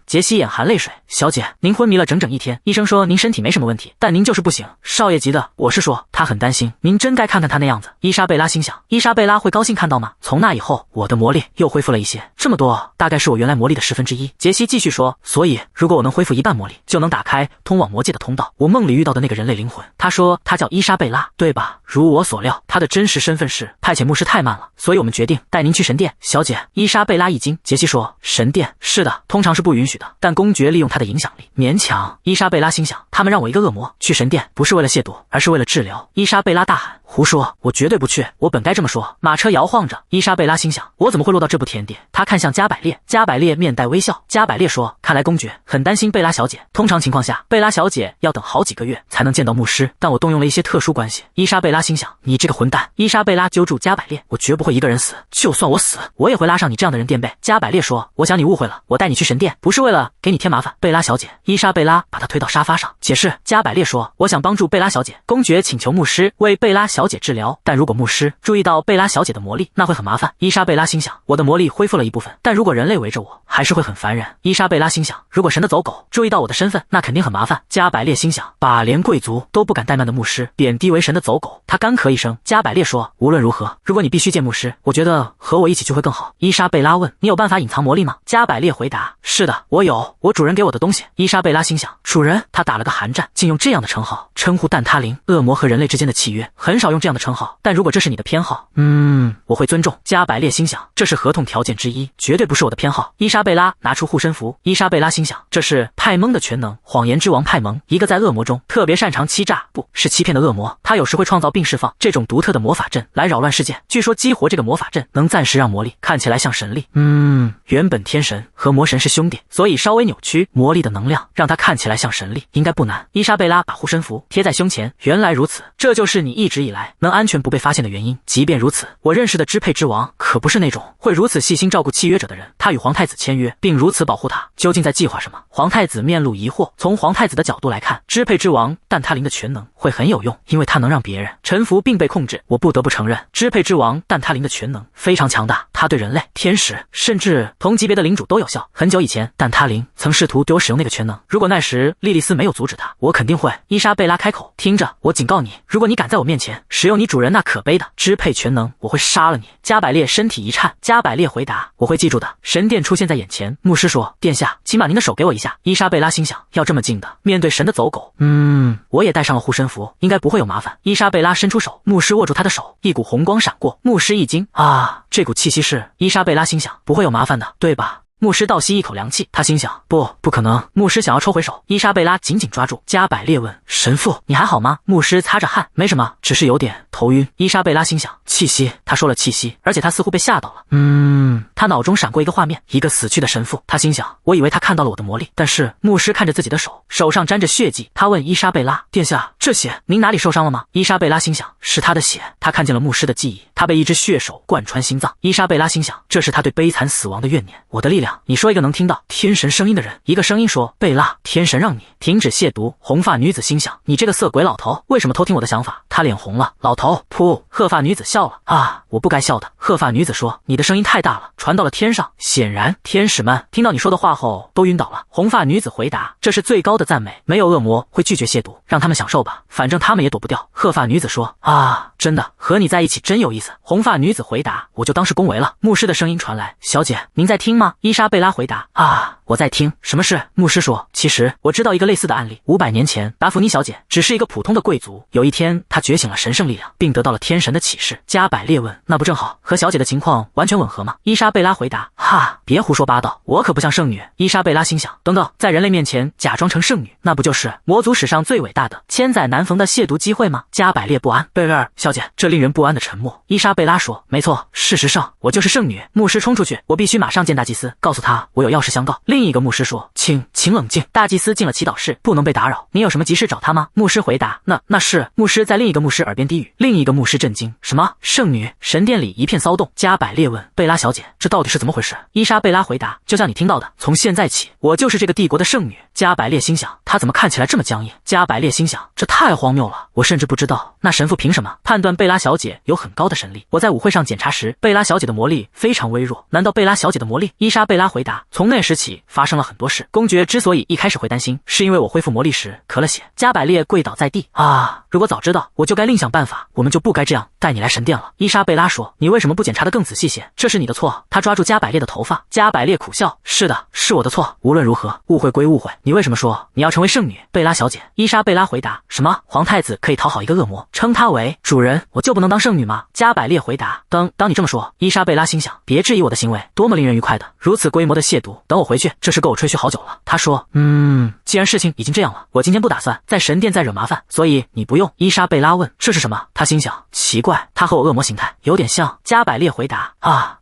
傑西眼含淚水。小姐，您昏迷了整整1天，醫生說您身體沒什麼問題，但您就是不醒。少爺急的，我是說他很擔心，您真該看看他那樣子。伊莎貝拉心想：伊莎貝拉會高興看到嗎？從那以後，我的魔力又恢復了一些，這麼多大概是我原來魔力的1/10。傑西繼續說：所以如果我能恢復1半魔力，就能打開通往魔界的通道。我夢裡遇到的那個人類靈魂，他說他叫伊莎貝拉，對吧？如我所料，他的真實身份是派遣牧師太慢了，所以我們決定帶您去神殿。小姐，伊莎貝拉一驚。傑西說：神殿？是的，通常是不允許的，但公爵利用他的影響力勉強。伊莎貝拉心想：他們讓我一个惡魔去神殿，不是為了褻瀆，而是為了治療。伊莎貝拉大喊：胡說，我絕對不去，我本該這麼說。馬車搖晃着，伊莎貝拉心想：我怎麼會落到這步田地？他看向加百列，加百列面帶微笑。加百列說：看來公爵很擔心貝拉小姐。通常情況下，貝拉小姐要等好幾個月才能見到牧師，但我動用了一些特殊關係。伊莎貝拉心想：你這個混蛋！伊莎貝拉揪住加百列：我絕不會一個人死，就算我死，我也會拉上你這樣的人墊背。加百列說：我想你誤會了，我帶你去神殿不是為了給你添麻煩。貝拉小姐。伊莎貝拉把他推到沙發上，解釋。加百列說：我想幫助貝拉小姐。公爵請求牧師為貝拉小姐治療，但如果牧師注意到貝拉小姐的魔力，那會很麻煩。伊莎貝拉心想：我的魔力恢復了一部分，但如果人類圍着我，還是會很煩人。伊莎貝拉心想：如果神的走狗注意到我的身份，那肯定很麻煩。加百列心想：把連貴族都不敢怠慢的牧師貶低為神的走狗，他乾咳一聲。加百列說：無論如何，如果你必須見牧師，我覺得和我一起去會更好。伊莎貝拉問：你有辦法隱藏魔力嗎？加百列回答：是的，我有，我主人給我的東西。伊莎貝拉心想：主人？他打了個寒戰，竟用這樣的稱號稱呼蛋撻靈。惡魔和人類之間的契約很少少用這樣的稱號，但如果這是你的偏好，我會尊重。加百列心想，這是合同條件之一，絕对不是我的偏好。伊莎貝拉拿出護身符，伊莎貝拉心想，這是派蒙的全能，謊言之王派蒙，一個在惡魔中特別擅長欺詐，不是欺騙的惡魔。他有時會創造并釋放這種獨特的魔法陣來擾亂世界。據說激活這個魔法陣能暫時讓魔力看起來像神力。原本天神和魔神是兄弟，所以稍微扭曲魔力的能量，讓他看起來像神力，應該不難。伊莎貝拉把護身符貼在胸前，原來如此，這就是你一直以來能安全不被發現的原因。即便如此，我認識的支配之王可不是那種會如此細心照顧契約者的人。他與皇太子簽約，並如此保護他，究竟在計劃什麼？皇太子面露疑惑。從皇太子的角度來看，支配之王但他靈的全能會很有用，因為他能讓別人臣服並被控制。我不得不承認，支配之王但他灵的全能非常強大，他对人類、天使甚至同級別的领主都有效。很久以前，但他灵曾試圖對我使用那個全能，如果那時莉莉絲沒有阻止他，我肯定会。伊莎貝拉開口，聽着，我警告你，如果你敢在我面前使用你主人那可悲的支配全能，我會殺了你。加百列身體一顫，加百列回答，我會記住的。神殿出現在眼前，牧師說，殿下，請把您的手給我一下。伊莎貝拉心想，要這麼近的面對神的走狗，我也帶上了護身符，應該不會有麻煩。伊莎貝拉伸出手，牧師握住他的手，一股紅光閃過，牧師一驚，這股氣息是……伊莎貝拉心想，不會有麻煩的，對吧？牧師倒吸一口涼氣，他心想，不可能。牧師想要抽回手，伊莎貝拉緊緊抓住。加百列問，神父，你還好嗎？牧師擦着汗，沒什麼，只是有點頭暈。伊莎貝拉心想，氣息，他說了氣息，而且他似乎被嚇到了。他腦中閃過一個畫面，一個死去的神父。他心想，我以為他看到了我的魔力，但是牧師看着自己的手，手上沾着血跡。他問伊莎貝拉，殿下，這血您哪裡受傷了嗎？伊莎貝拉心想，是他的血。他看見了牧師的記憶，他被一隻血手貫穿心臟。伊莎貝拉心想，這是他對悲慘死亡的怨念。我的力量，你說一個能聽到天神聲音的人。一個聲音說，貝拉，天神讓你停止褻瀆。紅髮女子心想，你這個色鬼老頭，為什麼偷聽我的想法？他臉紅了。老頭，噗！褐髮女子笑了。我不該笑的。褐髮女子說，你的聲音太大了，傳到了天上，顯然天使們聽到你說的話後都暈倒了。紅髮女子回答，這是最高的讚美，沒有惡魔會拒絕褻瀆，讓他們享受吧，反正他們也躲不掉。褐髮女子說，真的，和你在一起真有意思。紅髮女子回答，我就當是恭維了。牧師的聲音傳來，小姐，您在聽嗎？伊莎貝拉回答，我在聽。什麼事？牧師說，其實我知道一個類似的案例。500年前，達芙妮小姐只是一個普通的貴族，有一天她覺醒了神聖力量，並得到了天神的啟示。加百列問，那不正好和小姐的情況完全吻合嗎？伊莎貝拉回答，別胡說八道，我可不像聖女。伊莎貝拉心想，等等，在人類面前假裝成聖女，那不就是魔族史上最偉大的千載難逢的褻瀆機會嗎？加百列不安，貝爾小姐，這令人不安的沉默。伊莎貝拉說，沒錯，事實上我就是聖女。牧師衝出去，我必須馬上見大祭司，告訴他我有要事相告。另一個牧師說，請冷靜。大祭司進了祈禱室，不能被打擾。您有什麼急事找他嗎？牧師回答，那是。牧師在另一個牧師耳邊低語。另一個牧師震驚，什麼？聖女？神殿裡一片騷動。加百列問，貝拉小姐，這到底是怎麼回事？伊莎貝拉回答，就像你聽到的，從現在起，我就是這個帝國的聖女。加百列心想，她怎麼看起來這麼僵硬？加百列心想，這太荒謬了，我甚至不知道那神父憑什麼判斷貝拉小姐有很高的神力。我在舞會上檢查時，貝拉小姐的魔力非常微弱，難道貝拉小姐的魔力？伊莎貝拉回答，從那時起發生了很多事。公爵之所以一開始會擔心，是因為我恢復魔力時咳了血。加百列跪倒在地，如果早知道，我就該另想辦法，我們就不該這樣帶你來神殿了。伊莎貝拉說，你為什麼不檢查得更仔細些？這是你的錯。他抓住加百列的頭髮。加百列苦笑，是的，是我的錯。無論如何，誤會歸誤會，你為什麼說你要成為聖女？貝拉小姐。伊莎貝拉回答，什麼？皇太子可以討好一個惡魔，稱他為主人，我就不能當聖女嗎？加百列回答，當你這麼說。伊莎貝拉心想，別質疑我的行為，多麼令人愉快的，如此規模的褻瀆。等我回去，這事夠我吹噓好久了。他說，既然事情已經這樣了，我今天不打算在神殿再惹麻煩，所以你不用。伊莎貝拉問，這是什麼？他心想，奇怪，他和我惡魔形態有點像。加百列回答，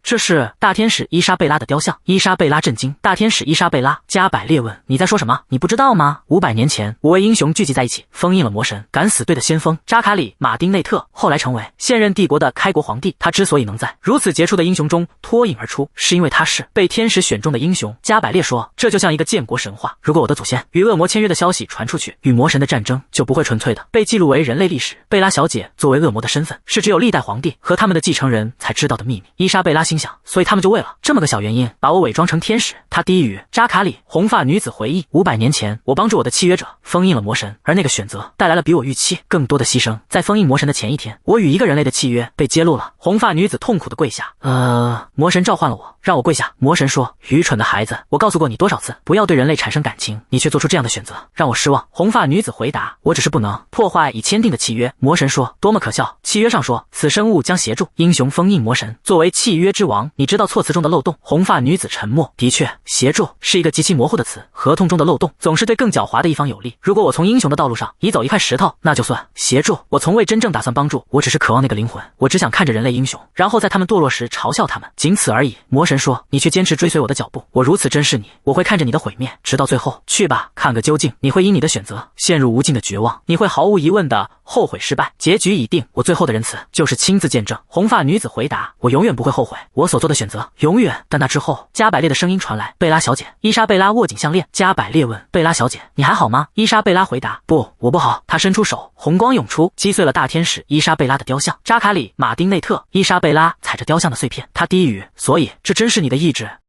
這是大天使伊莎貝拉的雕像。伊莎貝拉震驚，大天使伊莎貝拉。加百列問，你在說什麼？你不知道嗎？500年前，5位英雄聚集在一起，封印了魔神敢死队的先鋒扎卡里·馬丁內特，後來成為現任帝國的開國皇帝。他之所以能在如此傑出的英雄中脫穎而出，是因為他是被天使選中的英雄。加百列說，這就像一個建國神話，如果我的祖先與惡魔簽約的消息傳出去，與魔神的戰爭就不會純粹的被記錄為人類歷史。貝拉小姐作為惡魔的身份，是只有歷代皇帝和他們的繼承人才知道的秘密。伊莎貝拉心想，所以他們就為了這麼個小原因把我偽裝成天使。他低語。扎卡里，紅髮女子回憶，500 500年前，我幫助我的契約者封印了魔神，而那個選擇帶來了比我預期更多的犧牲。在封印魔神的前一天，我與一個人類的契約被揭露了。紅髮女子痛苦地跪下。魔神召喚了我，讓我跪下。魔神說：愚蠢的孩子，我告訴過你多少次，不要對人類產生感情，你卻做出這樣的選擇，讓我失望。紅髮女子回答：我只是不能破壞已簽訂的契約。魔神說：多麼可笑！契約上說，此生物將協助英雄封印魔神。作為契約之王，你知道措辭中的漏洞。紅髮女子沉默。的確，協助是一個極其模糊的詞，合同中的漏洞總是對更狡猾的一方有利。如果我從英雄的道路上移走一塊石頭，那就算協助。我從未真正打算幫助，我只是渴望那個靈魂，我只想看着人類英雄，然後在他們墮落時嘲笑他們，僅此而已。魔神說：你卻堅持追隨我的腳步，我如此珍視你，我會看着你的毀滅，直到最後。去吧，看個究竟。你會因你的選擇陷入無盡的絕望，你會毫無疑問的後悔失敗，結局已定。我最後的仁慈就是親自見證。紅髮女子回答：我永遠不會後悔我所做的選擇，永遠。但那之後，加百列的聲音傳來：貝拉小姐。伊莎貝拉握緊項鏈。加百列問：貝拉小姐，你還好嗎？伊莎貝拉回答：不，我不好。她伸出手，紅光湧出，擊碎了大天使伊莎貝拉的雕像。扎卡里·馬丁內特。伊莎貝拉踩着雕像的碎片，她低語：所以這真是你的意志。